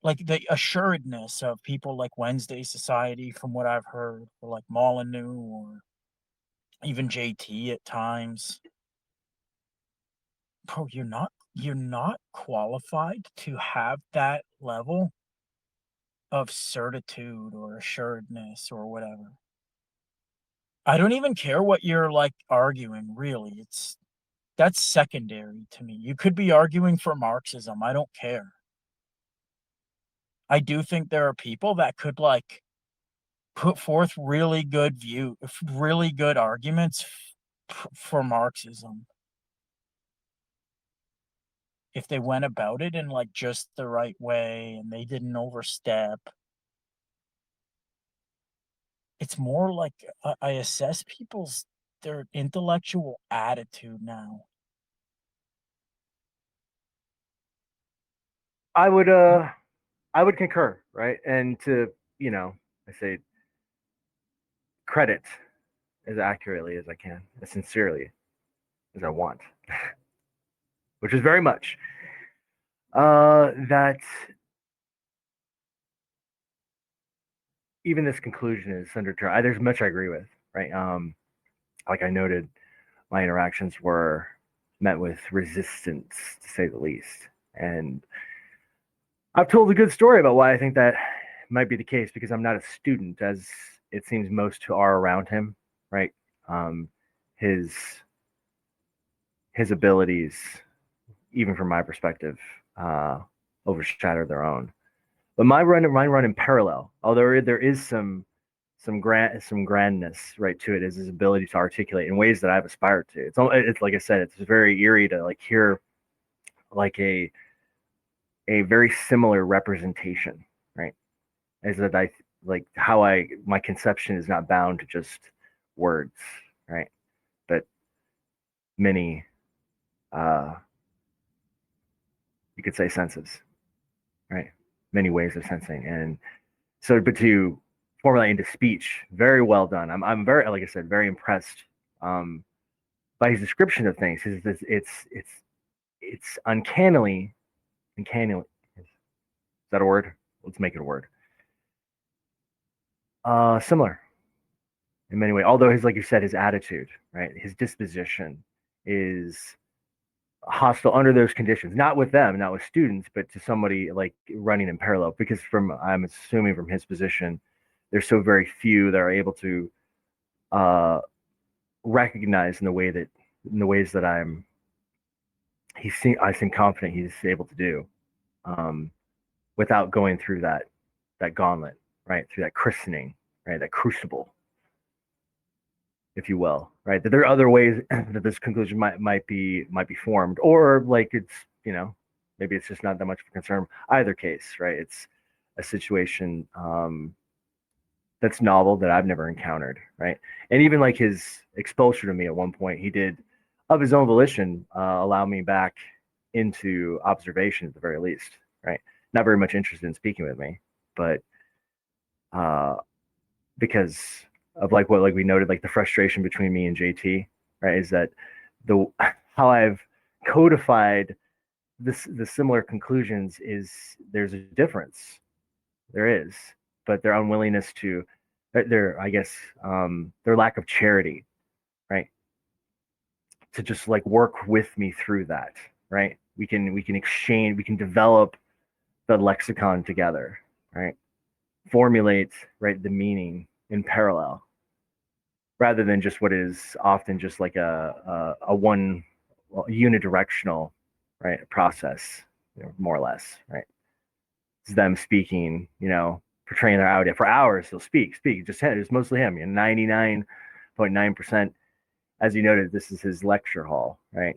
like the assuredness of people like Wednesday Society, from what I've heard, or like Molyneux, or even JT at times. Bro, you're not qualified to have that level of certitude or assuredness or whatever. I don't even care what you're like arguing, really. That's secondary to me. You could be arguing for Marxism. I don't care. I do think there are people that could like put forth really good arguments for Marxism if they went about it in like just the right way and they didn't overstep. It's more like I assess their intellectual attitude now. I would I would concur, right? And to, I say credit as accurately as I can, as sincerely as I want, which is very much that even this conclusion is under there's much I agree with, right? Like I noted, my interactions were met with resistance, to say the least. And I've told a good story about why I think that might be the case, because I'm not a student, as it seems most who are around him, right? Um, his his abilities, even from my perspective, uh, overshadow their own. But mine run in parallel. Although there is some grandness right to it, is his ability to articulate in ways that I've aspired to. It's like I said, it's very eerie to like hear like a very similar representation, right? As that I like how I my conception is not bound to just words, right? But many uh you could say senses, right? Many ways of sensing. And so but to formulate into speech, very well done. I'm very, like I said, very impressed um by his description of things. It's uncannily, is that a word? Let's make it a word. Similar in many ways. Although his, like you said, his attitude, right, his disposition is hostile under those conditions. Not with them, not with students, but to somebody like running in parallel. Because I'm assuming from his position, there's so very few that are able to uh, recognize in the ways that I seem confident he's able to do, um, without going through that gauntlet, right, through that christening, right, that crucible, if you will, right? That there are other ways that this conclusion might be formed, or like it's, maybe it's just not that much of a concern. Either case, right? It's a situation that's novel that I've never encountered, right? And even like his exposure to me at one point, he did of his own volition allow me back into observation at the very least, right? Not very much interested in speaking with me, but uh, because of like what like we noted, like the frustration between me and JT, right? Is that the how I've codified the similar conclusions is there's a difference. There is, but their unwillingness to their I guess their lack of charity, right? To just like work with me through that, right? We can exchange, we can develop the lexicon together, right? Formulate right the meaning in parallel rather than just what is often just like a one unidirectional right process, more or less, right? It's them speaking, portraying their idea for hours. They'll speak. Just it's mostly him. 99.9%. As you noted, this is his lecture hall, right?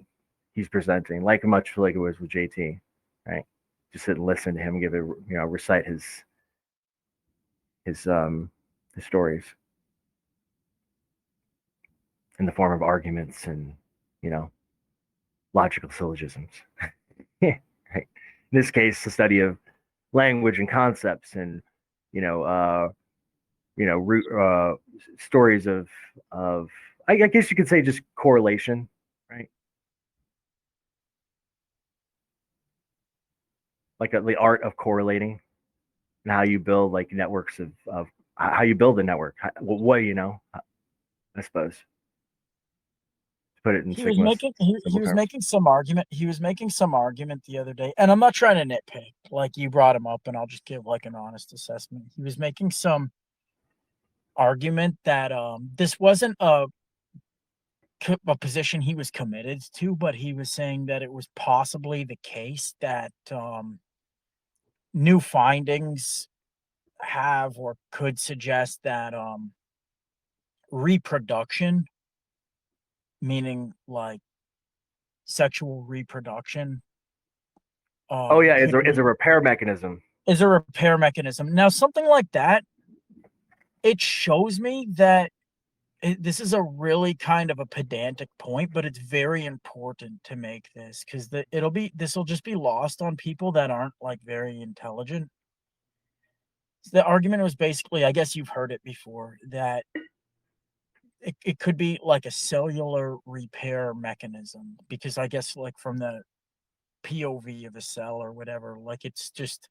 He's presenting like much like it was with JT, right? Just sit and listen to him give it, recite his his stories in the form of arguments and you know logical syllogisms. Right. In this case, the study of language and concepts, and you know, root stories of I guess you could say just correlation, right? Like the art of correlating and how you build like networks of how you build a network. What I suppose to put it in He was making he simple was terms. making some argument. He was making some argument the other day, and I'm not trying to nitpick. Like you brought him up, and I'll just give like an honest assessment. He was making some argument that this wasn't a position he was committed to, but he was saying that it was possibly the case that new findings have or could suggest that reproduction, meaning like sexual reproduction, Oh yeah, could it's be a repair mechanism. is a repair mechanism. Now, something like that, it shows me that this is a really kind of a pedantic point, but it's very important to make this because this will just be lost on people that aren't like very intelligent. So the argument was basically, I guess you've heard it before, that it could be like a cellular repair mechanism because I guess like from the POV of a cell or whatever, like it's just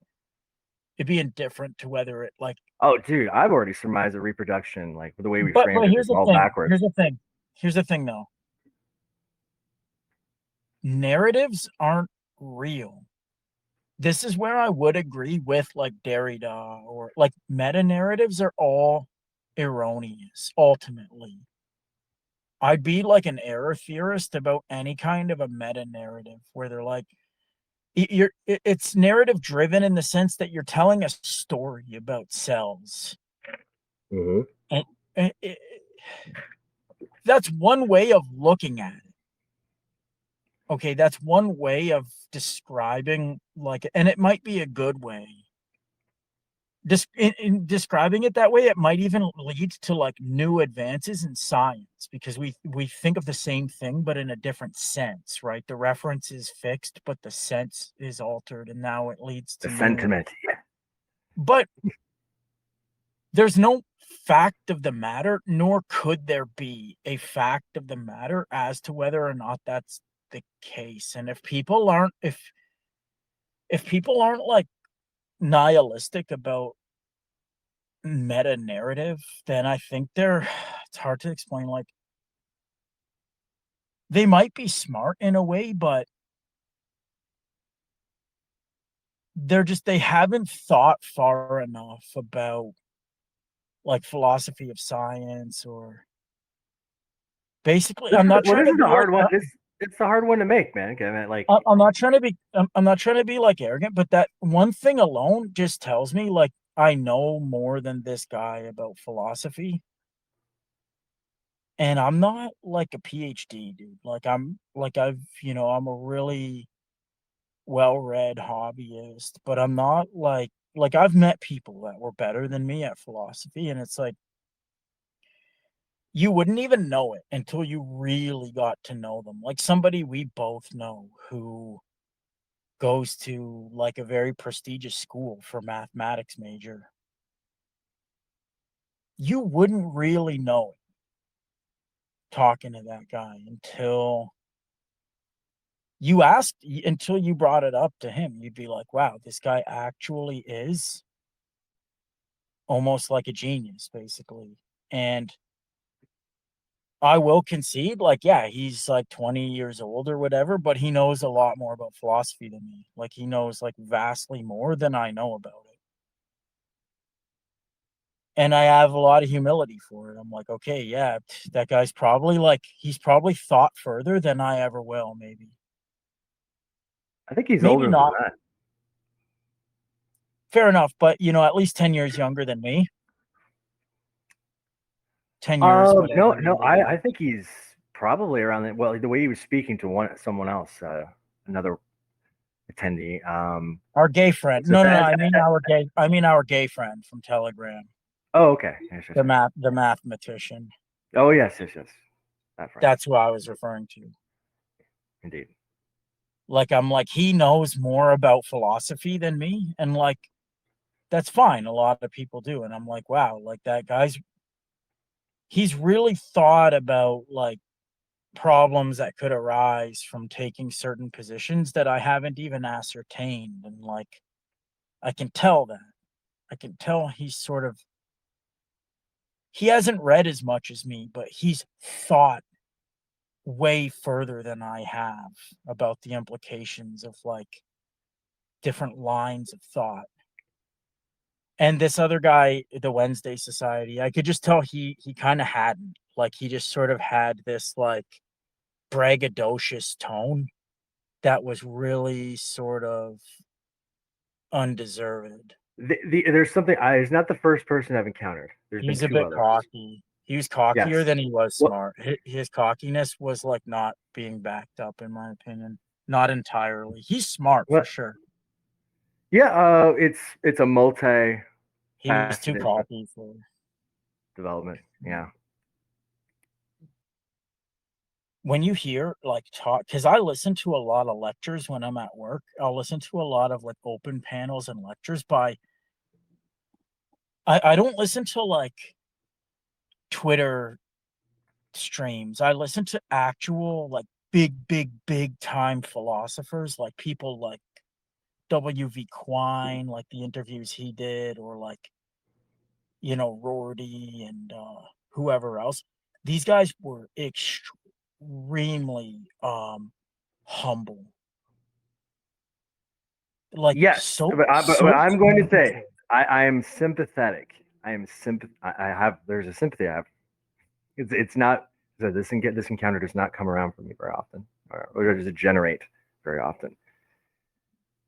it'd be indifferent to whether it like. Oh, dude, I've already surmised that reproduction, like the way we But framed it, here's is the all thing. backwards. Here's the thing though. Narratives aren't real. This is where I would agree with like Derrida or like meta narratives are all erroneous ultimately. I'd be like an error theorist about any kind of a meta narrative where they're like it's narrative driven in the sense that you're telling a story about cells. Mm-hmm. And, and that's one way of looking at it. Okay, that's one way of describing like, and it might be a good way. In describing it that way, it might even lead to like new advances in science because we think of the same thing but in a different sense, right? The reference is fixed, but the sense is altered, and now it leads The to new. sentiment. Yeah. But there's no fact of the matter, nor could there be a fact of the matter as to whether or not that's the case. And if people aren't like nihilistic about meta narrative, then I think it's hard to explain. Like they might be smart in a way, but they haven't thought far enough about like philosophy of science or basically. I'm not Well, trying this to is the be like hard one. It's the hard one to make, man. Okay, I mean, like, I'm not trying to be I'm not trying to be like arrogant, but that one thing alone just tells me like I know more than this guy about philosophy. And I'm not like a PhD, dude. Like I'm a really well-read hobbyist, but I'm not like I've met people that were better than me at philosophy, and it's like you wouldn't even know it until you really got to know them. Like somebody we both know who goes to like a very prestigious school for mathematics major. You wouldn't really know it talking to that guy until you brought it up to him. You'd be like, wow, this guy actually is almost like a genius, basically. And I will concede, like, yeah, he's like 20 years old or whatever, but he knows a lot more about philosophy than me. Like, he knows like vastly more than I know about it. And I have a lot of humility for it. I'm like, okay, yeah, that guy's probably like, he's probably thought further than I ever will, maybe. I think he's Maybe older than not. that. Fair enough, but at least 10 years younger than me. 10 years, No, whatever no, younger than I me. think he's probably around that. Well, the way he was speaking to someone else, another attendee. Our gay friend. So No, no, no. that, I mean our gay friend from Telegram. oh, okay. Yes, yes, yes. The mathematician. Oh, yes, yes, yes. That friend, That's who I was referring to. indeed. Like, I'm like, he knows more about philosophy than me, and like, that's fine. A lot of people do, and I'm like, wow, like that he's really thought about like problems that could arise from taking certain positions that I haven't even ascertained, and like, I can tell that. I can tell he hasn't read as much as me, but he's thought way further than I have about the implications of like different lines of thought. And this other guy, the Wednesday Society, I could just tell he kind of hadn't. Like, he just sort of had this like braggadocious tone that was really sort of undeserved. There's something I. He's not the first person I've encountered. There's been He's a two bit others. cocky. He was cockier Yes. than he was Well, smart. His cockiness was like not being backed up, in my opinion. Not entirely. He's smart for well, sure. yeah. It's a multi-faceted He was too cocky for. development. Yeah. When you hear like talk, because I listen to a lot of lectures when I'm at work. I'll listen to a lot of like open panels and lectures by. I don't listen to like Twitter streams. I listen to actual like big time philosophers, like people like W.V. Quine, like the interviews he did, or like, Rorty and whoever else. These guys were extremely humble, like Yes, so but so I'm going to say sympathetic. I am sympathetic. I am sympath. I have there's a sympathy I have. It's not so this encounter does not come around for me very often, or does it generate very often?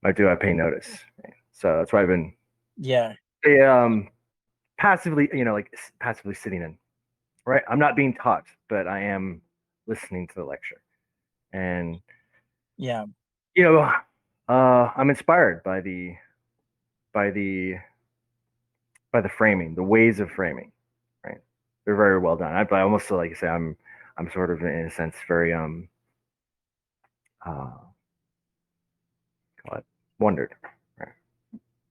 I do. I pay notice, right? So that's why I've been Yeah, um passively, like passively sitting in. Right, I'm not being taught, but I am listening to the lecture, and yeah, you know, I'm inspired by the by the framing, the ways of framing, right? They're very well done. I almost feel like I say I'm sort of in a sense very uh call it wondered, right,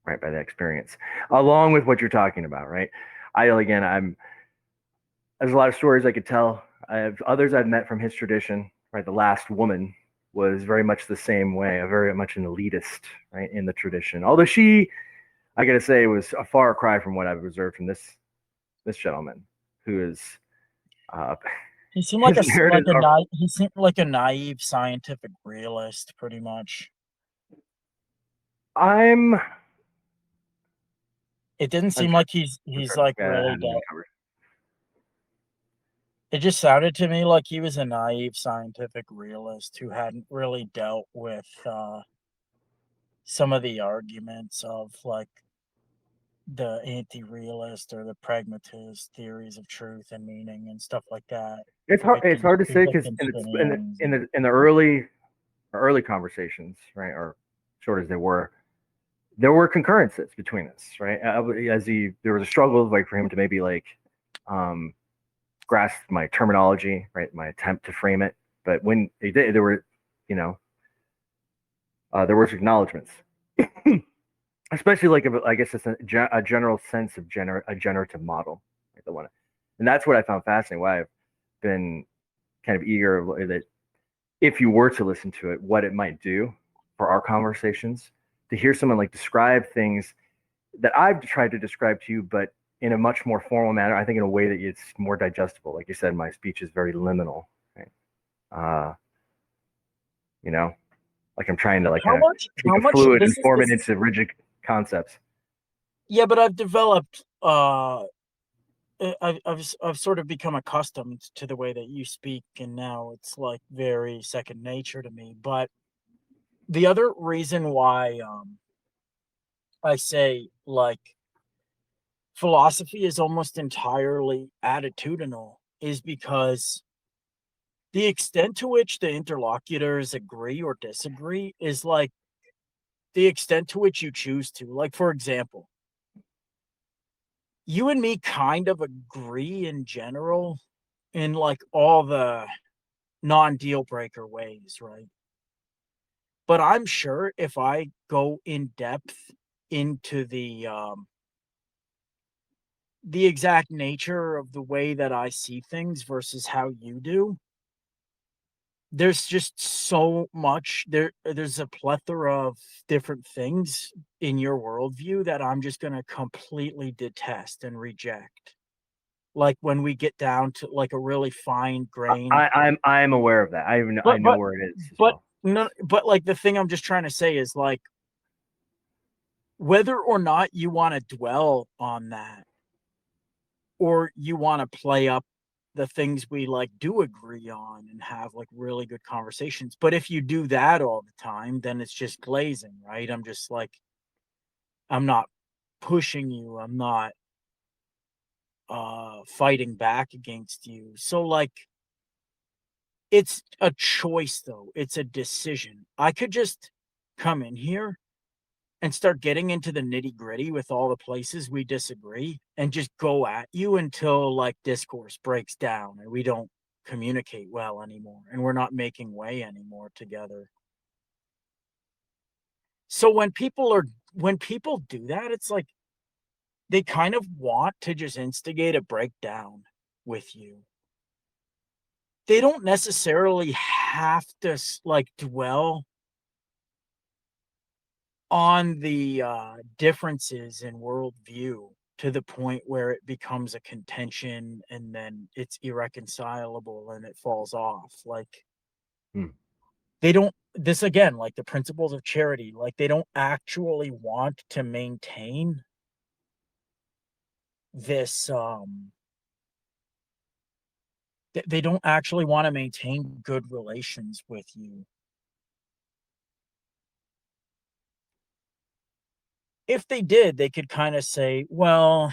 right by the experience, along with what you're talking about, right? I'm there's a lot of stories I could tell. I have others I've met from his tradition, right? The last woman was very much the same way, a very much an elitist, right, in the tradition. Although she, I gotta say, was a far cry from what I've observed from this gentleman, who is uh, he seemed like his narrative. he seemed like a naive scientific realist, pretty much. I'm It didn't seem unsure. like he's Unsure. like Yeah, I really hadn't dealt. uncovered. It just sounded to me like he was a naive scientific realist who hadn't really dealt with some of the arguments of like the anti-realist or the pragmatist theories of truth and meaning and stuff like that. It's The hard. It's hard to say because Wittgensteinians. in the early conversations, right, or short as they were, there were concurrences between us, right? There was a struggle, like for him to maybe like um, grasp my terminology, right, my attempt to frame it. But when he did, there were, you know, there was acknowledgments, especially like I guess it's a general sense of a generative model, right, the one, and that's what I found fascinating. Why I've been kind of eager that if you were to listen to it, what it might do for our conversations, to hear someone like describe things that I've tried to describe to you, but in a much more formal manner. I think in a way that it's more digestible. Like you said, my speech is very liminal, right? Uh, you know, like I'm trying to take How a much fluid and form it this is into rigid concepts. yeah, but I've developed I've sort of become accustomed to the way that you speak, and now it's like very second nature to me. But the other reason why I say like philosophy is almost entirely attitudinal is because the extent to which the interlocutors agree or disagree is like the extent to which you choose to. Like, for example, you and me kind of agree in general in like all the non deal breaker ways, right? But I'm sure if I go in depth into the exact nature of the way that I see things versus how you do, there's just so much there's a plethora of different things in your worldview that I'm just going to completely detest and reject. Like when we get down to like a really fine grain, I'm aware of that. I but know but where it is as but well. no, but like the thing I'm just trying to say is like whether or not you want to dwell on that or you want to play up the things we like do agree on and have like really good conversations. But if you do that all the time, then it's just glazing, right? I'm just like, I'm not pushing you. I'm not fighting back against you. So like it's a choice though. It's a decision. I could just come in here and start getting into the nitty gritty with all the places we disagree and just go at you until like discourse breaks down and we don't communicate well anymore and we're not making way anymore together. So when people do that, it's like they kind of want to just instigate a breakdown with you. They don't necessarily have to like dwell on the differences in worldview to the point where it becomes a contention and then it's irreconcilable and it falls off. Like Hmm. they don't, this again, like the principles of charity, like they don't actually want to maintain this, they don't actually want to maintain good relations with you. If they did, they could kind of say, well,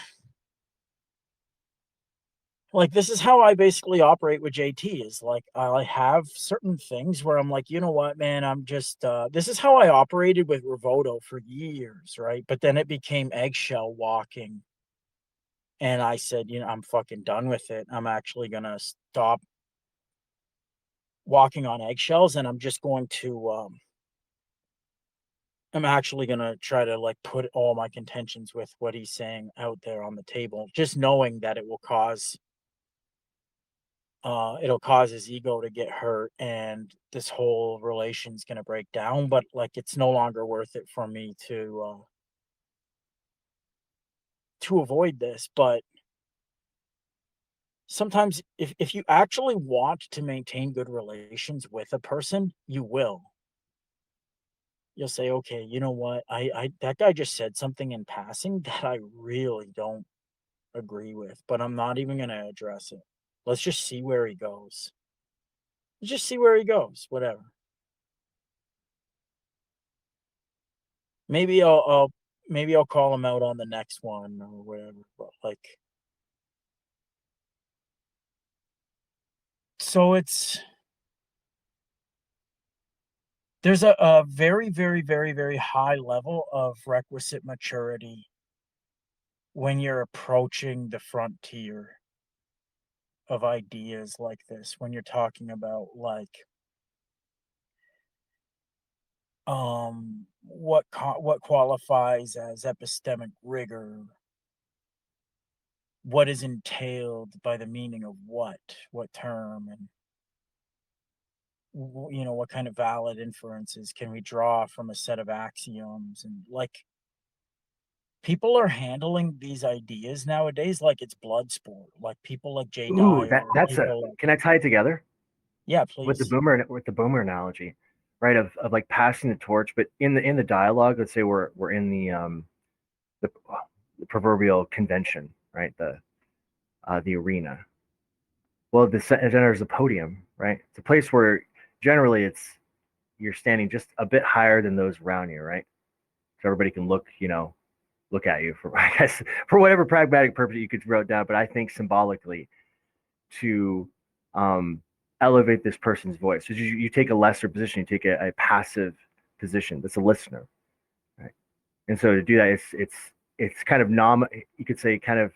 like this is how I basically operate with JT is like I have certain things where I'm like, you know what, man, I'm just this is how I operated with Revoto for years, right? But then it became eggshell walking. And I said, you know, I'm fucking done with it. I'm actually gonna stop walking on eggshells and I'm just going to I'm actually gonna try to like put all my contentions with what he's saying out there on the table, just knowing that it will cause it'll cause his ego to get hurt and this whole relation's going to break down, but like it's no longer worth it for me to avoid this. But sometimes if you actually want to maintain good relations with a person, you will. You'll say, okay, you know what, I that guy just said something in passing that I really don't agree with, but I'm not even going to address it. Let's just see where he goes. Just see where he goes, whatever. Maybe maybe I'll call him out on the next one or whatever. But like, so it's there's a very, very, very, very high level of requisite maturity when you're approaching the frontier of ideas like this. When you're talking about like what qualifies as epistemic rigor, what is entailed by the meaning of what term, and you know, what kind of valid inferences can we draw from a set of axioms, and like people are handling these ideas nowadays like it's blood sport, like people like Jay Ooh, Dyer, that's a. people like, Can I tie it together yeah, with please. the boomer analogy, right? Of like passing the torch, but in the dialogue, let's say we're in the, the proverbial convention, right? The arena. Well, the center is a podium, right? It's a place where generally it's you're standing just a bit higher than those around you, right? So everybody can look, look at you for I guess for whatever pragmatic purpose you could wrote down. But I think symbolically to elevate this person's voice. So you take a lesser position, you take a passive position. That's a listener, right? And so to do that, it's kind of you could say kind of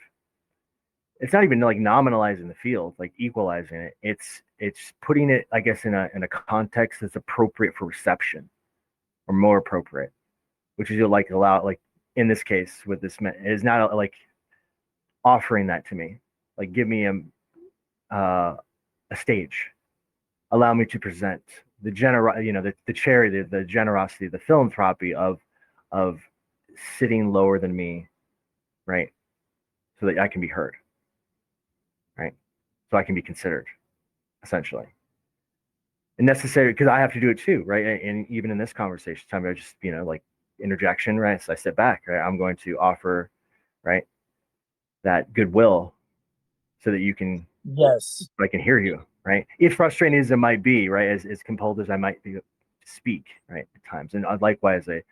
it's not even like nominalizing the field, like equalizing it. It's putting it, I guess, in a context that's appropriate for reception. or more appropriate, which is like allow like in this case with this man is not like offering that to me, like give me a stage, allow me to present the charity, the generosity, the philanthropy of sitting lower than me, right, so that I can be heard, right, so I can be considered, essentially, and necessary because I have to do it too, right, and even in this conversation, time I just like interjection, right, so I sit back, right, I'm going to offer, right, that goodwill so that you can Yes. I can hear you, right? As frustrating as it might be, right? As compelled as I might be to speak, right, at times. And likewise, I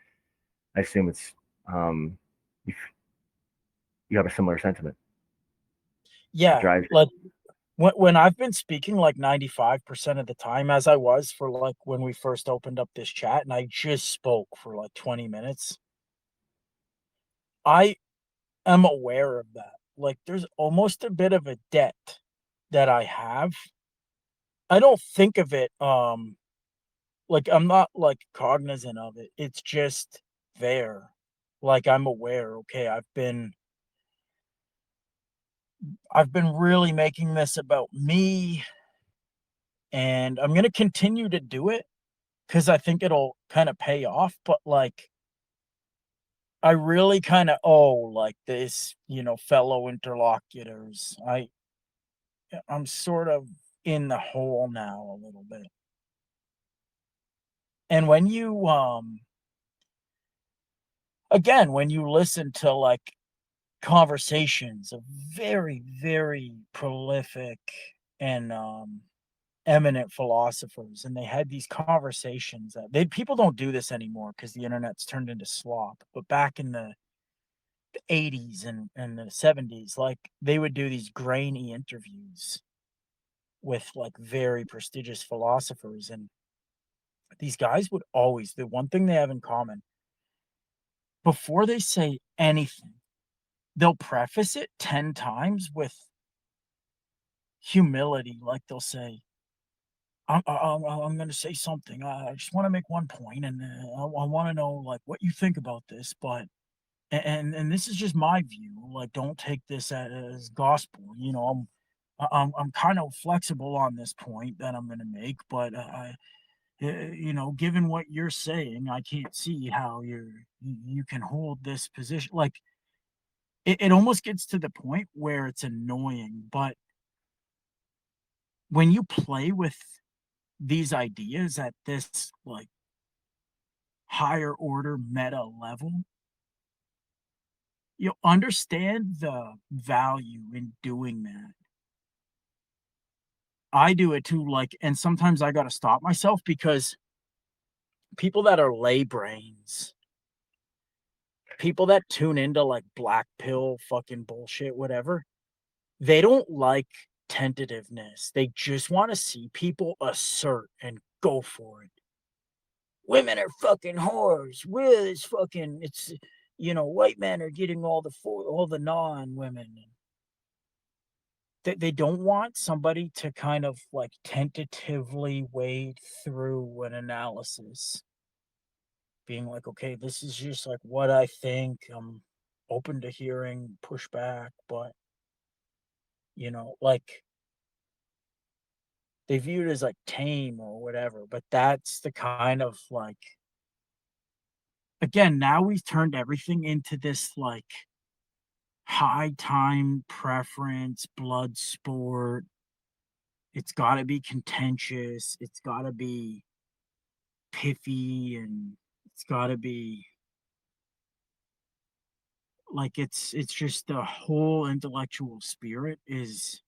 assume it's um, you, you have a similar sentiment that Yeah. drives you. Like when I've been speaking like 95% of the time, as I was for like when we first opened up this chat and I just spoke for like 20 minutes, I am aware of that. Like there's almost a bit of a debt that I have. I don't think of it like I'm not like cognizant of it. It's just there. Like I'm aware, okay, I've been really making this about me and I'm going to continue to do it cuz I think it'll kind of pay off, but like I really kind of owe like this, fellow interlocutors. I'm sort of in the hole now a little bit. And when you again, when you listen to like conversations of very, very prolific and eminent philosophers, and they had these conversations that they people don't do this anymore because the internet's turned into slop. But back in the 80s and the 70s, like they would do these grainy interviews with like very prestigious philosophers, and these guys would always the one thing they have in common before they say anything, they'll preface it 10 times with humility. Like they'll say, I'm going to say something. I just want to make one point, and I want to know like what you think about this. But and this is just my view. Like, don't take this as gospel. I'm kind of flexible on this point that I'm going to make, but given what you're saying, I can't see how you can hold this position. Like, it almost gets to the point where it's annoying. But when you play with these ideas at this like higher order meta level, you understand the value in doing that. I do it too, like, and sometimes I got to stop myself because people that are lay brains, people that tune into like black pill fucking bullshit, whatever, they don't like tentativeness. They just want to see people assert and go for it. Women are fucking whores. It's fucking, white men are getting all the non women. They don't want somebody to kind of like tentatively wade through an analysis, being like, okay, this is just like what I think. I'm open to hearing pushback, but like they view it as like tame or whatever. But that's the kind of like, again, now we've turned everything into this like high time preference, blood sport. It's got to be contentious. It's got to be pithy, and it's got to be like it's just the whole intellectual spirit is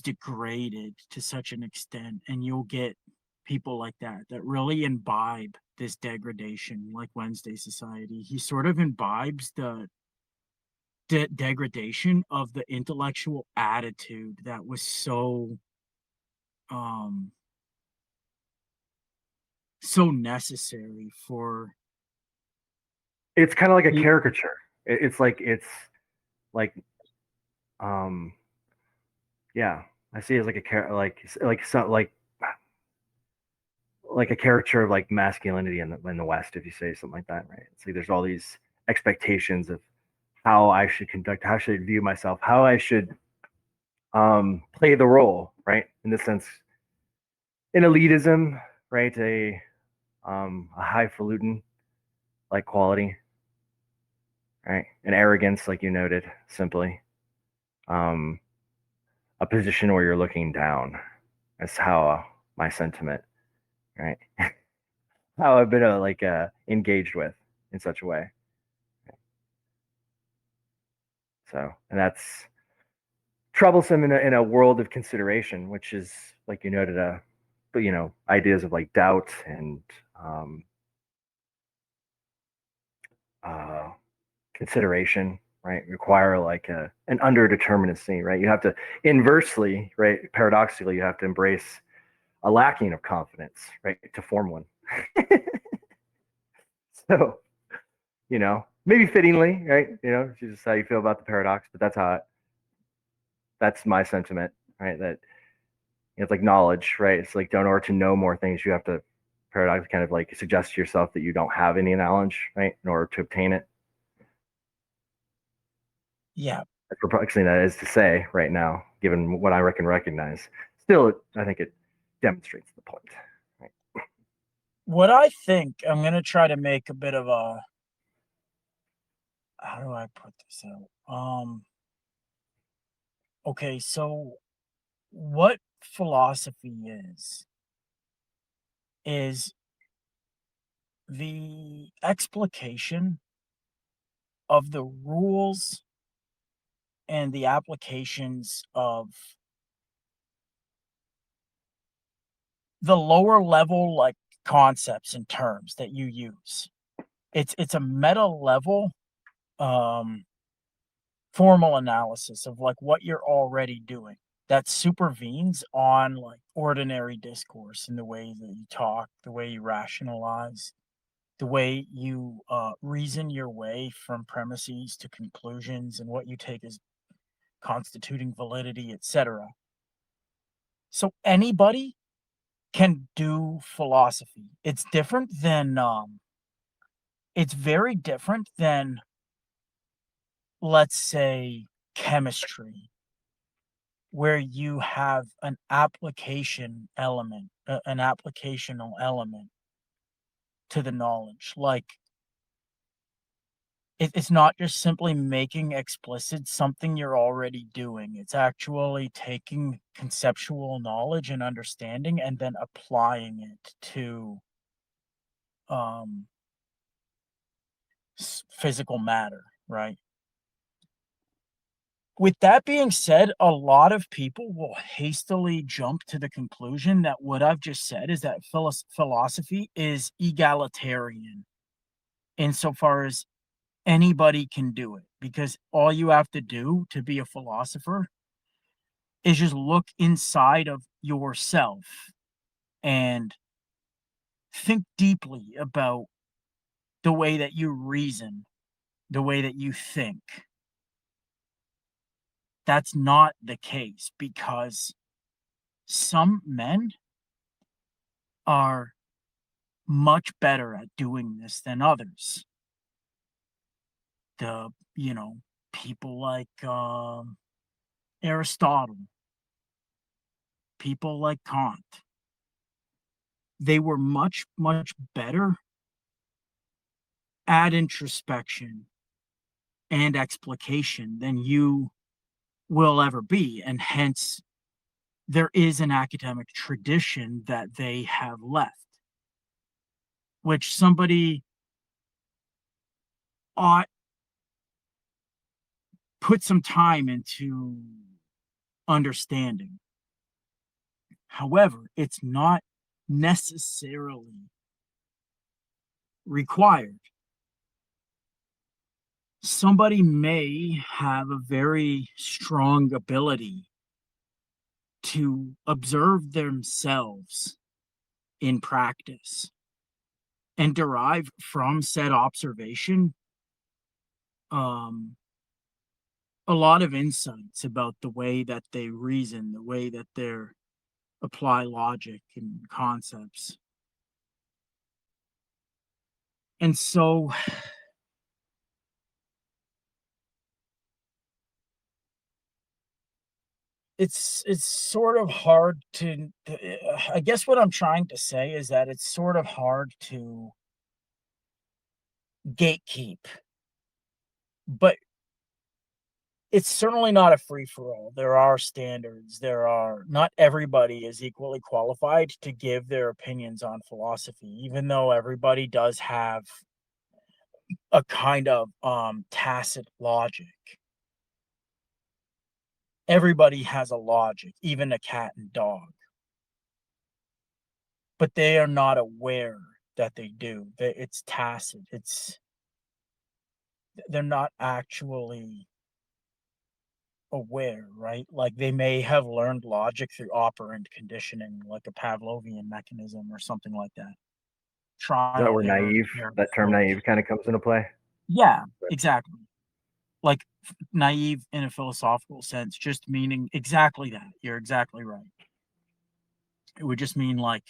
degraded to such an extent, and you'll get people like that really imbibe this degradation, like Wednesday Society. He sort of imbibes the degradation of the intellectual attitude that was um so necessary for It's kind of like a the caricature. It's like um yeah, I see it as like a like some like a caricature of like masculinity in the West, if you say something like that, right? It's like there's all these expectations of how I should conduct, how I should view myself, how I should play the role, right? In this sense, an elitism, right? A highfalutin like quality, right? An arrogance, like you noted, simply. Um, a position where you're looking down. That's how my sentiment, right? How I've been engaged with in such a way. So, and that's troublesome in a world of consideration, which is like you noted, but ideas of like doubt and um, uh, consideration, right? Require like an underdeterminacy, right? You have to inversely, right? Paradoxically, you have to embrace a lacking of confidence, right, to form one. So, maybe fittingly, right? It's just how you feel about the paradox, but that's my sentiment, right? That it's like knowledge, right? It's like in order to know more things, you have to paradox kind of like suggest to yourself that you don't have any knowledge, right? In order to obtain it. Yeah. As perplexing that is to say right now, given what I recognize, still, I think it demonstrates the point. Right? What I think, I'm gonna try to make a bit of a, how do I put this out? Okay, so what philosophy is the explication of the rules and the applications of the lower level, like, concepts and terms that you use. It's a meta level, um, formal analysis of, like, what you're already doing that supervenes on, like, ordinary discourse and the way that you talk, the way you rationalize, the way you, reason your way from premises to conclusions and what you take as constituting validity, etc. So anybody can do philosophy. It's very different than, let's say, chemistry, where you have an application element, an applicational element to the knowledge. Like, it's not just simply making explicit something you're already doing. It's actually taking conceptual knowledge and understanding and then applying it to um, physical matter, right? With that being said, a lot of people will hastily jump to the conclusion that what I've just said is that philosophy is egalitarian insofar as anybody can do it, because all you have to do to be a philosopher is just look inside of yourself and think deeply about the way that you reason, the way that you think. That's not the case because some men are much better at doing this than others. The, you know, people like Aristotle, people like Kant, they were much, much better at introspection and explication than you will ever be. And hence, there is an academic tradition that they have left, which somebody ought put some time into understanding. However, it's not necessarily required. Somebody may have a very strong ability to observe themselves in practice and derive from said observation um, a lot of insights about the way that they reason, the way that they apply logic and concepts. And so it's sort of hard to I guess what I'm trying to say is that it's sort of hard to gatekeep, but it's certainly not a free for all. There are standards. Not everybody is equally qualified to give their opinions on philosophy, even though everybody does have a kind of tacit logic. Everybody has a logic, even a cat and dog, but they are not aware that they do. It's tacit. They're not actually aware, right? Like they may have learned logic through operant conditioning, like a Pavlovian mechanism or something like that. Is that Trial, where error, naive, error, that term fault. naive kind of comes into play? Yeah, exactly. Like naive in a philosophical sense, just meaning exactly that. You're exactly right. It would just mean like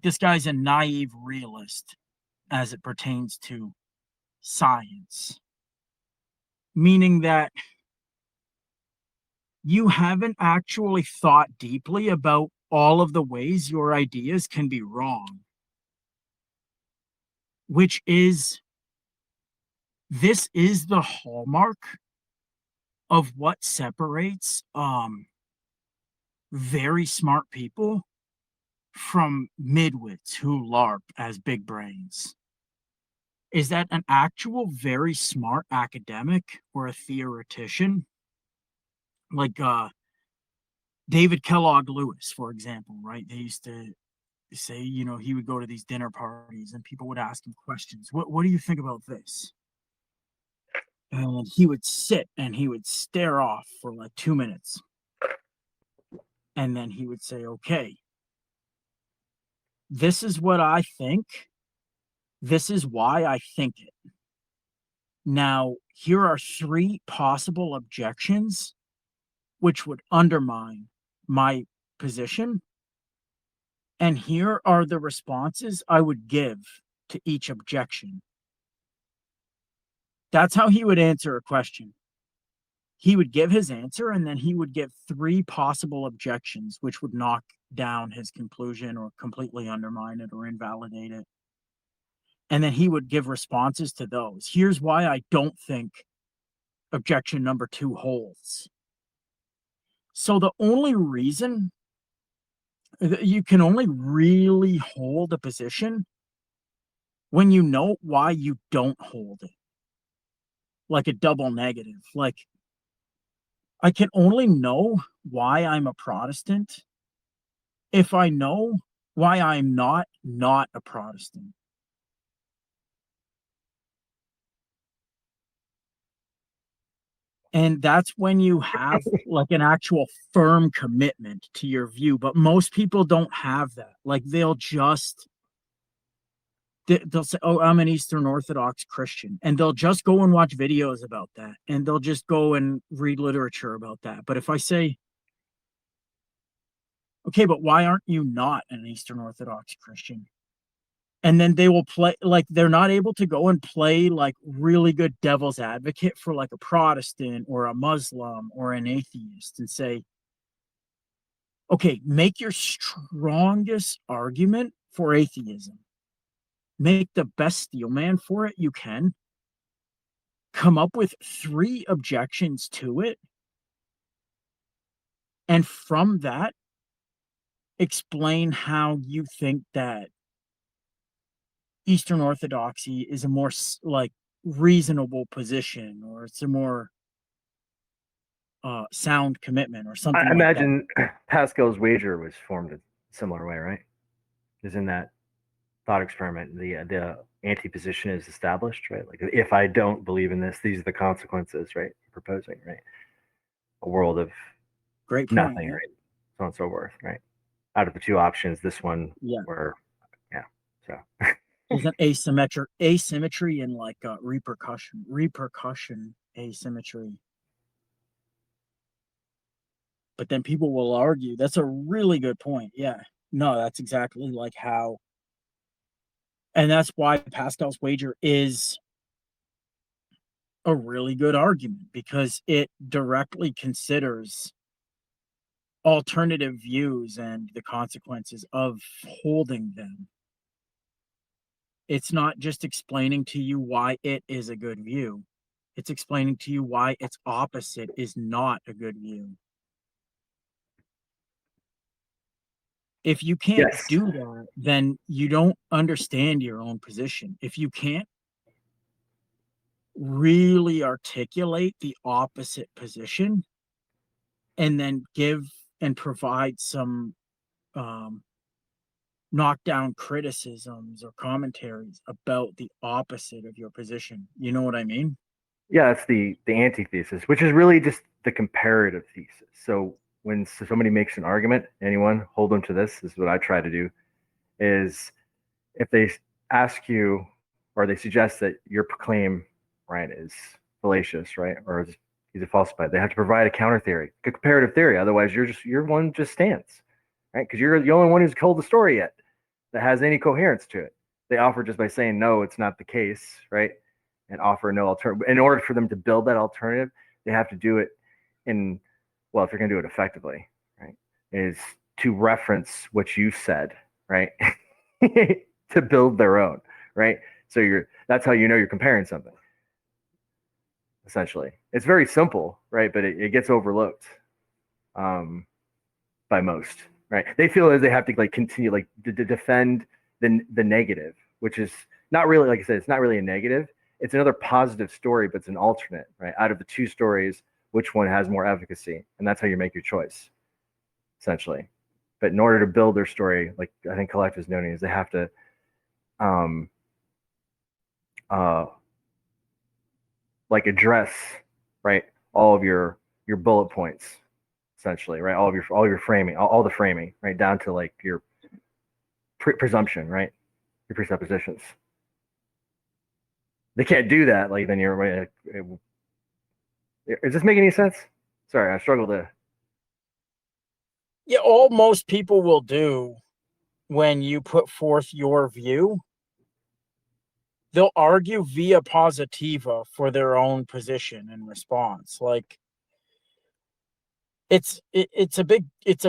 this guy's a naive realist as it pertains to science, meaning that you haven't actually thought deeply about all of the ways your ideas can be wrong, which is this is the hallmark of what separates very smart people from midwits who LARP as big brains. Is that an actual very smart academic or a theoretician like David Kellogg Lewis, for example, right? They used to say, he would go to these dinner parties and people would ask him questions. What do you think about this? And he would sit and he would stare off for like 2 minutes. And then he would say, okay, this is what I think. This is why I think it. Now, here are three possible objections which would undermine my position. And here are the responses I would give to each objection. That's how he would answer a question. He would give his answer and then he would give three possible objections, which would knock down his conclusion or completely undermine it or invalidate it. And then he would give responses to those. Here's why I don't think objection number 2 holds. So the only reason you can only really hold a position when you know why you don't hold it, like a double negative. Like, I can only know why I'm a Protestant if I know why I'm not a Protestant. And that's when you have like an actual firm commitment to your view. But most people don't have that. Like they'll say, oh, I'm an Eastern Orthodox Christian. And they'll just go and watch videos about that. And they'll just go and read literature about that. But if I say, okay, but why aren't you not an Eastern Orthodox Christian? And then they will play like they're not able to go and play like really good devil's advocate for like a Protestant or a Muslim or an atheist and say, okay, make your strongest argument for atheism. Make the best steel man for it you can. Come up with 3 objections to it. And from that, explain how you think that Eastern Orthodoxy is a more like reasonable position, or it's a more sound commitment, or something I like that. imagine Pascal's wager was formed a similar way, right? Is in that thought experiment, the anti-position is established, right? Like if I don't believe in this, these are the consequences, right? Proposing, right? A world of Great point. nothing, Yeah. right? So on and so forth, right? Out of the 2 options, this one Yeah. were, yeah. So There's an asymmetry and like repercussion asymmetry. But then people will argue that's a really good point. Yeah. No, that's exactly like how And that's why Pascal's wager is a really good argument, because it directly considers alternative views and the consequences of holding them. It's not just explaining to you why it is a good view, it's explaining to you why its opposite is not a good view. If you can't Yes. do that, then you don't understand your own position. If you can't really articulate the opposite position and then give and provide some um, knockdown criticisms or commentaries about the opposite of your position, you know what I mean? Yeah, it's the antithesis, which is really just the comparative thesis. So when somebody makes an argument, anyone hold them to this. This is what I try to do: is if they ask you or they suggest that your claim, right, is fallacious, right, or is either falsified, they have to provide a counter theory, a comparative theory. Otherwise, your one just stands, right? Because you're the only one who's told the story yet that has any coherence to it. They offer just by saying no, it's not the case, right? And offer no alternative. In order for them to build that alternative, they have to do it in, well, if you're going to do it effectively, right, is to reference what you said, right, to build their own, right? So that's how you know you're comparing something. Essentially, it's very simple, right? But it gets overlooked um, by most, right? They feel as they have to like continue like to defend the negative, which is not really, like I said, it's not really a negative. It's another positive story, but it's an alternate, right? Out of the two stories, which one has more efficacy, and that's how you make your choice, essentially. But in order to build their story, like I think Collective is noting, is they have to um, uh, like address, right, all of your bullet points, essentially, right, all your framing, all the framing, right, down to like your presumption, right, your presuppositions. They can't do that, like then you're right. Is this making any sense? Sorry, I struggle to. Yeah, all most people will do when you put forth your view, they'll argue via positiva for their own position and response. Like it's a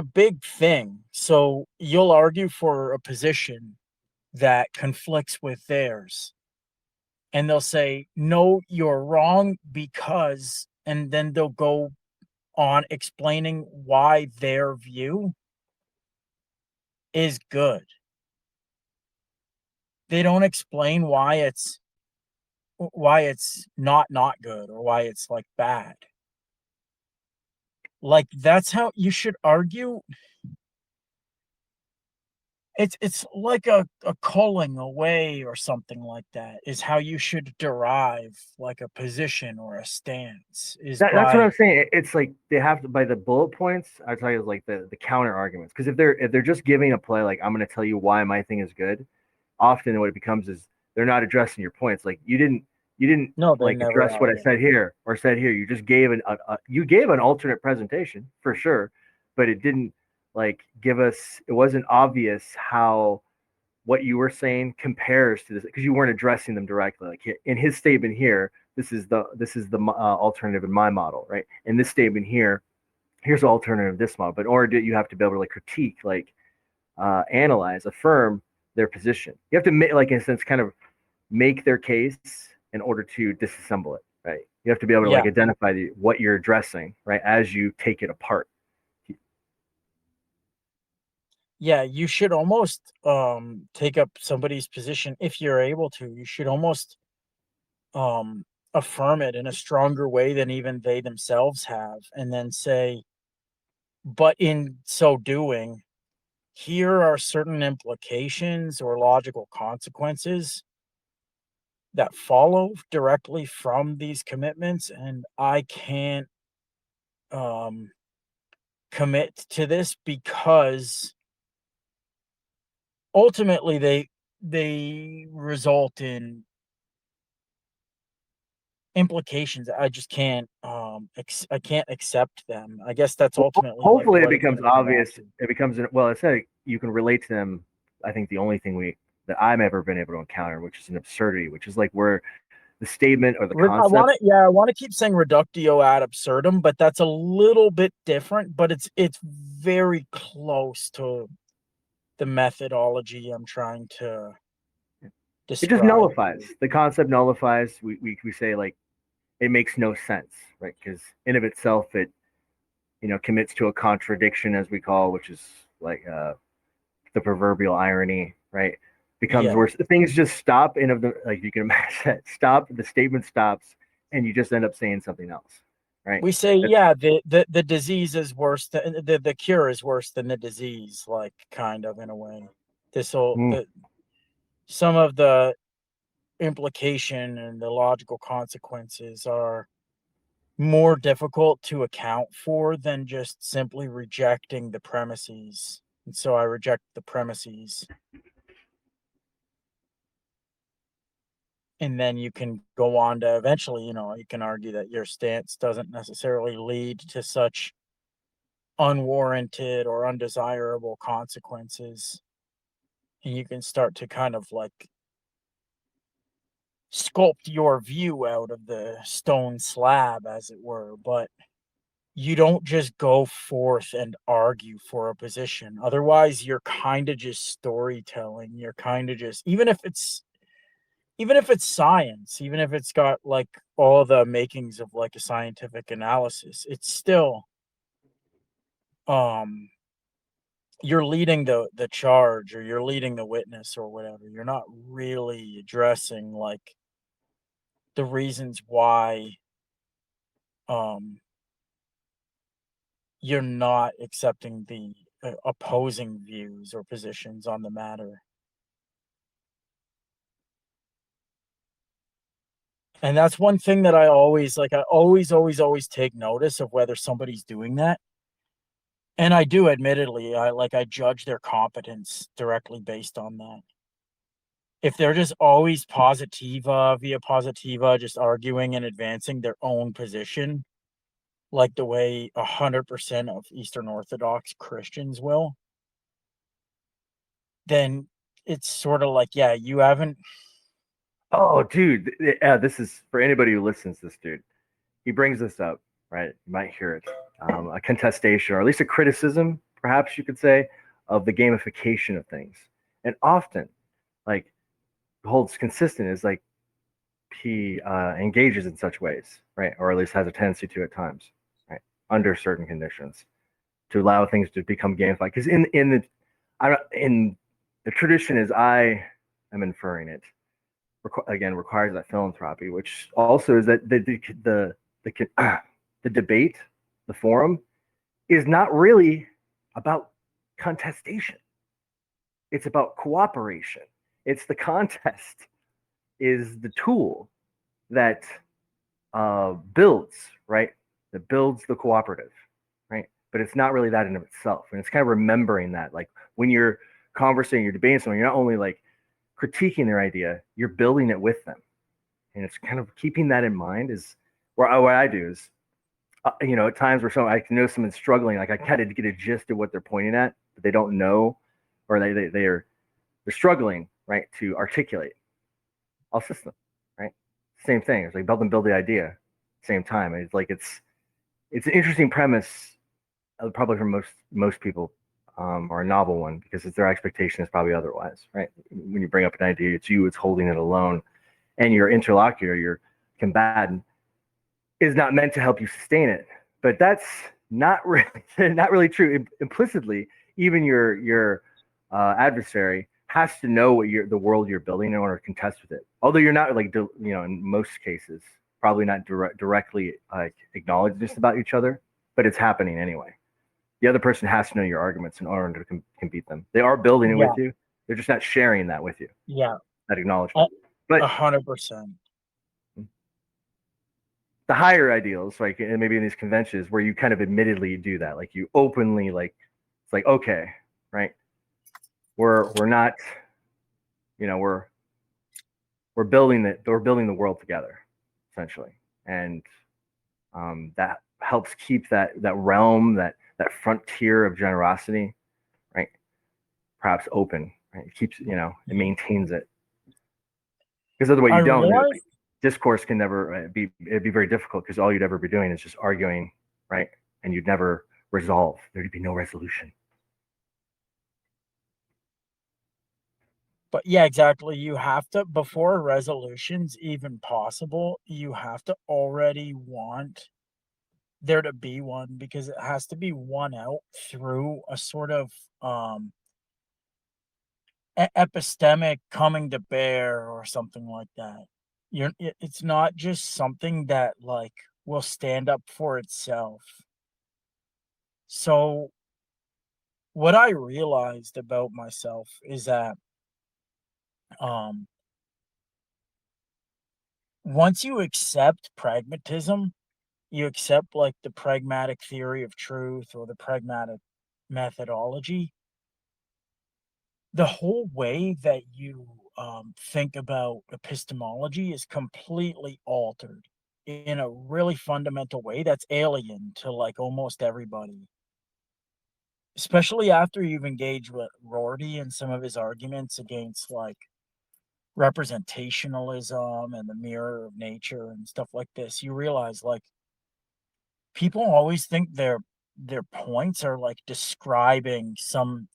big thing. So you'll argue for a position that conflicts with theirs, and they'll say, "No, you're wrong because," and then they'll go on explaining why their view is good. They don't explain why it's not good or why it's like bad. Like that's how you should argue. It's like a culling away or something like that is how you should derive like a position or a stance is That's what by I'm saying. It's like they have to by the bullet points. I tell you like the counter arguments, because if they're just giving a play like I'm going to tell you why my thing is good, often what it becomes is they're not addressing your points. Like you didn't no, they like never address what are. I Yeah. said here or said here. You just gave you gave an alternate presentation for sure, but it didn't like give us. It wasn't obvious how what you were saying compares to this, because you weren't addressing them directly. Like in his statement here, this is the alternative in my model, right? In this statement here, here's the alternative of this model. But in order to, you have to be able to like critique, like analyze, affirm their position. You have to make, like in a sense, kind of make their case in order to disassemble it, right? You have to be able to Yeah. like identify what you're addressing, right, as you take it apart. Yeah, you should almost take up somebody's position if you're able to. You should almost um affirm it in a stronger way than even they themselves have, and then say, but in so doing, here are certain implications or logical consequences that follow directly from these commitments, and I can't um commit to this because ultimately they result in implications. I just can't I can't accept them. I guess that's ultimately like Hopefully, it what it's becomes going to come back obvious. to. It becomes well. It's like you can relate to them. I think the only thing that I've ever been able to encounter, which is an absurdity, which is like where the statement or the I concept. want to, yeah, I want to keep saying reductio ad absurdum, but that's a little bit different, but it's very close to the methodology I'm trying to It just describe. nullifies the concept. Nullifies. We say like it makes no sense, right? Because in of itself, it commits to a contradiction, as we call, which is like the proverbial irony, right? Becomes Yeah. where things just stop in of the like you can imagine stop. The statement stops, and you just end up saying something else, right? We say, That's, yeah, the disease is worse than the cure is worse than the disease, like kind of in a way. This will mm. the some of the implication and the logical consequences are more difficult to account for than just simply rejecting the premises. And so I reject the premises. And then you can go on to eventually, you can argue that your stance doesn't necessarily lead to such unwarranted or undesirable consequences. And you can start to kind of like sculpt your view out of the stone slab, as it were. But you don't just go forth and argue for a position. Otherwise, you're kind of just storytelling. You're kind of just, even if it's science, even if it's got like all the makings of like a scientific analysis, it's still um you're leading the charge, or you're leading the witness or whatever. You're not really addressing like the reasons why um you're not accepting the opposing views or positions on the matter. And that's one thing that I always like. I always take notice of whether somebody's doing that. And I do, admittedly, I judge their competence directly based on that. If they're just always positiva via positiva, just arguing and advancing their own position, like the way 100% of Eastern Orthodox Christians will, then it's sort of like, yeah, you haven't. oh, dude, this is for anybody who listens to this dude. He brings this up, right? You might hear it. A contestation, or at least a criticism, perhaps you could say, of the gamification of things. And often, like, holds consistent is like he engages in such ways, right? Or at least has a tendency to at times, right? Under certain conditions to allow things to become gamified. Because in the tradition, as I am inferring it, again requires that philanthropy, which also is that the debate, the forum, is not really about contestation. It's about cooperation. It's the contest is the tool that builds, right? That builds the cooperative, right? But it's not really that in of itself. And it's kind of remembering that, like when you're conversing, you're debating someone, you're not only like critiquing their idea, you're building it with them. And it's kind of keeping that in mind is where what I do is, at times where I can know someone's struggling, like I kind of get a gist of what they're pointing at, but they don't know, or they're struggling, right, to articulate. I'll assist them, right? Same thing. It's like build the idea, same time. And it's like it's an interesting premise, probably for most people, or a novel one, because it's their expectation is probably otherwise, right? When you bring up an idea, it's you, it's holding it alone, and your interlocutor, your combatant, is not meant to help you sustain it. But that's not really not really true. Implicitly, even your adversary has to know what the world you're building in order to contest with it. Although you're not like in most cases probably not directly acknowledge this about each other, but it's happening anyway. The other person has to know your arguments in order to compete them. They are building it Yeah, with you. They're just not sharing that with you, yeah, that a acknowledgement. But 100%. the higher ideals, like and maybe in these conventions where you kind of admittedly do that, like you openly like it's like okay, right? We're not, we're building the world together, essentially, and that helps keep that realm, that frontier of generosity, right? Perhaps open, right? It keeps, it Yeah. maintains it. Because otherwise I you don't. realized, Like, discourse can never it'd be very difficult because all you'd ever be doing is just arguing, right? And you'd never resolve. There'd be no resolution. but yeah, exactly. You have to, before a resolution's even possible, you have to already want there to be one because it has to be won out through a sort of um epistemic coming to bear or something like that. It's not just something that like will stand up for itself. So what I realized about myself is that um once you accept pragmatism, you accept like the pragmatic theory of truth or the pragmatic methodology, the whole way that you think about epistemology is completely altered in a really fundamental way that's alien to like almost everybody, especially after you've engaged with Rorty and some of his arguments against like representationalism and the mirror of nature and stuff like this. You realize like people always think their points are like describing some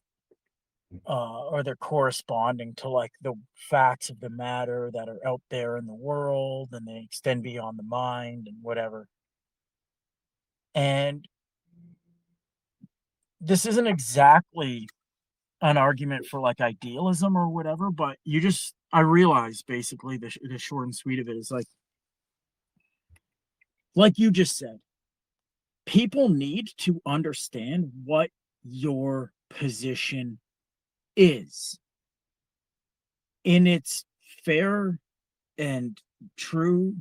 or they're corresponding to like the facts of the matter that are out there in the world and they extend beyond the mind and whatever. And this isn't exactly an argument for like idealism or whatever, but I realize basically the short and sweet of it is like you just said, people need to understand what your position is in its fair and true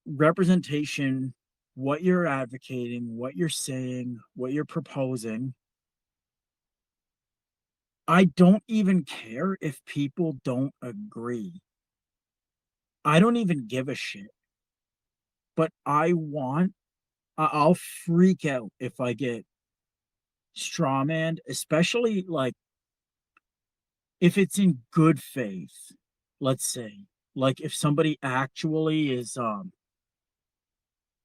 representation, what you're advocating, what you're saying, what you're proposing. I don't even care if people don't agree. I don't even give a shit. But I'll freak out if I get strawmanned, especially like if it's in good faith, let's say. Like if somebody actually is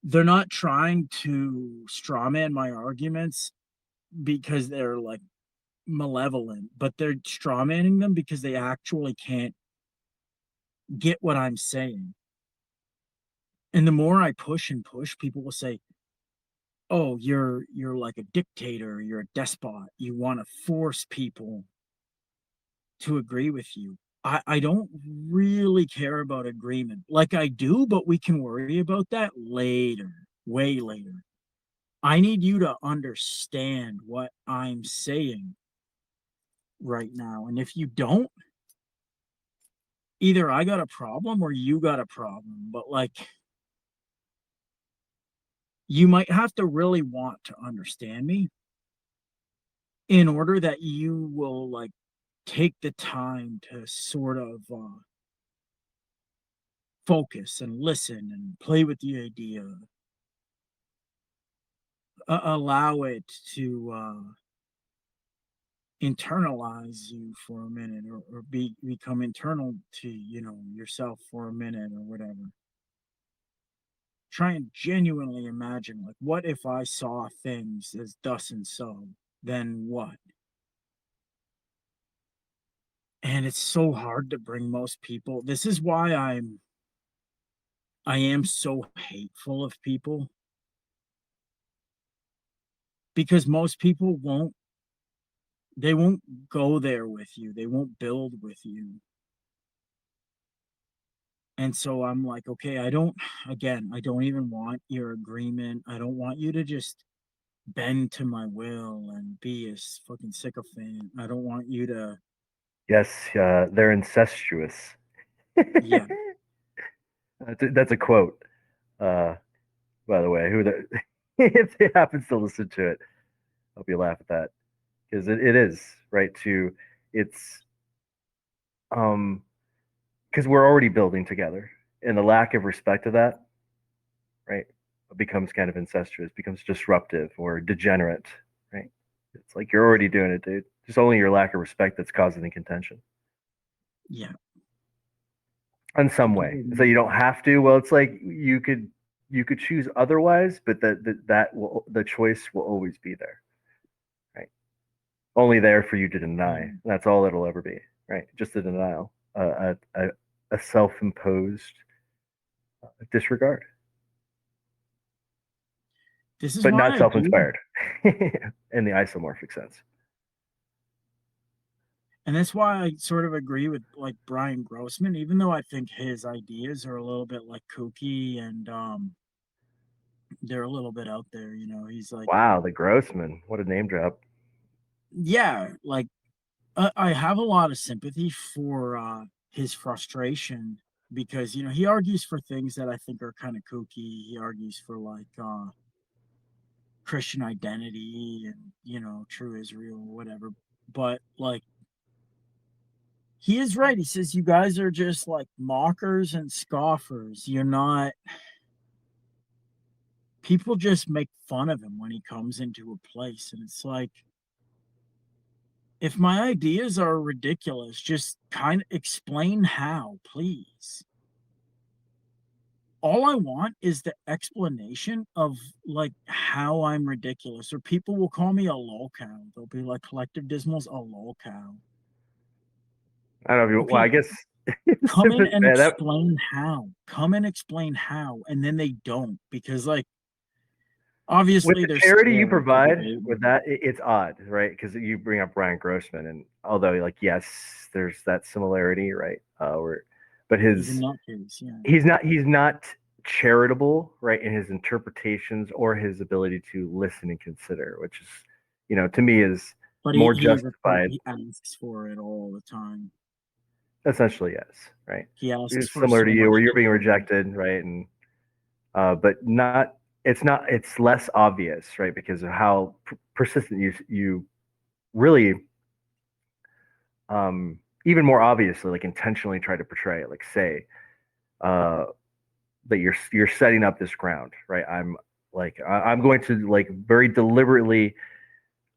they're not trying to strawman my arguments because they're like malevolent, but they're strawmanning them because they actually can't get what I'm saying. And the more I push and push, people will say, "Oh, you're like a dictator, you're a despot. You want to force people to agree with you." I don't really care about agreement. Like I do, but we can worry about that later, way later. I need you to understand what I'm saying right now. And if you don't, either I got a problem or you got a problem. But like, you might have to really want to understand me in order that you will like take the time to sort of focus and listen and play with the idea, allow it to internalize you for a minute or become internal to yourself for a minute or whatever. Try and genuinely imagine like what if I saw things as thus and so, then what? And it's so hard to bring most people. This is why I am so hateful of people because most people won't go there with you. They won't build with you. And so I'm like, okay, I don't even want your agreement. I don't want you to just bend to my will and be a fucking sycophant. I don't want you to, Yes, they're incestuous. yeah, That's a quote. Uh, by the way, if it happens to listen to it, I hope you laugh at that because it is right to it's because we're already building together, and the lack of respect of that, right, becomes kind of incestuous, becomes disruptive or degenerate, right? It's like you're already doing it, dude. Just only your lack of respect that's causing the contention Yeah. in some way. So you don't have to. Well, it's like you could choose otherwise, but the choice will always be there, right? Only there for you to deny. That's all it'll ever be, right? Just a denial, a self-imposed disregard, This is but why not I do. self-inspired in the isomorphic sense. And that's why I sort of agree with like Brian Grossman, even though I think his ideas are a little bit like kooky and they're a little bit out there, you know. He's like, Wow, the Grossman, what a name drop. yeah, like I have a lot of sympathy for his frustration because you know he argues for things that I think are kind of kooky. He argues for like Christian identity and you know true Israel or whatever. But like he is right. He says you guys are just like mockers and scoffers. You're not. People just make fun of him when he comes into a place, and it's like if my ideas are ridiculous, just kind of explain how, please. All I want is the explanation of like how I'm ridiculous, or people will call me a lolcow. They'll be like, Collective Dismal's a lolcow. I don't know if you, well, Okay, I guess come in and yeah, that explain how. Come and explain how, and then they don't because like with obviously the they're charity you scared to provide debate with with me. that, it's odd, right? Because you bring up Brian Grossman, and although like yes, there's that similarity, right? Where, but He's a his nutcase, yeah. he's not charitable, right, in his interpretations or his ability to listen and consider, which is, to me is But more he justified. asks for it all the time. Essentially, yes, right. He asks It's for similar to so you, much where you're being clarity. rejected, right, and but not. It's not. It's less obvious, right, because of how persistent you really, even more obviously, like intentionally try to portray it, like say uh, that you're setting up this ground, right? I'm going to like very deliberately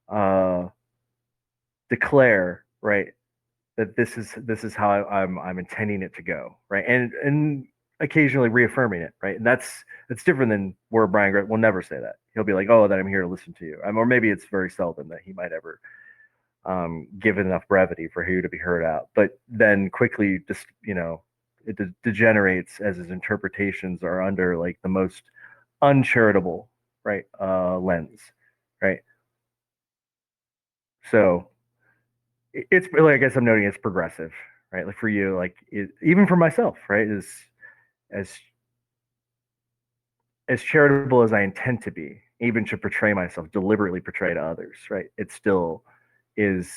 uh, declare, right, that this is how I'm intending it to go, right, and occasionally reaffirming it, right, and that's different than where Brian Grant will never say that. He'll be like, oh, that I'm here to listen to you, or maybe it's very seldom that he might ever give it enough brevity for you to be heard out, but then quickly just it degenerates as his interpretations are under like the most uncharitable, right, lens, right. So it's really, I guess I'm noting it's progressive, right? Like for you, like even for myself, right? Is as as charitable as I intend to be, even to portray myself, deliberately portray to others, right? It still is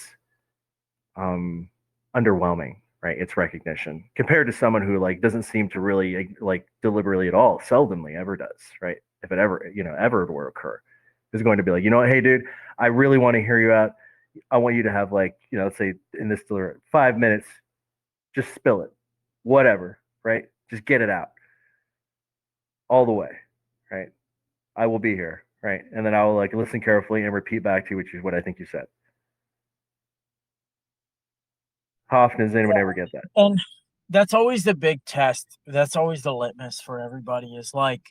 um, underwhelming, right? Its recognition compared to someone who like doesn't seem to really like deliberately at all, seldomly ever does, right? If it ever, ever will occur, is going to be like, you know what, hey, dude, I really want to hear you out. I want you to have like, let's say in this 5 minutes, just spill it, whatever, right? Just get it out all the way, right? I will be here, right? And then I will like listen carefully and repeat back to you, which is what I think you said. How often does anyone ever get that? And that's always the big test. That's always the litmus for everybody is like,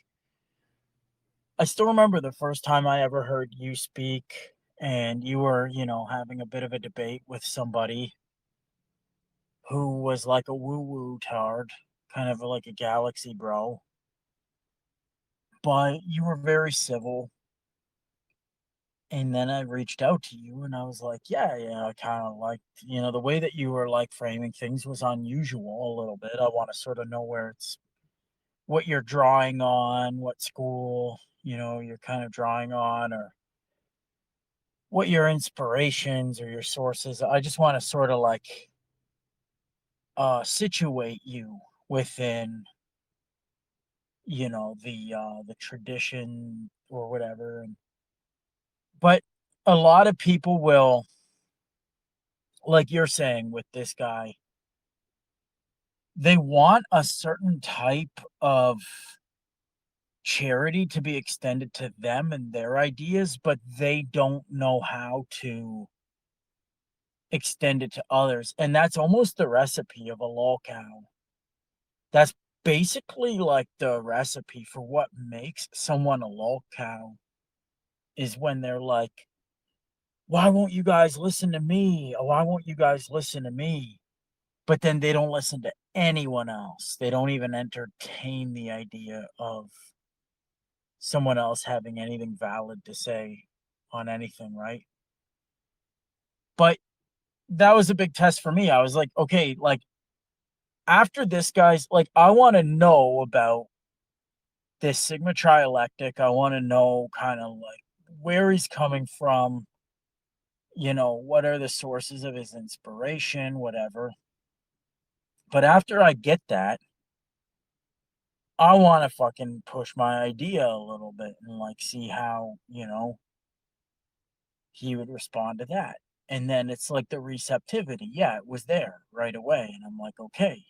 I still remember the first time I ever heard you speak and you were, you know, having a bit of a debate with somebody who was like a woo woo tard, kind of like a galaxy bro. But you were very civil. And then I reached out to you and I was like, yeah, I kind of liked, you know, the way that you were like framing things was unusual a little bit. I want to sort of know where it's what you're drawing on, what school, you know, you're kind of drawing on, or what your inspirations or your sources. I just want to sort of like situate you within, you know, the tradition or whatever. But a lot of people will, like you're saying with this guy, they want a certain type of charity to be extended to them and their ideas, but they don't know how to extend it to others. And that's almost the recipe of a lol cow. That's basically like the recipe for what makes someone a lol cow is when they're like, why won't you guys listen to me? Oh, why won't you guys listen to me? But then they don't listen to anyone else. They don't even entertain the idea of someone else having anything valid to say on anything, right? But that was a big test for me. I was like, okay, like after this guy's like, I want to know about this Sigma Trialectic. I want to know kind of like where he's coming from, what are the sources of his inspiration, whatever. But after I get that, I want to fucking push my idea a little bit and like see how, he would respond to that. And then it's like the receptivity. Yeah, it was there right away. And I'm like, okay,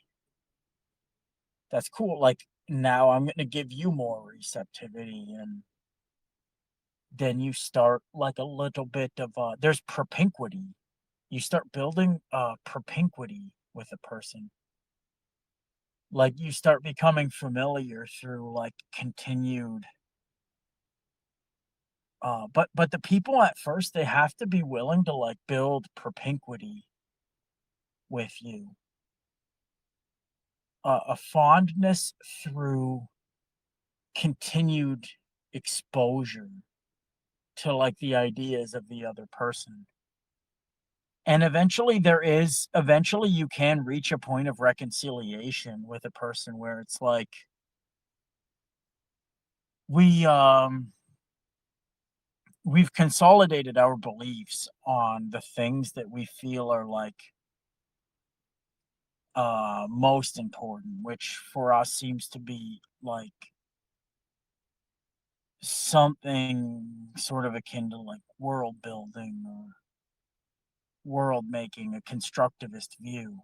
that's cool. Like now I'm going to give you more receptivity. And then you start like a little bit of, there's propinquity. You start building propinquity with a person. Like you start becoming familiar through like continued but the people at first they have to be willing to like build propinquity with you, a fondness through continued exposure to like the ideas of the other person. And eventually you can reach a point of reconciliation with a person where it's like we we've consolidated our beliefs on the things that we feel are like most important, which for us seems to be like something sort of akin to like world building or world making, a constructivist view,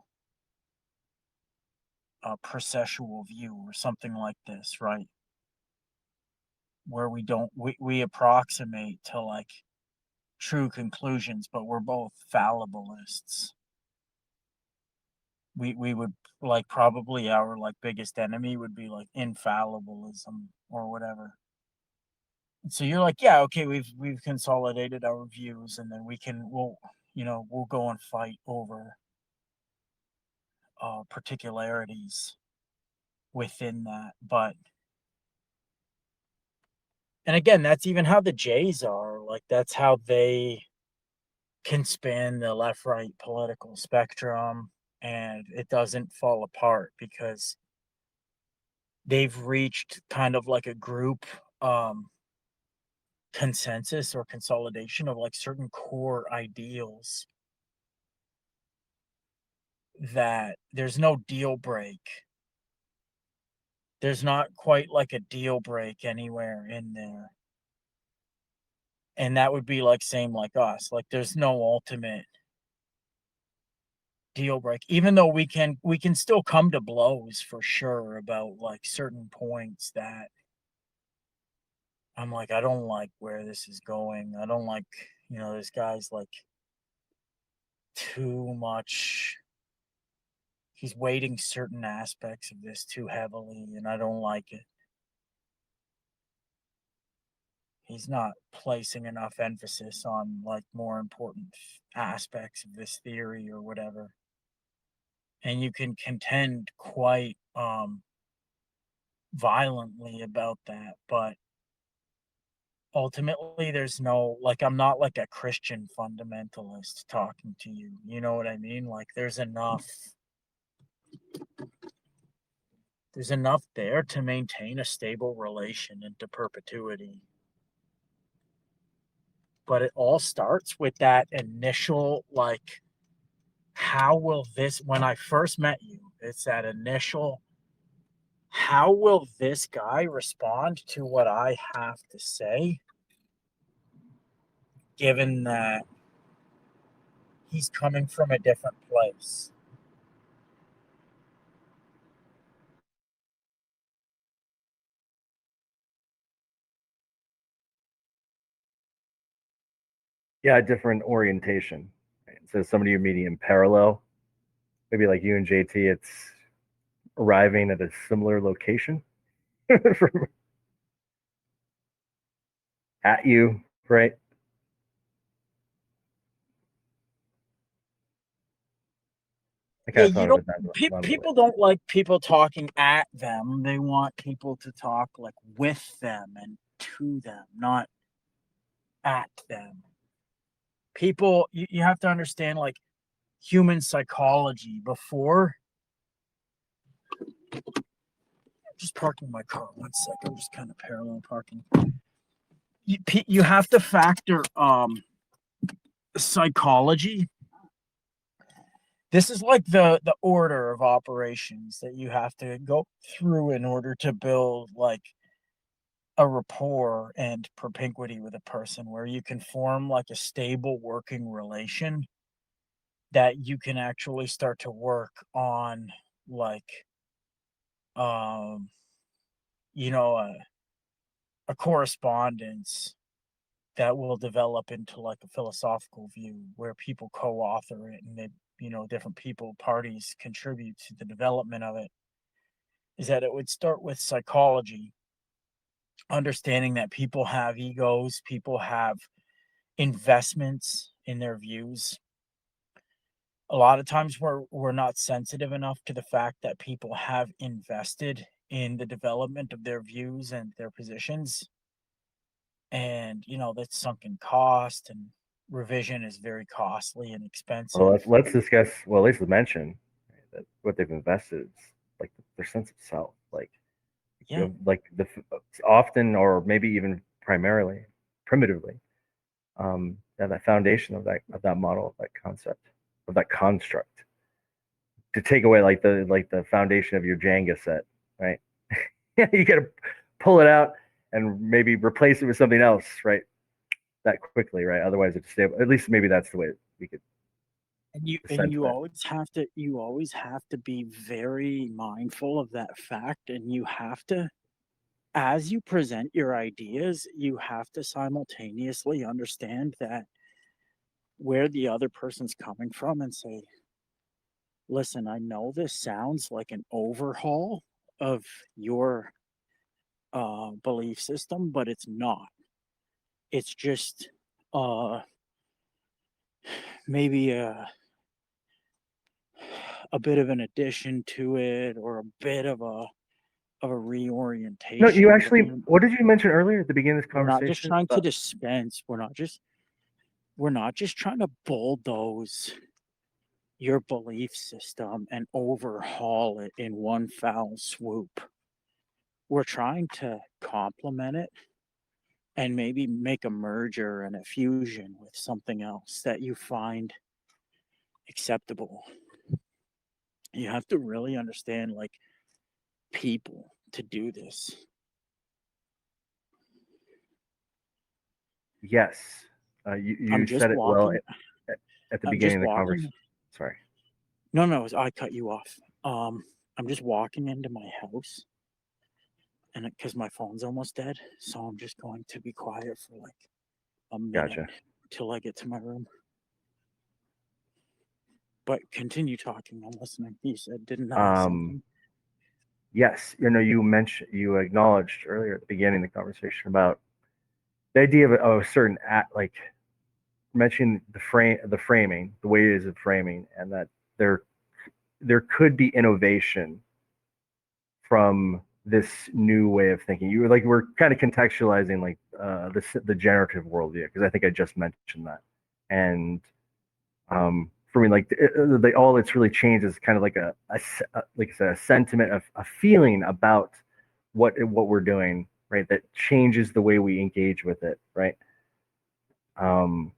a processual view, or something like this, right? Where we don't we approximate to like true conclusions, but we're both fallibilists. We would like probably our like biggest enemy would be like infallibilism or whatever. So you're like, yeah, okay, we've consolidated our views, and then we'll go and fight over particularities within that. But and again, that's even how the Jays are. Like that's how they can span the left right political spectrum, and it doesn't fall apart because they've reached kind of like a group consensus or consolidation of like certain core ideals that there's no deal break. There's not quite like a deal break anywhere in there. And that would be like same like us. Like there's no ultimate deal break. Even though we can still come to blows for sure about like certain points that I'm like, I don't like where this is going. I don't like, this guy's like too much. He's weighting certain aspects of this too heavily, and I don't like it. He's not placing enough emphasis on like more important aspects of this theory or whatever. And you can contend quite violently about that, but ultimately there's no like I'm not like a Christian fundamentalist talking to you. You know what I mean? Like there's enough there to maintain a stable relation into perpetuity. But it all starts with that initial like how will this when I first met you, it's that initial how will this guy respond to what I have to say, given that he's coming from a different place. Yeah, a different orientation. Right? So somebody you're meeting in parallel, maybe like you and JT, it's arriving at a similar location from, at you, right? I Yeah, kind of you thought of don't. it that way. People don't like people talking at them. They want people to talk like with them and to them, not at them. People, you have to understand like human psychology before. Just parking my car. One sec. I'm just kind of parallel parking. You have to factor psychology. This is like the order of operations that you have to go through in order to build like a rapport and propinquity with a person where you can form like a stable working relation that you can actually start to work on like um you know a correspondence that will develop into like a philosophical view where people co-author it and different people parties contribute to the development of it. Is that it would start with psychology, understanding that people have egos, people have investments in their views. A lot of times we're not sensitive enough to the fact that people have invested in the development of their views and their positions. And that's sunken cost, and revision is very costly and Well, expensive. let's discuss. Well, at least mention that what they've invested is like their sense of self, like Yeah. like the often or maybe even primarily, primitively, that foundation of that model, of that concept, of that construct. To take away like the foundation of your Jenga set, right? You got to pull it out and maybe replace it with something else, right? That quickly, right? Otherwise, it's stable. At least maybe that's the way we could And you the and sentiment. you always have to be very mindful of that fact, and you have to, as you present your ideas, you have to simultaneously understand that where the other person's coming from and say, listen, I know this sounds like an overhaul of your belief system, but it's not. It's just uh, maybe a bit of an addition to it, or a bit of a No, you reorientation. actually. What did you mention earlier at the beginning of this We're not just conversation? trying to dispense. We're not just trying to bulldoze your belief system and overhaul it in one foul swoop. We're trying to complement it and maybe make a merger and a fusion with something else that you find acceptable. You have to really understand like people to do this. Yes, I'm you just said it well walking. at the I'm beginning just of the walking. conversation. Sorry. No, no, I cut you off. I'm just walking into my house, and because my phone's almost dead, so I'm just going to be quiet for like a minute Gotcha. till I get to my room. But continue talking. I'm listening. You said didn't Um, something. yes, you acknowledged earlier at the beginning of the conversation about the idea of a certain act, like mentioning the framing, the way it is of framing, and that there there could be innovation from this new way of thinking. You were like we're kind of contextualizing like the generative worldview because I think I just mentioned that, and for me like all it's really changed is kind of like like I said, a sentiment of a feeling about what we're doing, right? That changes the way we engage with it, right? Um,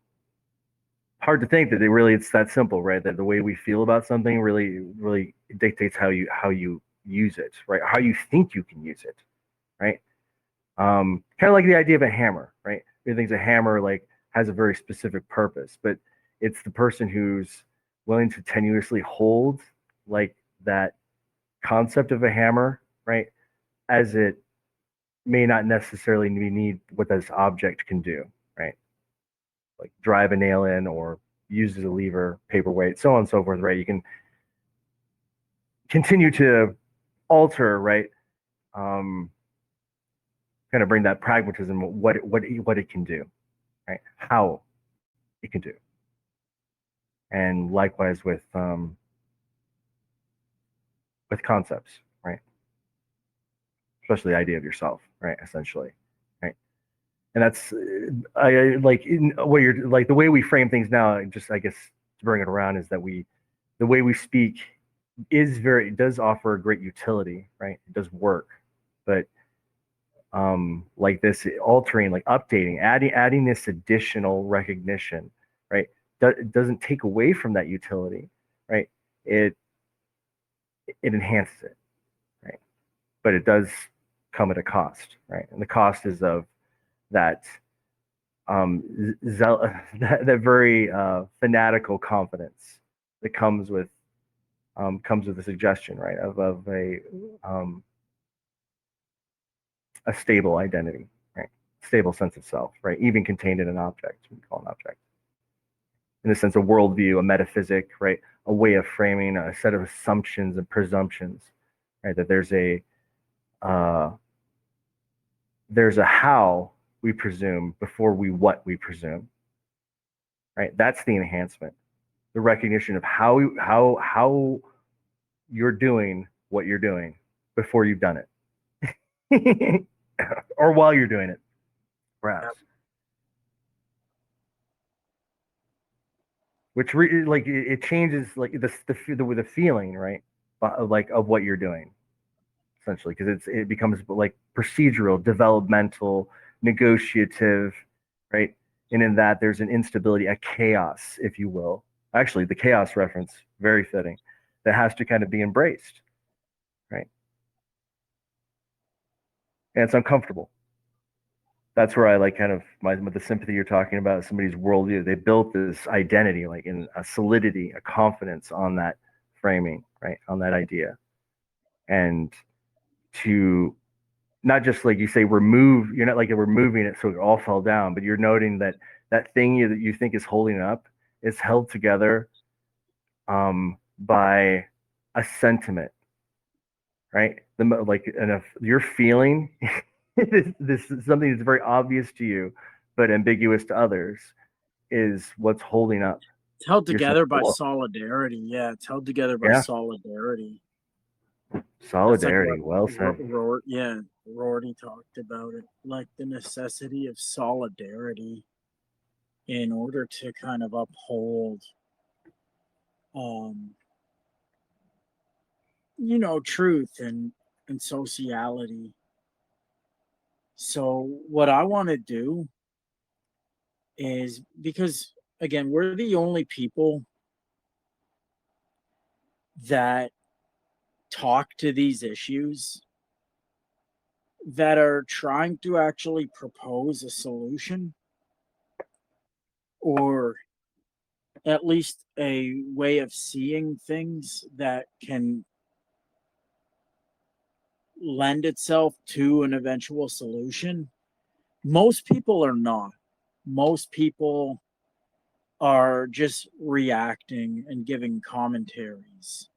hard to think that it's that simple, right? That the way we feel about something really dictates how you use it, right? How you think you can use it, right? Kind of like the idea of a hammer, right? Everything's a hammer like has a very specific purpose, but it's the person who's willing to tenuously hold like that concept of a hammer, right? As it may not necessarily need what this object can do, right? Like drive a nail in or used as a lever, paperweight, so on and so forth, right? You can continue to alter, right? Kind of bring that pragmatism, what it can do, right? How it can do, and likewise with concepts, right? Especially the idea of yourself, right? Essentially, right? And that's I like in what you're like the way we frame things now. Just I guess to bring it around is that the way we speak it does offer a great utility, right? It does work, but like this altering, like updating, adding this additional recognition, right? It doesn't take away from that utility, right? It enhances it, right? But it does come at a cost, right? And the cost is of that that very fanatical confidence that comes with the suggestion, right, of a stable identity, right, stable sense of self, right, even contained in an object, we call an object, in the sense of worldview, a metaphysic, right, a way of framing, a set of assumptions and presumptions, right, that uh, there's a how we presume before what we presume, right? That's the enhancement, the recognition of how you're doing what you're doing before you've done it, or while you're doing it, perhaps. Yep. Which like it changes like the feeling, right? Like of what you're doing, essentially, because it becomes like procedural, developmental, negotiative, right? And in that, there's an instability, a chaos, if you will. Actually, the chaos reference, very fitting, that has to kind of be embraced, right? And it's uncomfortable. That's where I like kind of with the sympathy you're talking about, somebody's worldview. They built this identity, like in a solidity, a confidence on that framing, right? On that idea. And to not just like you say you're not like removing it so it all fell down, but you're noting that that thing that you think is holding up is held together by a sentiment, right? Like, and if you're feeling this is something that's very obvious to you but ambiguous to others, is what's holding up It's held your sense together of by self. solidarity. Yeah, it's held together by Yeah, solidarity. That's like solidarity. what Well said. Rorty talked about it, like the necessity of solidarity in order to kind of uphold, um, truth and sociality. So what I want to do is, because again, we're the only people that talk to these issues that are trying to actually propose a solution, or at least a way of seeing things that can lend itself to an eventual solution. Most people are not. Most people are just reacting and giving commentaries,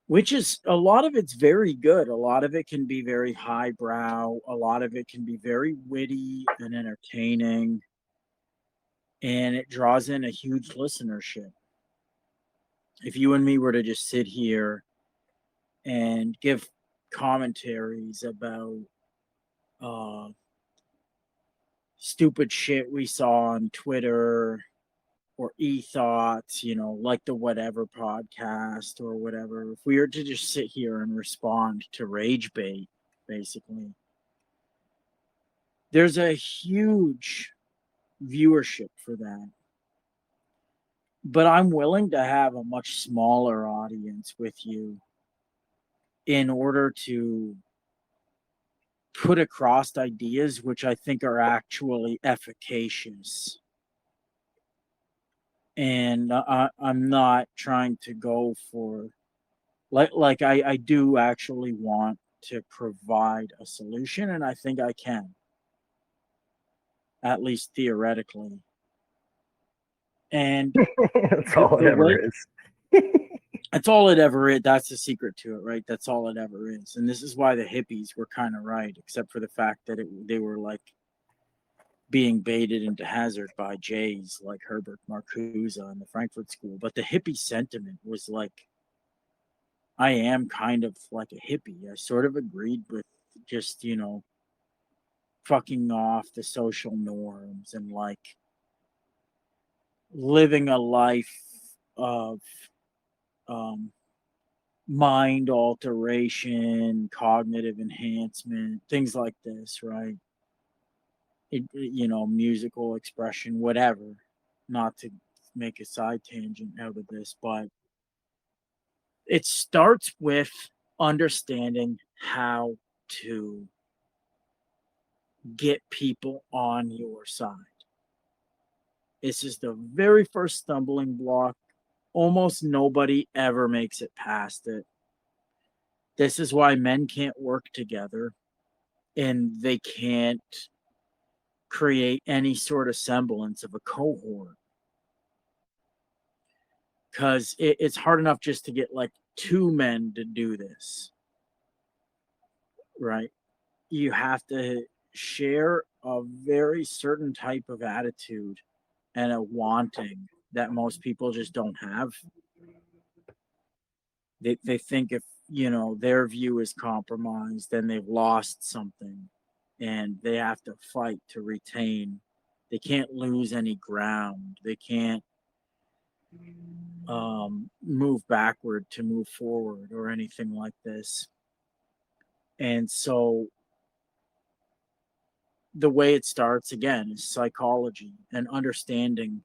which is a lot of it's very good. A lot of it can be very highbrow. A lot of it can be very witty and entertaining, and it draws in a huge listenership. If you and me were to just sit here and give commentaries about uh, stupid shit we saw on Twitter or e-thoughts, like the whatever podcast or whatever, if we were to just sit here and respond to rage bait, basically, there's a huge viewership for that. But I'm willing to have a much smaller audience with you in order to put across ideas which I think are actually efficacious. And I'm not trying to go for I do actually want to provide a solution, and I think I can, at least theoretically. And That's all it the way ever is. that's all it ever is. That's the secret to it, right? That's all it ever is. And this is why the hippies were kind of right, except for the fact that they were like being baited into hazard by Jays like Herbert Marcuse and the Frankfurt School. But the hippie sentiment was like, I am kind of like a hippie. I sort of agreed with just, fucking off the social norms and like living a life of um, mind alteration, cognitive enhancement, things like this, right? Musical expression, whatever. Not to make a side tangent out of this, but it starts with understanding how to get people on your side. This is the very first stumbling block. Almost nobody ever makes it past it. This is why men can't work together and they can't create any sort of semblance of a cohort, because it's hard enough just to get like two men to do this, right? You have to share a very certain type of attitude and a wanting that most people just don't have. They think if their view is compromised, then they've lost something, and they have to fight to retain. They can't lose any ground. They can't move backward to move forward or anything like this. And so the way it starts again is psychology and understanding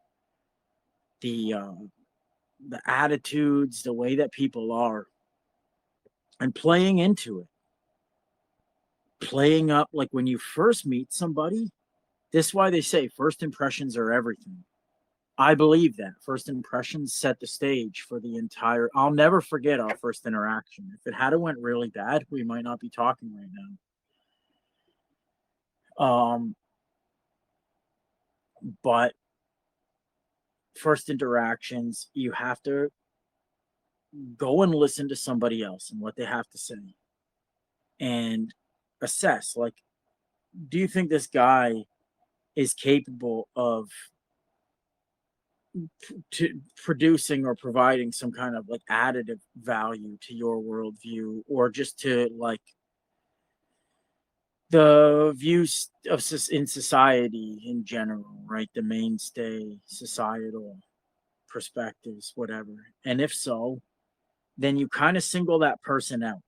the attitudes, the way that people are, and playing into it. Playing up like when you first meet somebody. This is why they say first impressions are everything. I believe that first impressions set the stage for the entire. I'll never forget our first interaction. If it had went really bad, we might not be talking right now. But first interactions, you have to go and listen to somebody else and what they have to say, and assess. Like, do you think this guy is capable of producing or providing some kind of like additive value to your worldview, or just to like the views of in society in general, right? The mainstay societal perspectives, whatever. And if so, then you kind of single that person out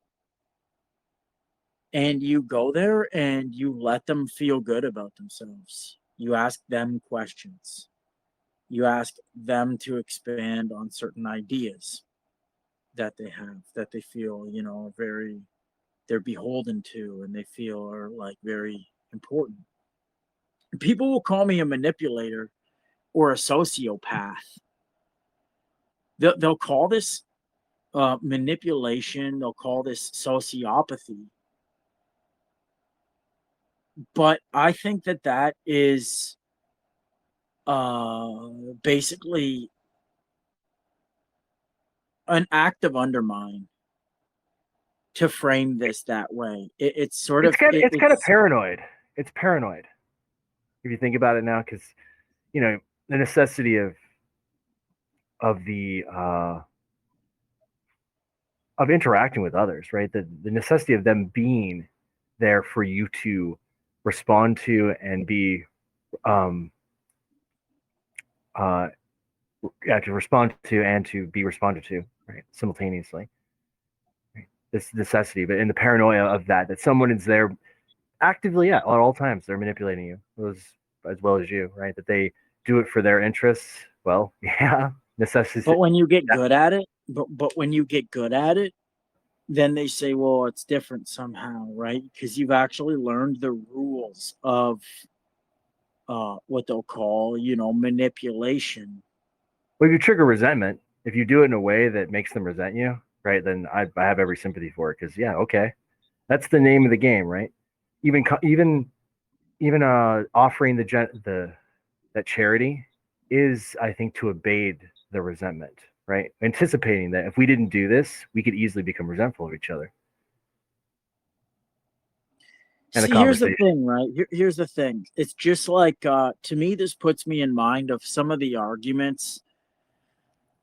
and you go there and you let them feel good about themselves. You ask them questions. You ask them to expand on certain ideas that they have, that they feel, they're beholden to and they feel are like very important. People will call me a manipulator or a sociopath. They'll call this manipulation, they'll call this sociopathy. But I think that is basically an act of undermine to frame this that way. It's sort of It's kind of paranoid. It's paranoid if you think about it now, because the necessity of the of interacting with others, right? The necessity of them being there for you to respond to and be uh to respond to and to be responded to, right, simultaneously, right? This necessity, but in the paranoia of that someone is there actively, at all times they're manipulating you as well as you, right? That they do it for their interests. Well, yeah, necessity. But when you get good at it, but when you get good at it, then they say, well, it's different somehow, right? Because you've actually learned the rules of what they'll call, manipulation. Well, if you trigger resentment, if you do it in a way that makes them resent you, right, then I have every sympathy for it, because yeah, okay, that's the name of the game, right? Even offering the that charity is, I think, to abate the resentment, right? Anticipating that if we didn't do this, we could easily become resentful of each other and the See, here's the conversation. thing, right? Here's the thing. It's just like, to me, this puts me in mind of some of the arguments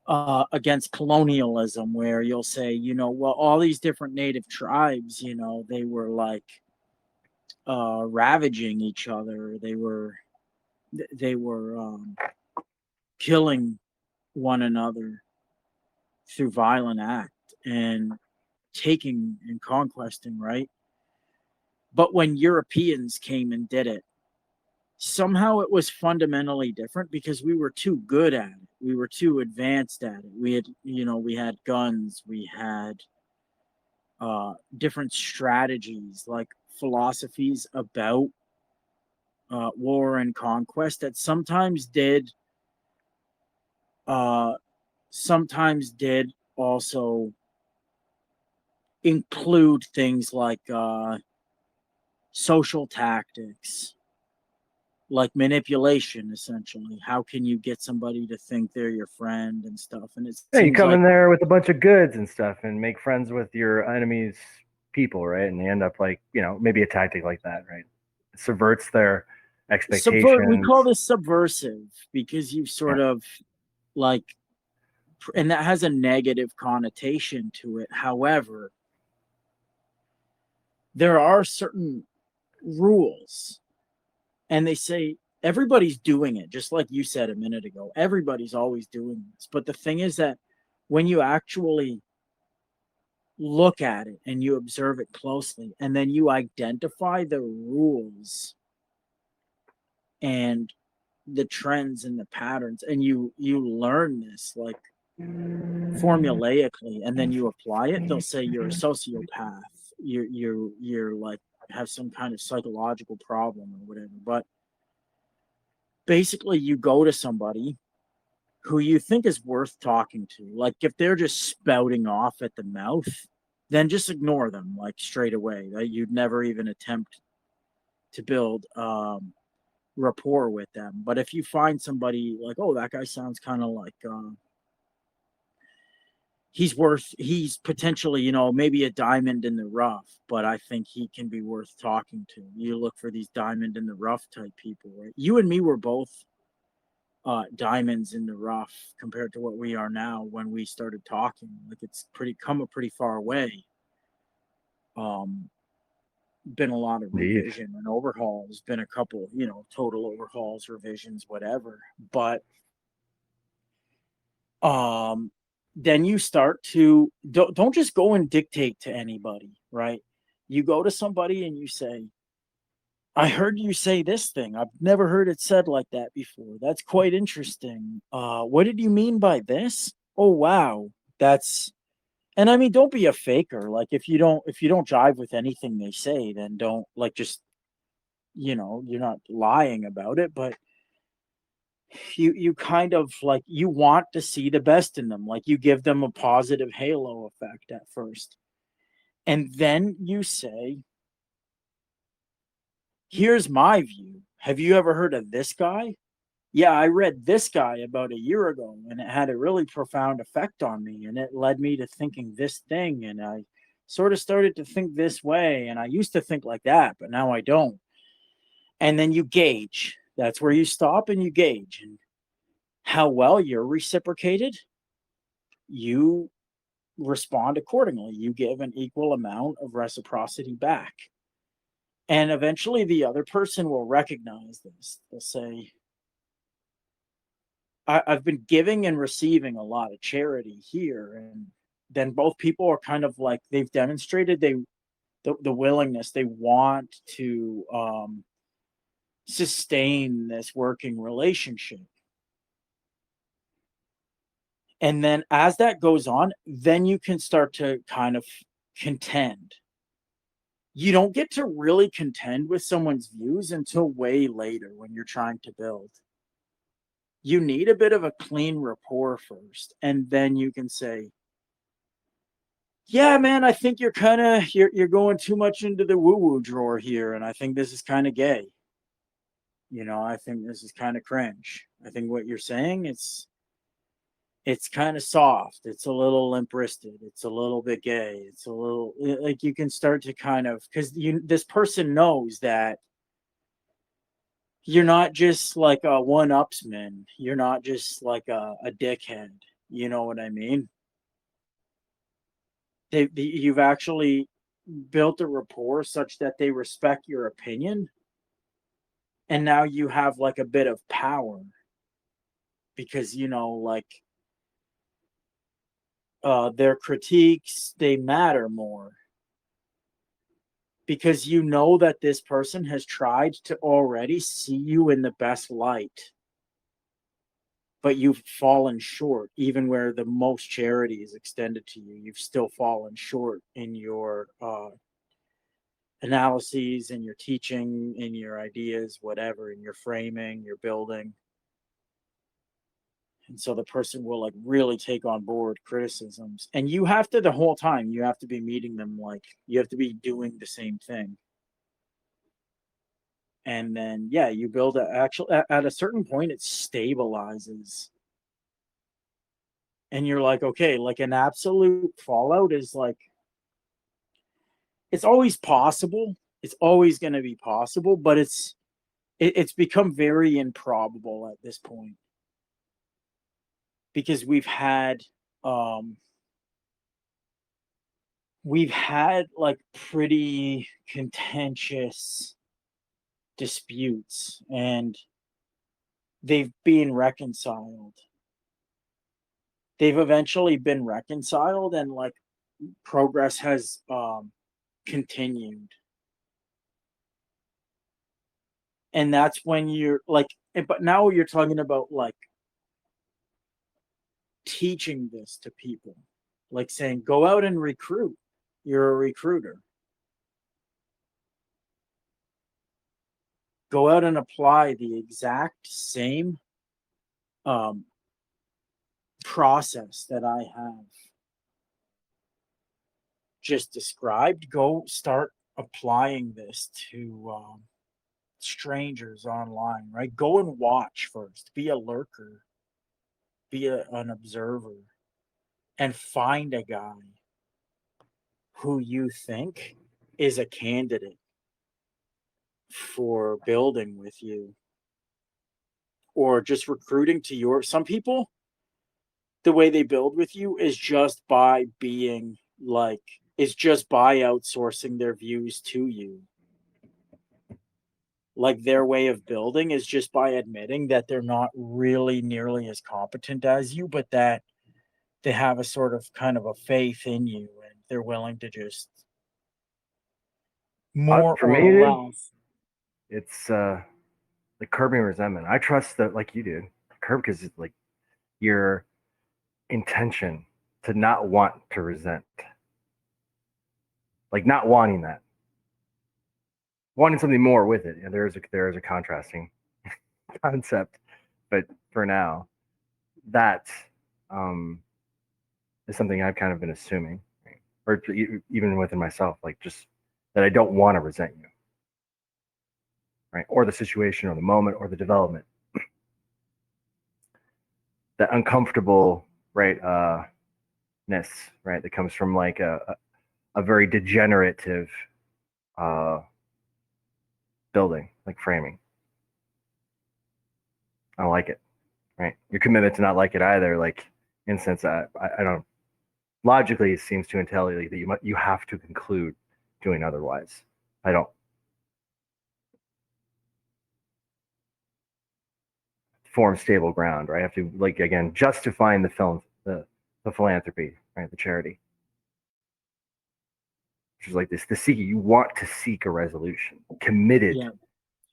against colonialism, where you'll say, well, all these different native tribes, they were like ravaging each other. They were killing one another through violent act and taking and conquesting, right? But when Europeans came and did it, somehow it was fundamentally different because we were too good at it. We were too advanced at it. We had guns, we had different strategies, like philosophies about war and conquest that uh, sometimes did also include things like social tactics, like manipulation. Essentially, how can you get somebody to think they're your friend and stuff? And it Yeah, you seems come like in there with a bunch of goods and stuff and make friends with your enemy's people, right? And they end up like, maybe a tactic like that, right? It subverts their we expectations. call this subversive because you Yeah. sort of like, and that has a negative connotation to it. However, there are certain rules, and they say everybody's doing it, just like you said a minute ago. Everybody's always doing this. But the thing is that when you actually look at it and you observe it closely, and then you identify the rules and the trends and the patterns, and you learn this like formulaically, and then you apply it, they'll say you're a sociopath. You're like have some kind of psychological problem or whatever. But basically, you go to somebody who you think is worth talking to. Like if they're just spouting off at the mouth, then just ignore them like straight away. You'd never even attempt to build rapport with them. But if you find somebody like, oh, that guy sounds kind of like he's potentially, maybe a diamond in the rough, but I think he can be worth talking to. You look for these diamond in the rough type people, right? You and me were both diamonds in the rough compared to what we are now when we started talking. Like it's come a pretty far way. Um, been a lot of Indeed. revision and overhauls, been a couple, total overhauls, revisions, whatever. But um then you start to don't just go and dictate to anybody, right? You go to somebody and you say, I heard you say this thing. I've never heard it said like that before. That's quite interesting. What did you mean by this? Oh wow. That's And I mean, don't be a faker. Like if you don't jive with anything they say, then don't like just you're not lying about it, but you kind of like you want to see the best in them. Like you give them a positive halo effect at first. And then you say, here's my view. Have you ever heard of this guy? Yeah, I read this guy about a year ago and it had a really profound effect on me. And it led me to thinking this thing. And I sort of started to think this way. And I used to think like that, but now I don't. And then you gauge. That's where you stop and you gauge. And how well you're reciprocated, you respond accordingly. You give an equal amount of reciprocity back. And eventually the other person will recognize this. They'll say, I've been giving and receiving a lot of charity here. And then both people are kind of like they've demonstrated the willingness, they want to sustain this working relationship. And then as that goes on, then you can start to kind of contend. You don't get to really contend with someone's views until way later when you're trying to build. You need a bit of a clean rapport first, and then you can say, yeah, man, I think you're going too much into the woo-woo drawer here, and I think this is kind of gay. I think this is kind of cringe. I think what you're saying, it's kind of soft. It's a little limp wristed. It's a little bit gay. It's a little like you can start to kind of because this person knows that you're not just like a one-upsman. You're not just like a dickhead. You know what I mean? You've actually built a rapport such that they respect your opinion, and now you have like a bit of power because like their critiques, they matter more because you know that this person has tried to already see you in the best light, but you've fallen short. Even where the most charity is extended to you, you've still fallen short in your analyses, in your teaching, in your ideas, whatever, in your framing, your building. And so the person will like really take on board criticisms, and you have to, the whole time you have to be meeting them, like you have to be doing the same thing. And then yeah, you build at a certain point it stabilizes, and you're like, okay, like an absolute fallout is like, it's always possible, it's always going to be possible, but it's become very improbable at this point because um we've had like pretty contentious disputes, and they've been reconciled. They've eventually been reconciled, and like progress has continued. And that's when you're like, but now you're talking about like teaching this to people, like saying, go out and recruit. You're a recruiter. Go out and apply the exact same um, process that I have just described. Go start applying this to strangers online, right? Go and watch first. Be a lurker. Be an observer, and find a guy who you think is a candidate for building with you, or just recruiting to your. Some people, the way they build with you is just by being like, is just by outsourcing their views to you. Like their way of building is just by admitting that they're not really nearly as competent as you, but that they have a sort of kind of a faith in you, and they're willing to just more For or me, dude, less. it's the curbing resentment. I trust that, like you do, curb because it's like your intention to not want to resent, like not wanting that, wanting something more with it. And there is a contrasting concept, but for now, that um, is something I've kind of been assuming, right? Or even within myself, like just that I don't want to resent you, right? Or the situation, or the moment, or the development. That uncomfortable, right? Ness, right? That comes from like a very degenerative uh, building, like framing. I don't like it, right? Your commitment to not like it either, like in a sense, I don't logically it seems to entail like, that you have to conclude doing otherwise. I don't form stable ground, right? I have to like again justifying the philanthropy, right? The charity, which is like this the seeking. You want to seek a resolution, committed, Yeah.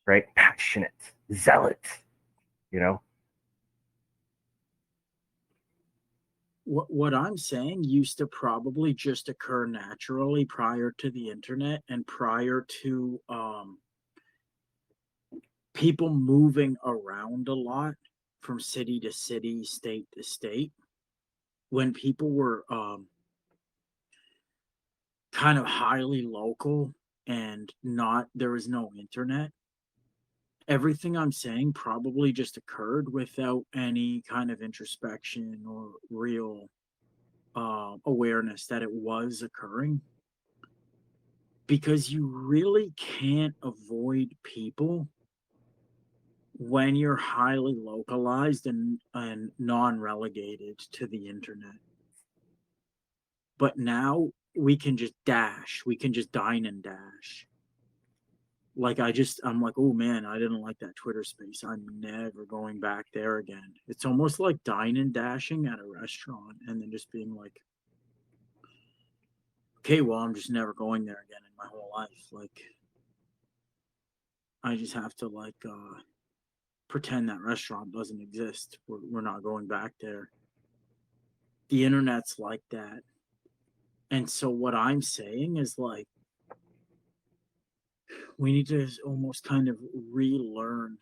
right? Passionate, zealot, you know. What I'm saying used to probably just occur naturally prior to the internet and prior to people moving around a lot from city to city, state to state. When people were kind of highly local and not, there was no internet, everything I'm saying probably just occurred without any kind of introspection or real awareness that it was occurring, because you really can't avoid people when you're highly localized and non-relegated to the internet. But now we can just dash, we can just dine and dash. Like I'm like, oh man, I didn't like that Twitter space, I'm never going back there again. It's almost like dine and dashing at a restaurant and then just being like, okay, well, I'm just never going there again in my whole life. Like, I just have to like pretend that restaurant doesn't exist. We're not going back there. The internet's like that. And so what I'm saying is like, we need to almost kind of relearn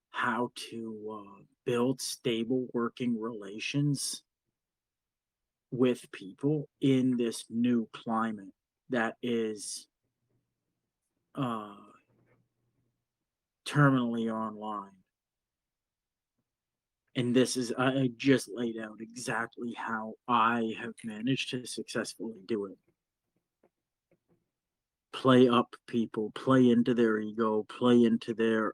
how to build stable working relations with people in this new climate that is uh, terminally online. And this is, I just laid out exactly how I have managed to successfully do it. Play up people, play into their ego, play into their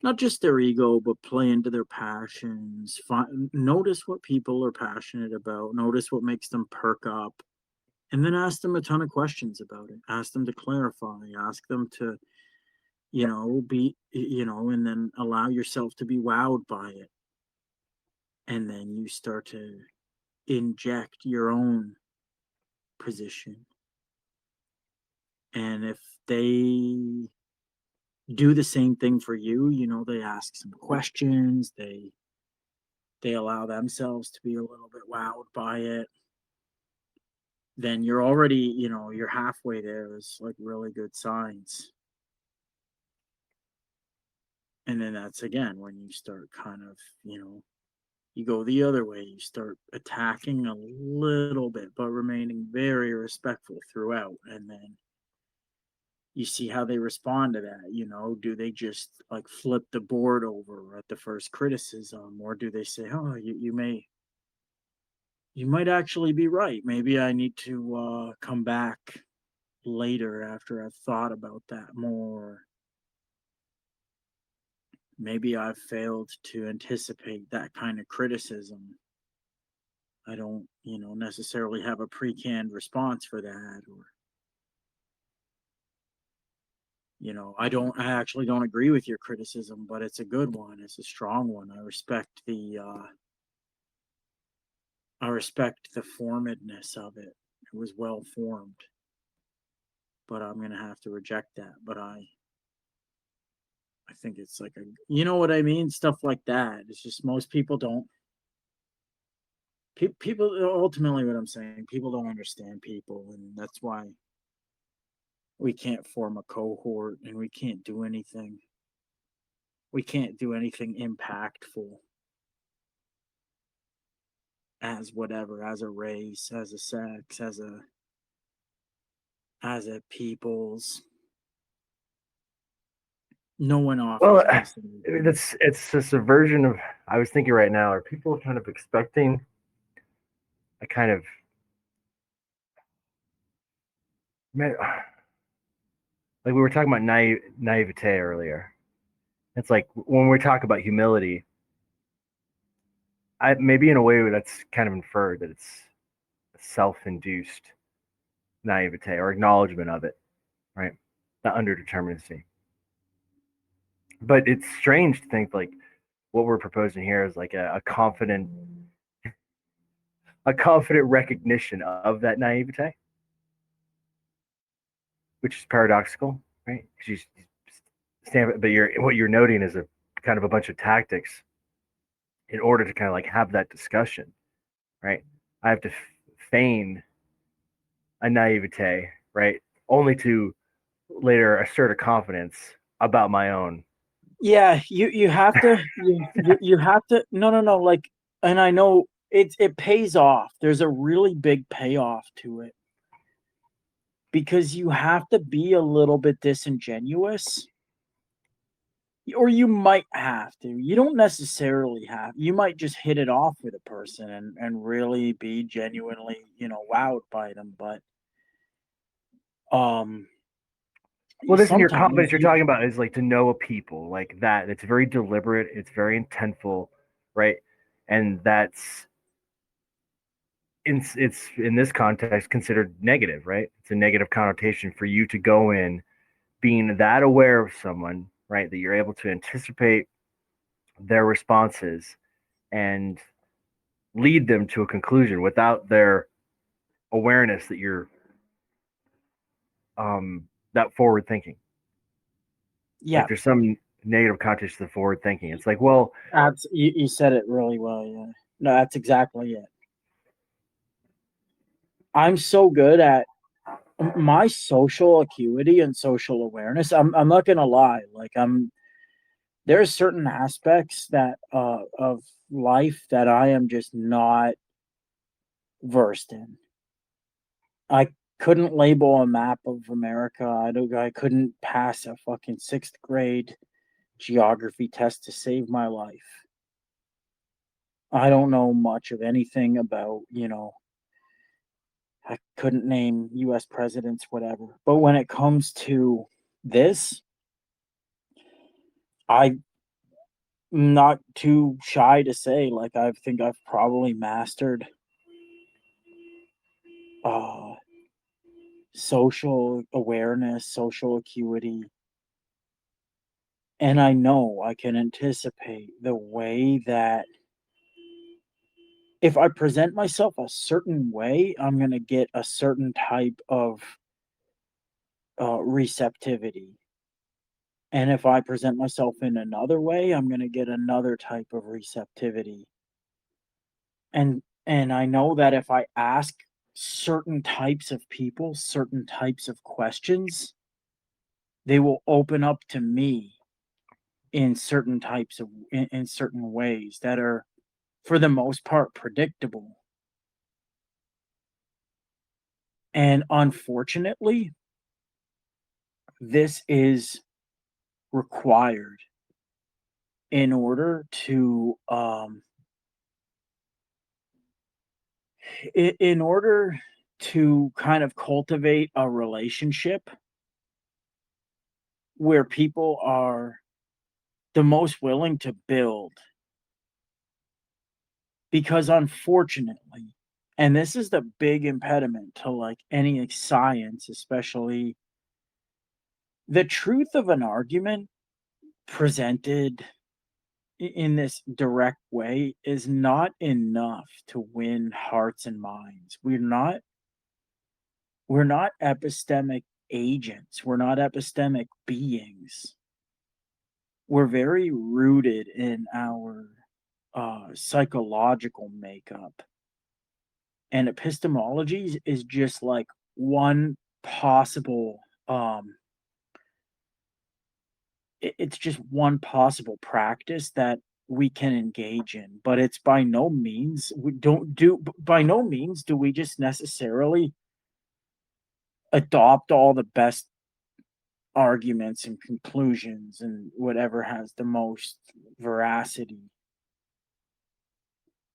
not just their ego, but play into their passions. Notice what people are passionate about, notice what makes them perk up, and then ask them a ton of questions about it. Ask them to clarify, ask them to, and then allow yourself to be wowed by it. And then you start to inject your own position. And if they do the same thing for you, they ask some questions, they allow themselves to be a little bit wowed by it, then you're already, you're halfway there. Is like really good signs. And then that's again when you start kind of, you go the other way, you start attacking a little bit, but remaining very respectful throughout. And then you see how they respond to that. Do they just like flip the board over at the first criticism, or do they say, oh, you might actually be right, maybe I need to come back later after I've thought about that more. Maybe I've failed to anticipate that kind of criticism. I don't, necessarily have a pre-canned response for that. Or, I actually don't agree with your criticism, but it's a good one. It's a strong one. I respect the formedness of it. It was well formed, but I'm going to have to reject that. But I think it's like you know what I mean? Stuff like that. It's just most people don't. People ultimately, what I'm saying, people don't understand people, and that's why we can't form a cohort, and we can't do anything. We can't do anything impactful as whatever, as a race, as a sex, as a people's. No one offers Well, anything. it's a subversion of. I was thinking right now, are people kind of expecting a kind of like we were talking about naivete earlier. It's like when we talk about humility, maybe in a way that's kind of inferred that it's self-induced naivete or acknowledgement of it, right? The underdeterminacy. But it's strange to think like what we're proposing here is like a confident recognition of that naivete, which is paradoxical, right? Because you stand, but what you're noting is a kind of a bunch of tactics in order to kind of like have that discussion, right? I have to feign a naivete, right? Only to later assert a confidence about my own. Yeah, you have to you have to no like, and I know it pays off. There's a really big payoff to it. because you have to be a little bit disingenuous, or you might have to. You don't necessarily have. You might just hit it off with a person and really be genuinely, wowed by them. But um, Well, this in your sometimes confidence you're talking about is like to know a people like that. It's very deliberate. It's very intentful, right? And that's it's in this context considered negative, right? It's a negative connotation for you to go in being that aware of someone, right? That you're able to anticipate their responses and lead them to a conclusion without their awareness that you're that forward thinking. Like yeah, there's some negative connotation to forward thinking. It's like, well, you said it really well. Yeah, no, that's exactly it. I'm so good at my social acuity and social awareness. I'm not gonna lie. Like there are certain aspects that of life that I am just not versed in. I couldn't label a map of America. I couldn't pass a fucking sixth grade geography test to save my life. I don't know much of anything about, I couldn't name US presidents, whatever. But when it comes to this, I'm not too shy to say, like, I think I've probably mastered uh, social awareness, social acuity. And I know I can anticipate the way that if I present myself a certain way, I'm going to get a certain type of receptivity. And if I present myself in another way, I'm going to get another type of receptivity. And I know that if I ask certain types of people certain types of questions, they will open up to me in certain in certain ways that are for the most part predictable. And unfortunately, this is required in order to in order to kind of cultivate a relationship where people are the most willing to build. Because unfortunately, and this is the big impediment to like any science, especially the truth of an argument presented in this direct way is not enough to win hearts and minds. We're not epistemic agents. We're not epistemic beings. We're very rooted in our psychological makeup. And epistemology is just like one possible it's just one possible practice that we can engage in, but it's by no means we don't do by no means do we just necessarily adopt all the best arguments and conclusions and whatever has the most veracity.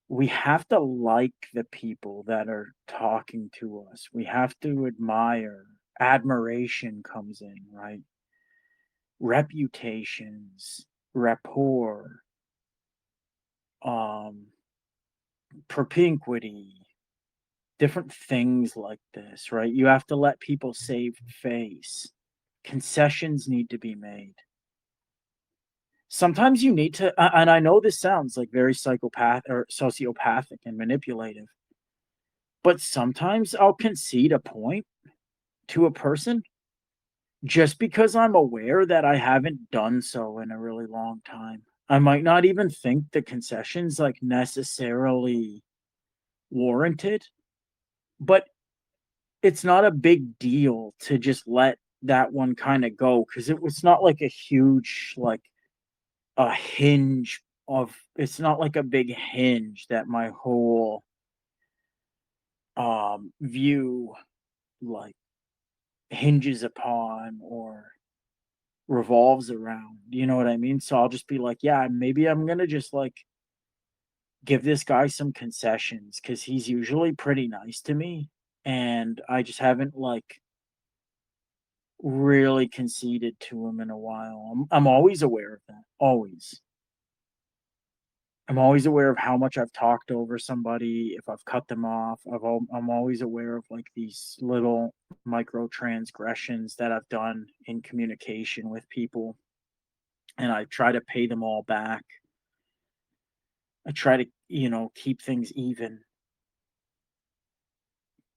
We have to like the people that are talking to us. We have to admire. Admiration comes in, right? Reputations, rapport, um, propinquity, different things like this, right? You have to let people save face. Concessions need to be made. Sometimes you need to, and I know this sounds like very psychopath or sociopathic and manipulative, but sometimes I'll concede a point to a person just because I'm aware that I haven't done so in a really long time. I might not even think the concessions like necessarily warranted, but it's not a big deal to just let that one kind of go because it was not like a huge like a hinge of it's not like a big hinge that my whole view like hinges upon or revolves around. You know what I mean? So I'll just be like, yeah, maybe I'm gonna just like give this guy some concessions because he's usually pretty nice to me, and I just haven't like really conceded to him in a while. I'm always aware of that. Always. I'm always aware of how much I've talked over somebody, if I've cut them off. I'm always aware of like these little micro transgressions that I've done in communication with people, and I try to pay them all back. I try to, keep things even,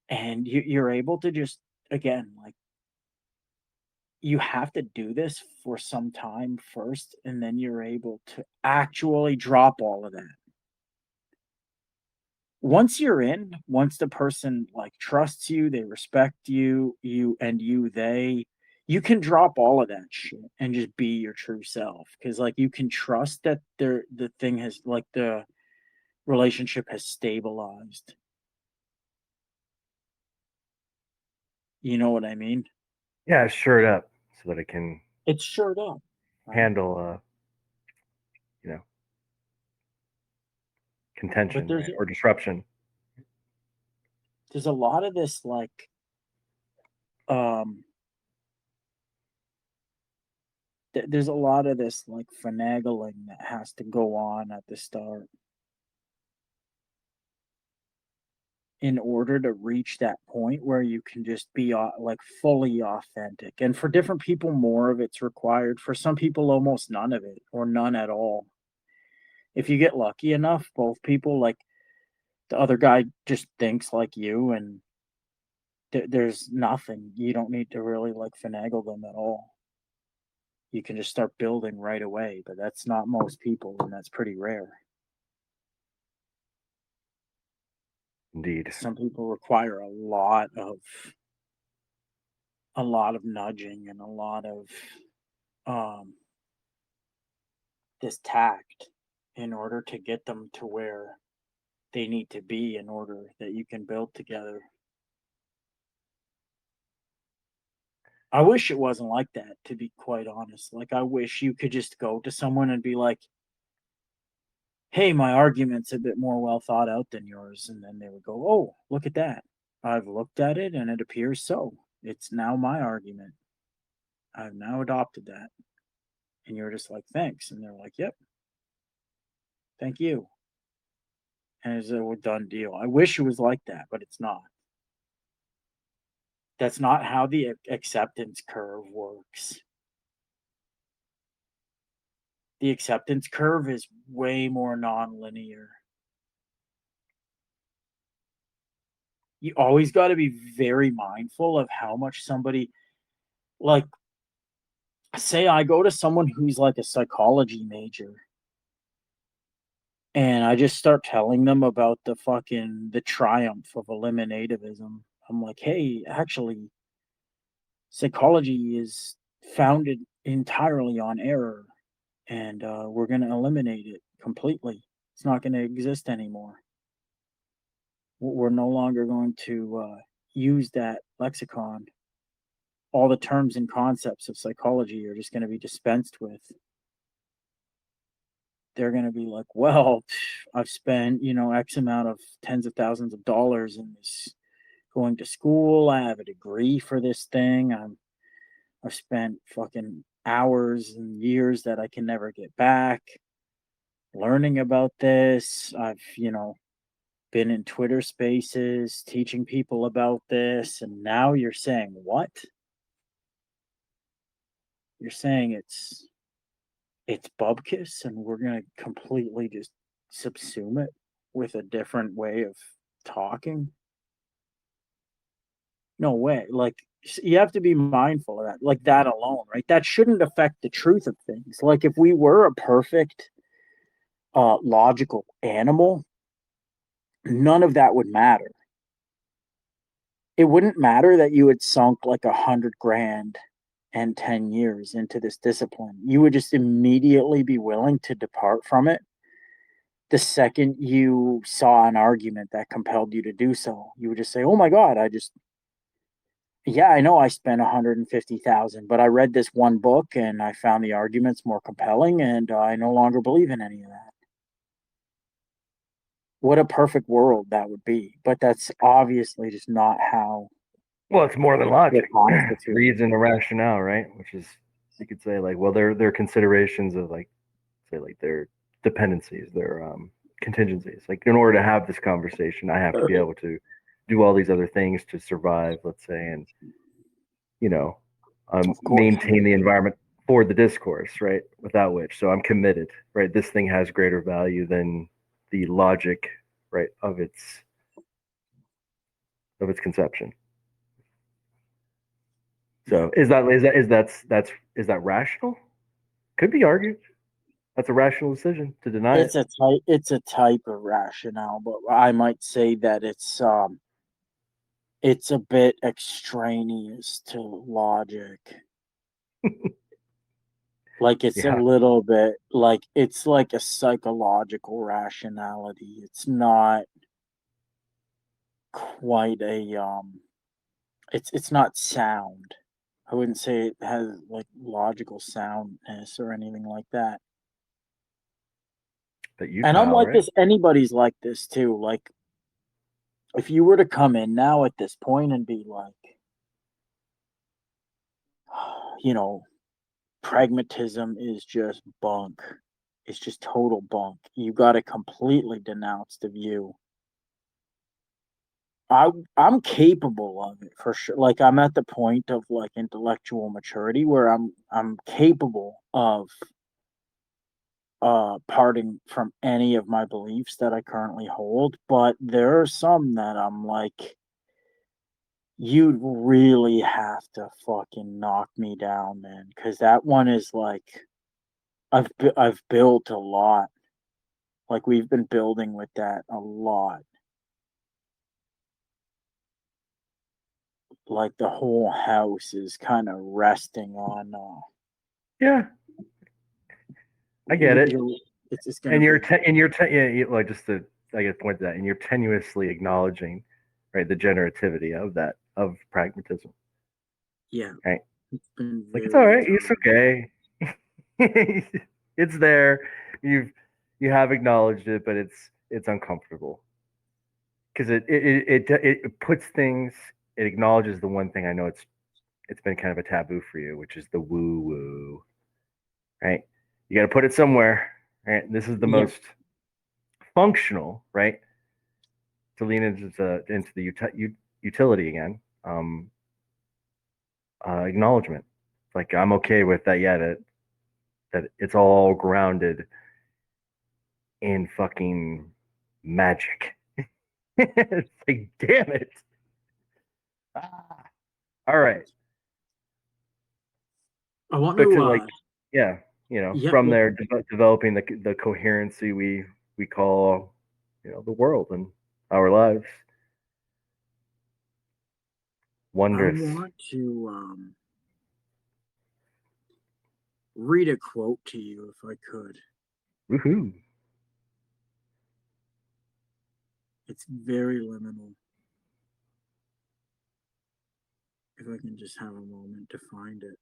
and you're able to just, again, like, you have to do this for some time first, and then you're able to actually drop all of that. Once the person like trusts you, they respect you, you can drop all of that shit and just be your true self. Cause like you can trust that the thing has like the relationship has stabilized. You know what I mean? Yeah, sure it up so that it can It's shored up, right? handle you know, But contention, right? Or disruption. there's a lot of this like um there's a lot of this like finagling that has to go on at the start in order to reach that point where you can just be like fully authentic. And for different people, more of it's required. For some people, almost none of it or none at all. If you get lucky enough, both people, like the other guy just thinks like you, and there's nothing. You don't need to really like finagle them at all. You can just start building right away, but that's not most people, and that's pretty rare. Indeed. Some people require a lot of nudging and a lot of um this tact in order to get them to where they need to be in order that you can build together. I wish it wasn't like that, to be quite honest. Like, I wish you could just go to someone and be like, hey, my argument's a bit more well thought out than yours. And then they would go, oh, look at that. I've looked at it and it appears so. It's now my argument. I've now adopted that. And you're just like, thanks. And they're like, yep, thank you. And it's a done deal. I wish it was like that, but it's not. That's not how the acceptance curve works. The acceptance curve is way more nonlinear. You always got to be very mindful of how much somebody, like, say I go to someone who's like a psychology major and I just start telling them about the triumph of eliminativism. I'm like, hey, actually, psychology is founded entirely on error, and we're going to eliminate it completely. It's not going to exist anymore. We're no longer going to use that lexicon. All the terms and concepts of psychology are just going to be dispensed with. They're going to be like, well, I've spent, X amount of tens of thousands of dollars in this, going to school. I have a degree for this thing. I've spent fucking hours and years that I can never get back learning about this. I've, been in Twitter spaces teaching people about this. And now you're saying what? You're saying it's bubkiss and we're going to completely just subsume it with a different way of talking? No way. Like, you have to be mindful of that, like that alone, right? That shouldn't affect the truth of things. Like, if we were a perfect logical animal, none of that would matter. It wouldn't matter that you had sunk like 100 grand and 10 years into this discipline. You would just immediately be willing to depart from it the second you saw an argument that compelled you to do so. You would just say, oh my God, Yeah, I know I spent 150,000, but I read this one book and I found the arguments more compelling, and I no longer believe in any of that. What a perfect world that would be, but that's obviously just not how Well, it's more than we're logic, constituted. reason and rationale, right? Which is, you could say, like, well, they're considerations of, like, say, like, their dependencies, their contingencies. Like, in order to have this conversation, I have to be able to do all these other things to survive, let's say, and, you know, Of course. maintain the environment for the discourse, right? Without which, so I'm committed, right? This thing has greater value than the logic, right, of its conception. So is that rational? Could be argued. That's a rational decision to deny it. It's a type of rationale, but I might say that it's a bit extraneous to logic. Like it's a Yeah, little bit like it's like a psychological rationality. It's not quite a it's not sound. I wouldn't say it has like logical soundness or anything like that. but And I'm Utah, like right? this, anybody's like this too. Like if you were to come in now at this point and be like, you know, pragmatism is just bunk. It's just total bunk. You got to completely denounce the view. I'm capable of it for sure. Like I'm at the point of like intellectual maturity where I'm capable of parting from any of my beliefs that I currently hold, but there are some that I'm like, you'd really have to fucking knock me down, man, because that one is like I've built a lot. Like we've been building with that a lot. Like the whole house is kind of resting on Yeah, I get it. you're it's gonna And be yeah, well, just to, I guess, point to that, and you're tenuously acknowledging, right, the generativity of that, of pragmatism, yeah, right? it's been Like, it's all very right, it's okay, it's there. You've you have acknowledged it, but it's uncomfortable because it puts things. It acknowledges the one thing I know it's been kind of a taboo for you, which is the woo woo, right? You got to put it somewhere, right? This is the yeah. most functional, right? To lean into the utility again. Acknowledgement. Like, I'm okay with that. Yeah, that it's all grounded in fucking magic. It's like, damn it. Ah. All right. I want But to to, like, yeah, yeah, from well, there, developing the coherency we call, the world and our lives. I Wondrous. want to read a quote to you if I could. Woohoo. It's very liminal. If I can just have a moment to find it.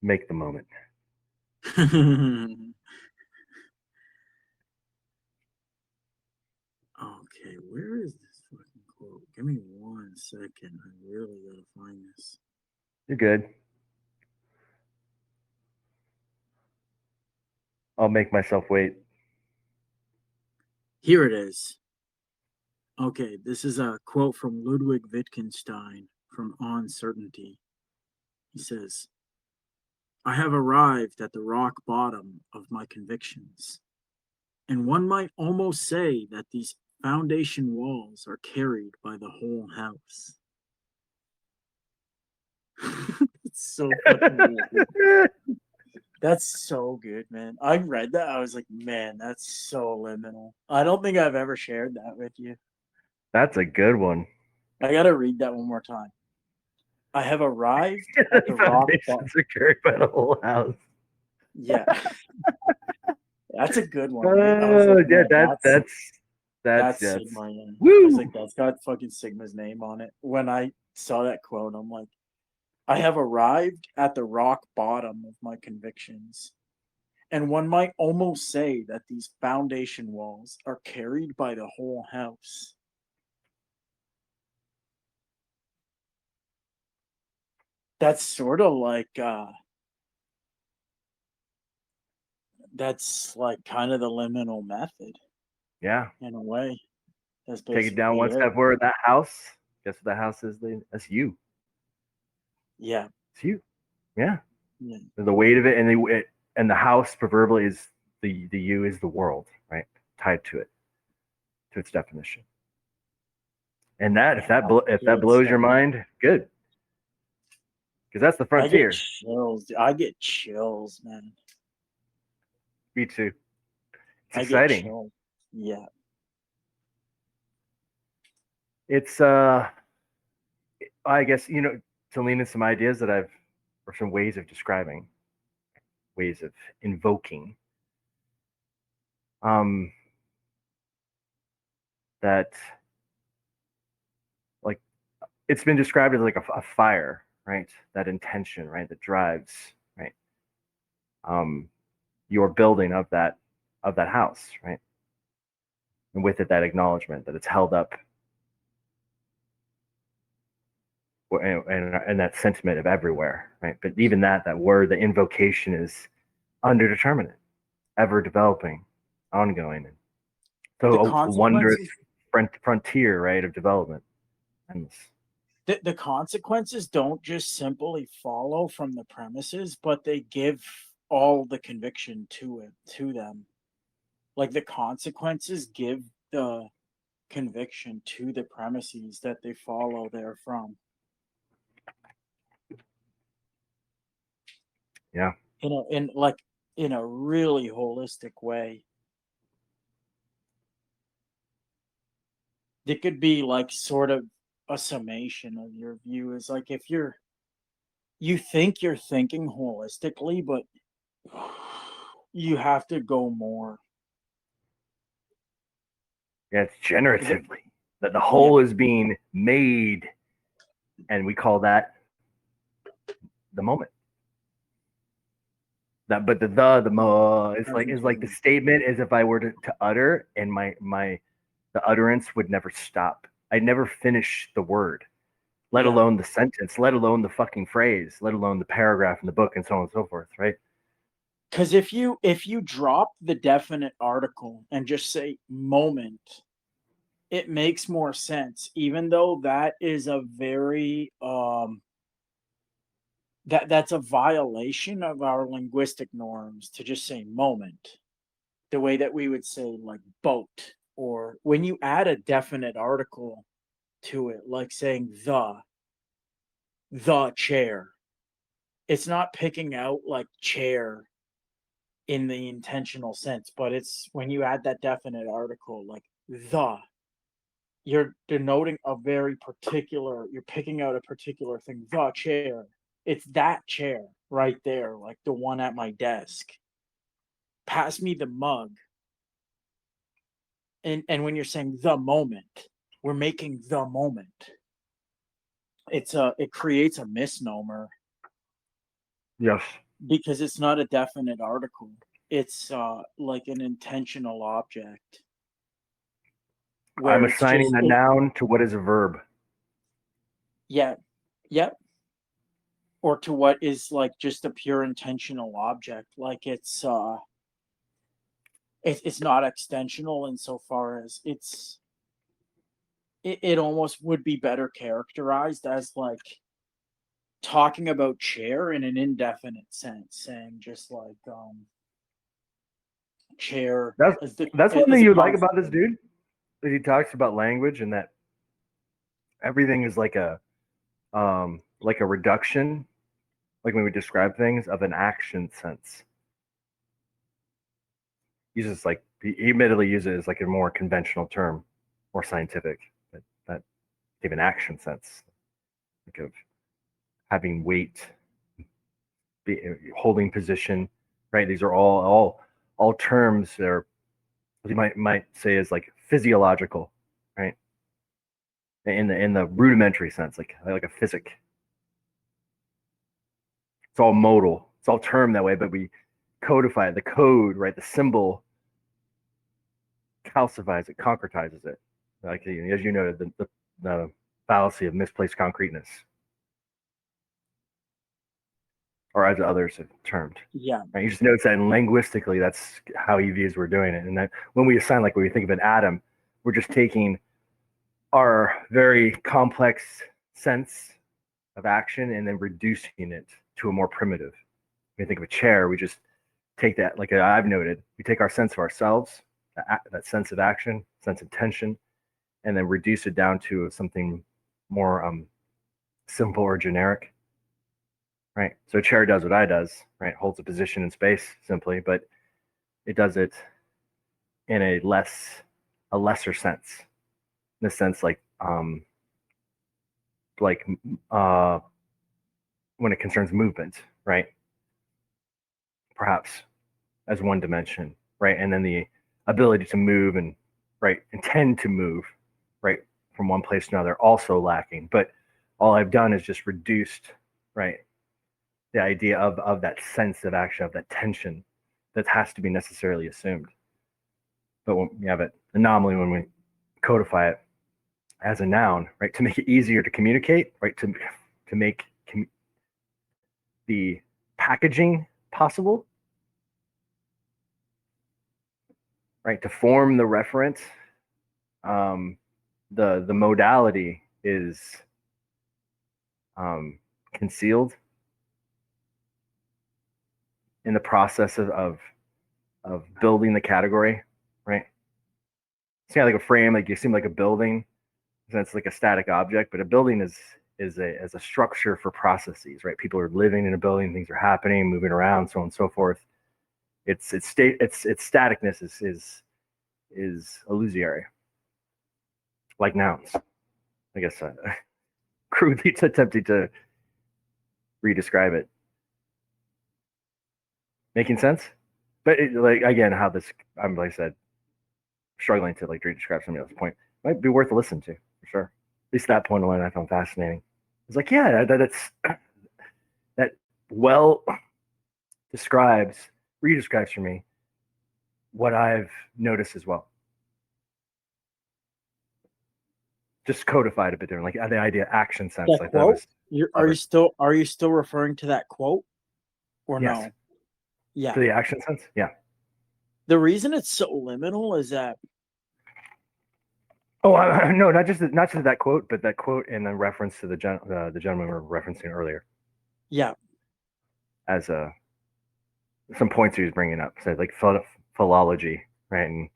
Make the moment. Okay, where is this fucking quote? Give me 1 second. I really gotta find this. You're good. I'll make myself wait. Here it is. Okay, this is a quote from Ludwig Wittgenstein from On Certainty. He says, I have arrived at the rock bottom of my convictions, and one might almost say that these foundation walls are carried by the whole house. It's so fucking good. That's so good, man. I read that. I was like, man, that's so liminal. I don't think I've ever shared that with you. That's a good one. I gotta read that one more time. I have arrived at the rock bottom. Foundations are carried by the whole house. Yeah, that's a good one, right? I was like, Yeah, man, that's That's that's Sigma. Yeah. I was woo. like, that's got fucking Sigma's name on it. When I saw that quote, I'm like, I have arrived at the rock bottom of my convictions. And one might almost say that these foundation walls are carried by the whole house. That's sort of like that's like kind of the liminal method Yeah. in a way. That's Take it down basically one it. step further. That house. Guess what that house is? That's you. Yeah. It's you. Yeah. Yeah. The weight of it, and the house proverbially is the you is the world, right? Tied to it, to its definition. And that Man, that's if that good blows your stuff. mind, good, because that's the I get frontier. chills. I get chills, man. Me too. It's I get exciting. chills. Yeah. It's I guess to lean in some ideas that I've or some ways of describing, ways of invoking. Um, that like it's been described as like a fire, right? That intention, right? That drives, right? Um, your building of that house, right? And with it, that acknowledgement that it's held up, and that sentiment of everywhere, right? But even that word, the invocation is underdeterminate, ever developing, ongoing, and The so a wondrous consequences frontier, right, of development. Endless. the consequences don't just simply follow from the premises, but they give all the conviction to them. Like the consequences give the conviction to the premises that they follow therefrom. Yeah. In a really holistic way. It could be like sort of a summation of your view is like if you think you're thinking holistically, but you have to go more. Yeah, it's Is it? generatively that the Yeah, whole is being made, and we call that the moment. That, but the mo is like the statement as if I were to utter, and my the utterance would never stop. I'd never finish the word, let yeah. alone the sentence, let alone the fucking phrase, let alone the paragraph in the book, and so on and so forth. Right? Because if you drop the definite article and just say moment, it makes more sense. Even though that is a very that's a violation of our linguistic norms to just say moment, the way that we would say like boat, or when you add a definite article to it, like saying the chair. It's not picking out like chair in the intentional sense, but it's when you add that definite article, like you're denoting a very particular, you're picking out a particular thing, the chair. It's that chair right there, like the one at my desk. Pass me the mug. And when you're saying the moment, we're making the moment. It creates a misnomer Yes. because it's not a definite article. It's like an intentional object I'm where it's assigning just a noun to what is a verb. yeah, yeah, or to what is like just a pure intentional object. Like it's not extensional insofar as it almost would be better characterized as like talking about chair in an indefinite sense, saying just like chair That's that's one as thing a you like about this consequence. dude. That he talks about language and that everything is like a reduction, like when we describe things of an action sense. He's just like he admittedly uses it as like a more conventional term, more scientific, but that gave an action sense, like of having weight, holding position, right? These are all terms that are you might say is like physiological, right? In the rudimentary sense, like a physic. It's all modal. It's all termed that way, but we codify it. The code, right? The symbol calcifies it, concretizes it. Like as you noted, the fallacy of misplaced concreteness, or as others have termed. Yeah. Right? You just notice that linguistically, that's how he views we're doing it. And that when we assign, like when we think of an atom, we're just taking our very complex sense of action and then reducing it to a more primitive. When you think of a chair, we just take that, like I've noted, we take our sense of ourselves, that sense of action, sense of tension, and then reduce it down to something more simple or generic. Right. So a chair does what I does, right? Holds a position in space simply, but it does it in a lesser sense. In the sense like uh when it concerns movement, right? Perhaps as one dimension, right? And then the ability to move and right intend to move, right, from one place to another, also lacking. But all I've done is just reduced, right, the idea of that sense of action, of that tension that has to be necessarily assumed. But when we have an anomaly, when we codify it as a noun, right, to make it easier to communicate, right, to make the packaging possible, right, to form the reference, the modality is concealed in the process of building the category, right? It's kind of like a frame, like you seem like a building, that's like a static object, but a building is a structure for processes, right? People are living in a building, things are happening, moving around, so on and so forth. Its staticness is illusory, like nouns. I guess crudely attempting to re-describe it. Making sense? But like again, how this I'm like I said, struggling to like re-describe somebody else's point might be worth a listen to for sure. At least that point alone I found fascinating. It's like, yeah, that well describes, re-describes for me what I've noticed as well. Just codified a bit different, like the idea action sense. That Like that quote? was Are you still referring to that quote or yes. no? Yeah. For the action sense, yeah. The reason it's so liminal is that Oh no, not just that quote, but that quote and the reference to the gentleman we were referencing earlier yeah, as some points he was bringing up, so like philology, right, and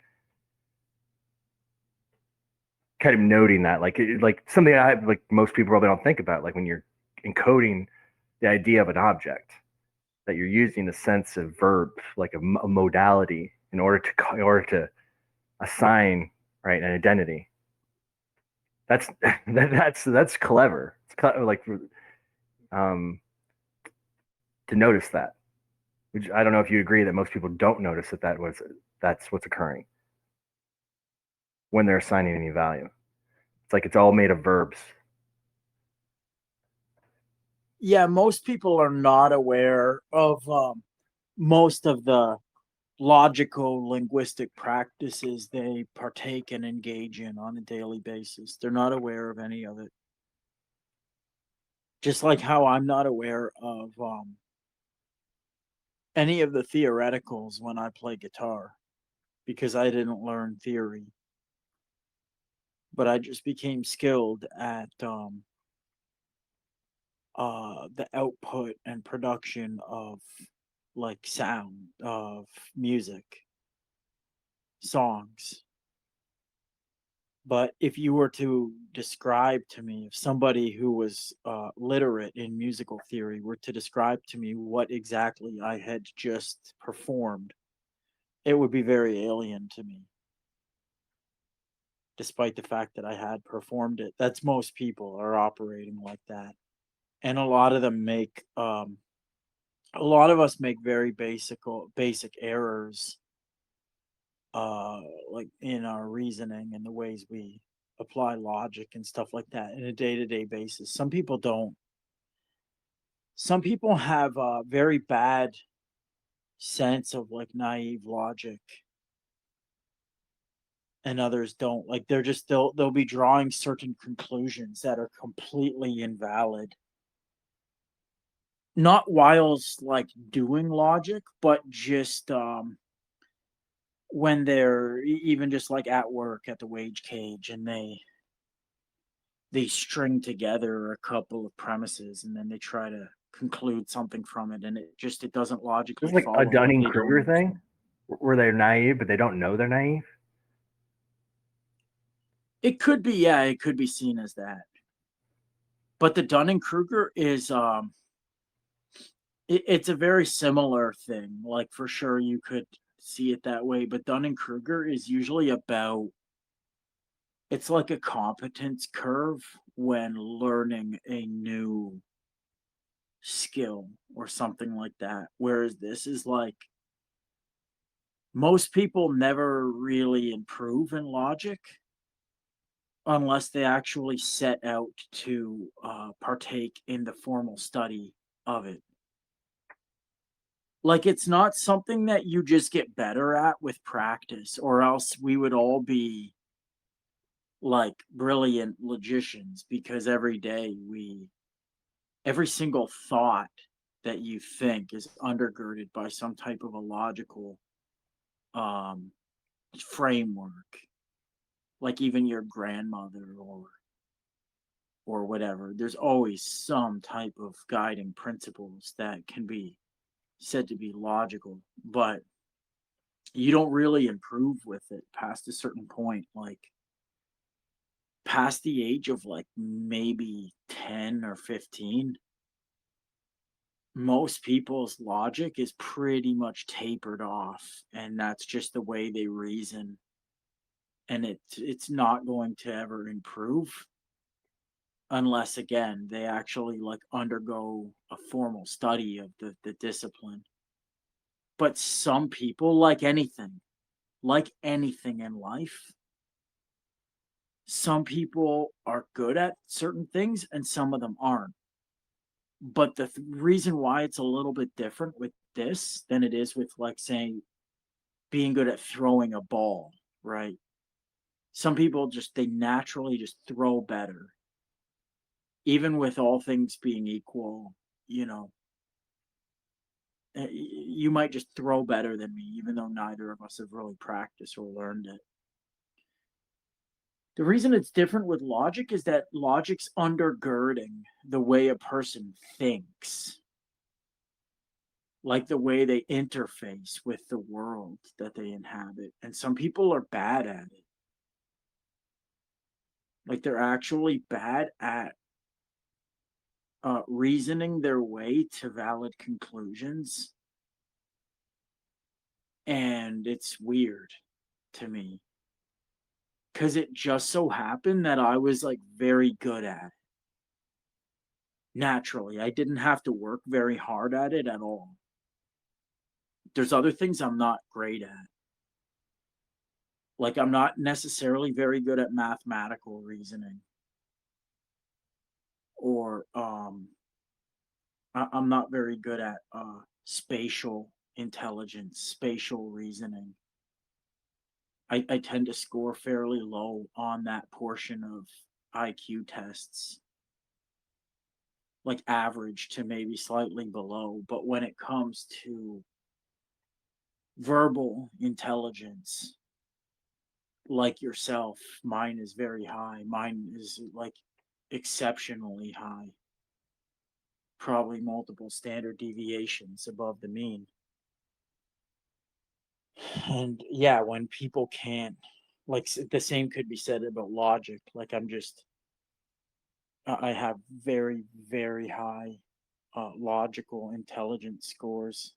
kind of noting that like something I like most people probably don't think about, like when you're encoding the idea of an object, that you're using the sense of verb, like a modality, in order to assign, right, an identity. That's that's clever. It's like um, to notice that. Which I don't know if you agree that most people don't notice that's what's occurring when they're assigning any value. It's like it's all made of verbs. yeah, most people are not aware of most of the logical linguistic practices they partake and engage in on a daily basis. They're not aware of any of it. Just like how I'm not aware of any of the theoreticals when I play guitar because I didn't learn theory, but I just became skilled at the output and production of like sound of music, songs. But if you were to describe to me, if somebody who was literate in musical theory were to describe to me what exactly I had just performed, it would be very alien to me, despite the fact that I had performed it. That's most people are operating like that. And a lot of them make, a lot of us make very basic errors uh like in our reasoning and the ways we apply logic and stuff like that in a day-to-day basis. Some people don't. Some people have a very bad sense of like naive logic, and others don't. Like they're just they'll be drawing certain conclusions that are completely invalid. Not whilst like doing logic, but just when they're even just like at work at the wage cage, and they string together a couple of premises and then they try to conclude something from it, and it doesn't This logically is like a follow. Like Dunning they don't Kruger understand. thing, where they're naive but they don't know they're naive. It could be, yeah, it could be seen as that. But the Dunning Kruger is it's a very similar thing. Like for sure you could see it that way, but Dunning Kruger is usually about, it's like a competence curve when learning a new skill or something like that. Whereas this is like, most people never really improve in logic unless they actually set out to partake in the formal study of it. Like it's not something that you just get better at with practice, or else we would all be like brilliant logicians, because every day every single thought that you think is undergirded by some type of a logical um framework. Like even your grandmother or whatever, there's always some type of guiding principles that can be said to be logical, but you don't really improve with it past a certain point. Like past the age of like maybe 10 or 15, most people's logic is pretty much tapered off, and that's just the way they reason, and it's not going to ever improve unless again they actually like undergo a formal study of the discipline. But some people, like anything in life, some people are good at certain things and some of them aren't. But the reason why it's a little bit different with this than it is with like saying being good at throwing a ball, right? Some people just they naturally just throw better, even with all things being equal. You know, you might just throw better than me, even though neither of us have really practiced or learned it. The reason it's different with logic is that logic's undergirding the way a person thinks, like the way they interface with the world that they inhabit. And some people are bad at it. Like they're actually bad at reasoning their way to valid conclusions. And it's weird to me because it just so happened that I was like very good at it naturally. I didn't have to work very hard at it at all. There's other things I'm not great at. Like I'm not necessarily very good at mathematical reasoning, or I'm not very good at spatial intelligence, spatial reasoning. I tend to score fairly low on that portion of IQ tests, like average to maybe slightly below. But when it comes to verbal intelligence, like yourself, mine is very high. Mine is like exceptionally high, probably multiple standard deviations above the mean. And yeah, when people can't, like the same could be said about logic. Like I have very, very high logical intelligence scores.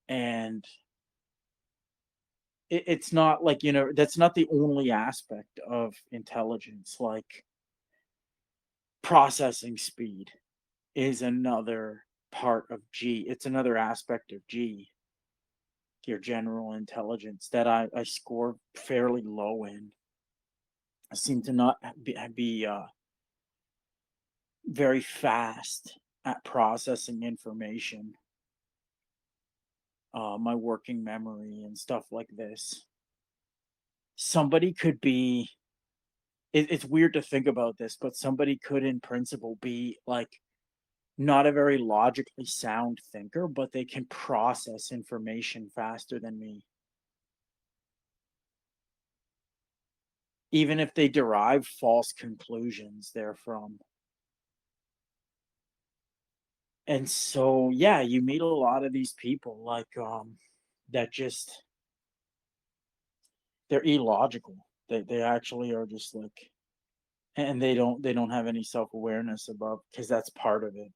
And it's not like, that's not the only aspect of intelligence. Like processing speed is another part of G. It's another aspect of G. your general intelligence that I score fairly low in. I seem to not be very fast at processing information, my working memory and stuff like this. Somebody could be, it's weird to think about this, but somebody could, in principle, be like not a very logically sound thinker, but they can process information faster than me. Even if they derive false conclusions therefrom. And so, yeah, you meet a lot of these people like that just they're illogical. They actually are just like, and they don't have any self-awareness about, because that's part of it.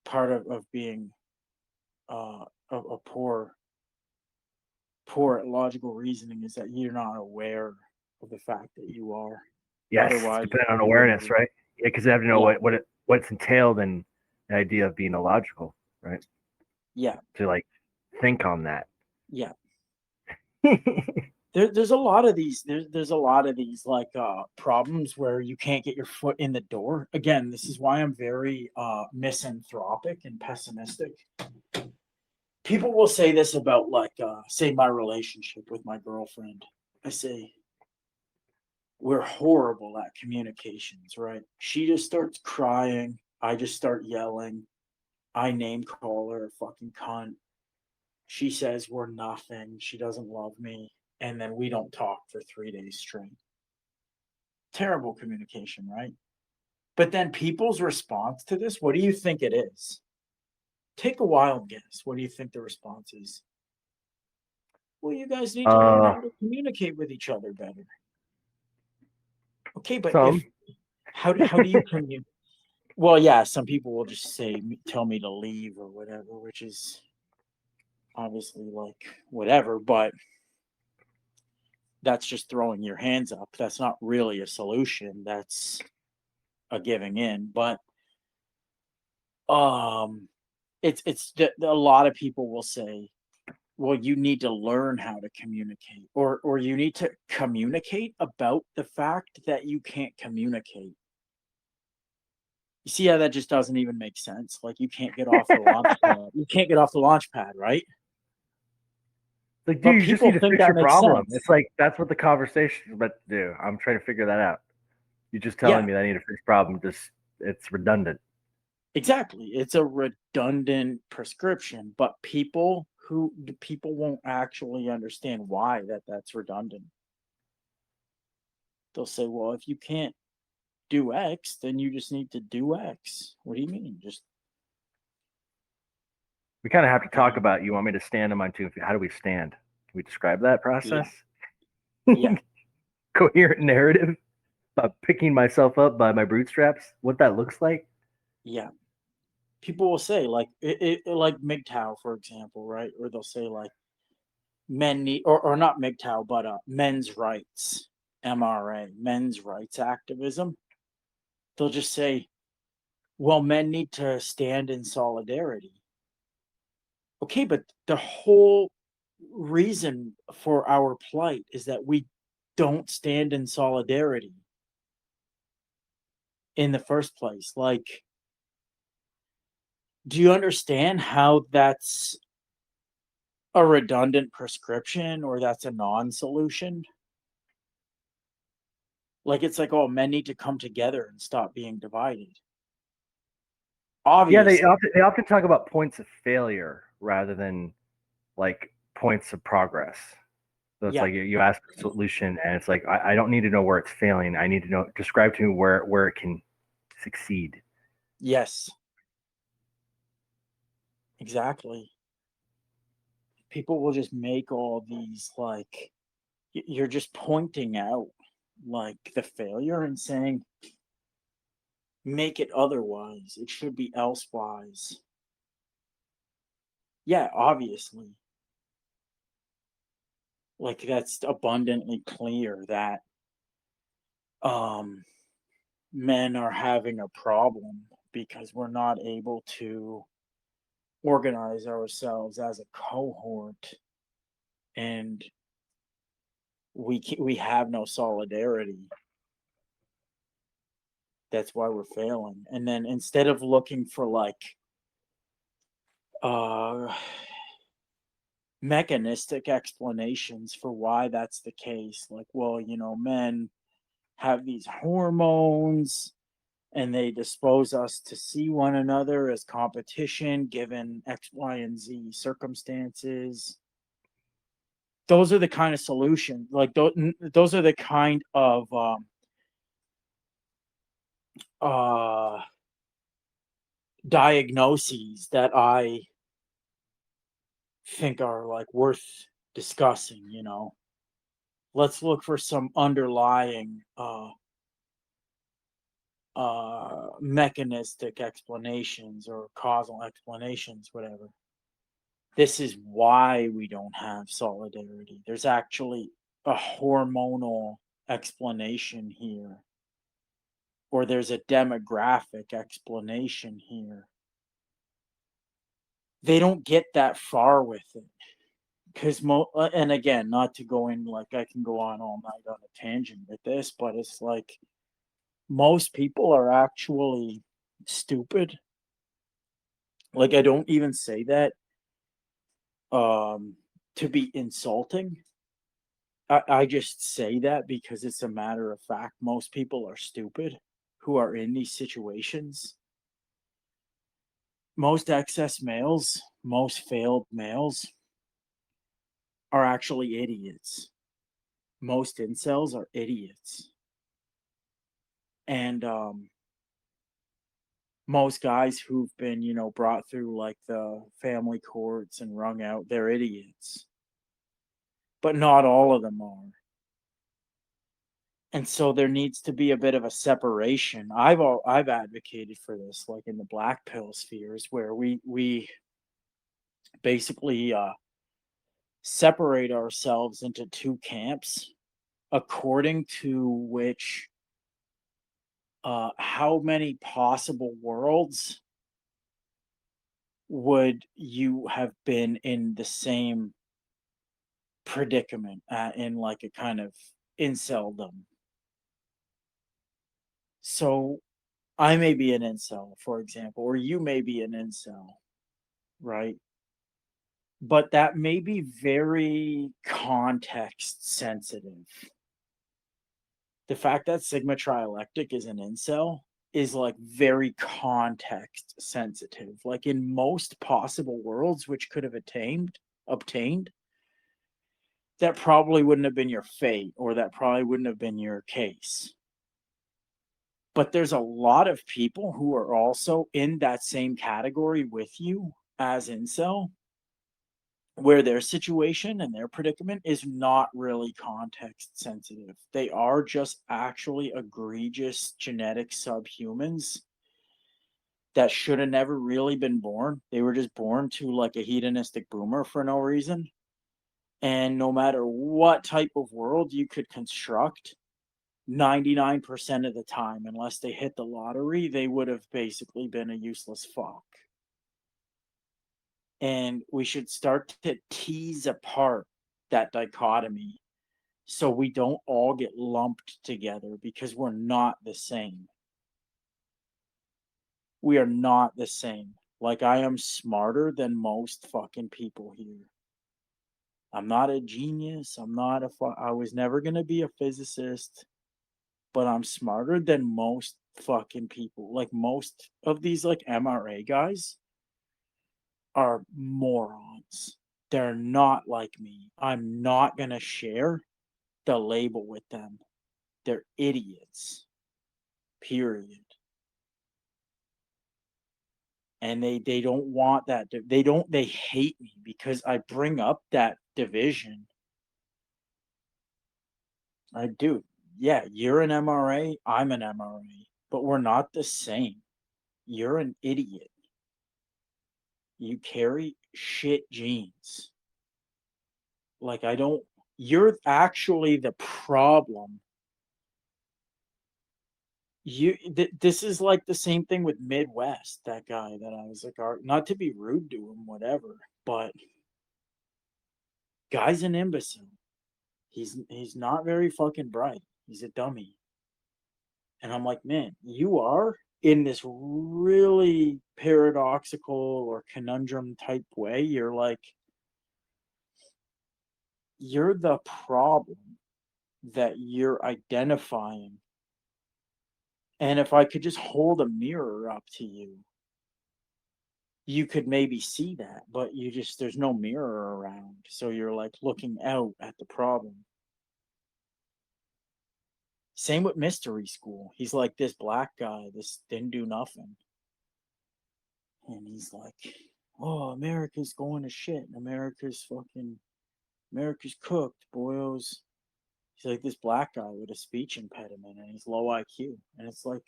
Part of being a poor at logical reasoning is that you're not aware of the fact that you are. Yes, it's Otherwise, dependent on you wouldn't awareness, be. right? Yeah, because you have to know Yeah, what's entailed in the idea of being illogical, right? yeah, To like think on that. yeah. There's a lot of these. There's a lot of these like problems where you can't get your foot in the door. Again, this is why I'm very misanthropic and pessimistic. People will say this about like say my relationship with my girlfriend. I say we're horrible at communications, right? She just starts crying. I just start yelling. I name call her a fucking cunt. She says we're nothing. She doesn't love me. And then we don't talk for 3 days straight. Terrible communication, right? But then people's response to this, what do you think it is? Take a wild guess. What do you think the response is? Well, you guys need to learn uh, how to communicate with each other better. Okay, but if some. how do you communicate? Well, yeah, some people will just say tell me to leave or whatever, which is obviously like whatever, but that's just throwing your hands up. That's not really a solution. That's a giving in. But um it's a lot of people will say, well, you need to learn how to communicate, or you need to communicate about the fact that you can't communicate. You see how that just doesn't even make sense? Like you can't get off the launch pad. You can't get off the launch pad, right? Like, But dude, you just need people to think fix that your makes problem. sense. It's like that's what the conversation is about to do. I'm trying to figure that out. You're just telling Yeah, me that I need to fix problem. Just it's redundant. exactly. It's a redundant prescription, but people won't actually understand why that's redundant. They'll say, well, if you can't do X, then you just need to do X. What do you mean? Just We kind of have to talk um, about. You want me to stand on my 2 feet? How do we stand? Can we describe that yeah, process? yeah, Coherent narrative about picking myself up by my bootstraps. What that looks like. yeah. People will say like like MGTOW, for example, right? Or they'll say like men need, or not MGTOW, but men's rights, MRA, men's rights activism. They'll just say, well, men need to stand in solidarity. Okay, but the whole reason for our plight is that we don't stand in solidarity in the first place. Like, do you understand how that's a redundant prescription or that's a non solution? Like, it's like, oh, men need to come together and stop being divided. Yeah, Obviously, they often talk about points of failure rather than like points of progress. So it's yeah, like you ask for a solution, and it's like I don't need to know where it's failing. I need to know describe to me where it can succeed. yes, exactly. People will just make all these like, you're just pointing out like the failure and saying, make it otherwise. It should be elsewise. Yeah, obviously. Like that's abundantly clear that um men are having a problem because we're not able to organize ourselves as a cohort, and we have no solidarity. That's why we're failing. And then instead of looking for like uh mechanistic explanations for why that's the case, like, well, men have these hormones and they dispose us to see one another as competition given X, Y, and Z circumstances. Those are the kind of solutions, like those are the kind of uh diagnoses that I think are like worth discussing. Let's look for some underlying mechanistic explanations or causal explanations, whatever. This is why we don't have solidarity. There's actually a hormonal explanation here, or there's a demographic explanation here. They don't get that far with it. Because and again, not to go in, like, I can go on all night on a tangent with this, but it's like most people are actually stupid. Like, I don't even say that to be insulting. I just say that because it's a matter of fact. Most people are stupid who are in these situations. Most excess males, most failed males are actually idiots. Most incels are idiots. And most guys who've been, brought through like the family courts and wrung out, they're idiots. But not all of them are. And so there needs to be a bit of a separation. I've advocated for this, like in the black pill spheres, where we basically separate ourselves into two camps, according to which how many possible worlds would you have been in the same predicament, in like a kind of inceldom. So I may be an incel, for example, or you may be an incel, right? But that may be very context sensitive. The fact that Sigma Trialectic is an incel is like very context sensitive. Like in most possible worlds which could have obtained, that probably wouldn't have been your fate, or that probably wouldn't have been your case. But there's a lot of people who are also in that same category with you as incel, where their situation and their predicament is not really context sensitive. They are just actually egregious genetic subhumans that should have never really been born. They were just born to like a hedonistic boomer for no reason. And no matter what type of world you could construct, 99% of the time, unless they hit the lottery, they would have basically been a useless fuck. And we should start to tease apart that dichotomy so we don't all get lumped together, because we're not the same. We are not the same. Like, I am smarter than most fucking people here. I'm not a genius. I was never going to be a physicist, but I'm smarter than most fucking people. Like, most of these, like, MRA guys are morons. They're not like me. I'm not going to share the label with them. They're idiots. Period. And they don't want that. They hate me because I bring up that division. I do. Yeah, you're an MRA, I'm an MRA, but we're not the same. You're an idiot. You carry shit genes. Like, you're actually the problem. this is like the same thing with Midwest, that guy that I was like, not to be rude to him, whatever, but guy's an imbecile. He's not very fucking bright. He's a dummy. And I'm like, man, you are in this really paradoxical or conundrum type way. You're like, you're the problem that you're identifying. And if I could just hold a mirror up to you, you could maybe see that, but there's no mirror around. So you're like looking out at the problem. Same with Mystery School. He's like this black guy, this didn't do nothing. And he's like, oh, America's going to shit. America's cooked, boyos. He's like this black guy with a speech impediment and he's low IQ. And it's like,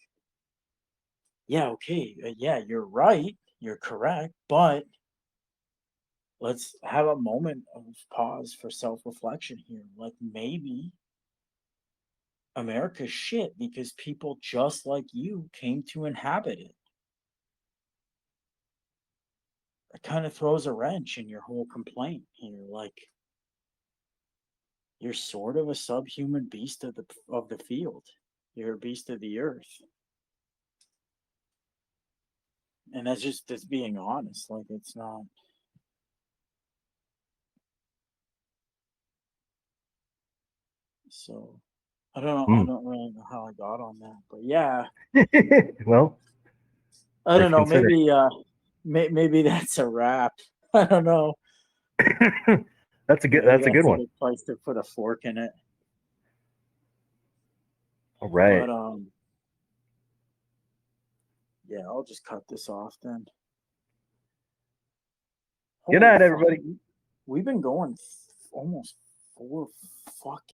yeah, okay, yeah, you're right. You're correct. But let's have a moment of pause for self reflection here. Like maybe America's shit because people just like you came to inhabit it. It kind of throws a wrench in your whole complaint here. Like you're sort of a subhuman beast of the field. You're a beast of the earth. And that's being honest. Like it's not. So I don't know. I don't really know how I got on that, but yeah. Well, I don't worth know. considering. Maybe that's a wrap. I don't know. Maybe That's a good that's a one. good place to put a fork in it. All right. But yeah, I'll just cut this off then. Good Holy night, fuck, everybody. we've been going almost 4 fucking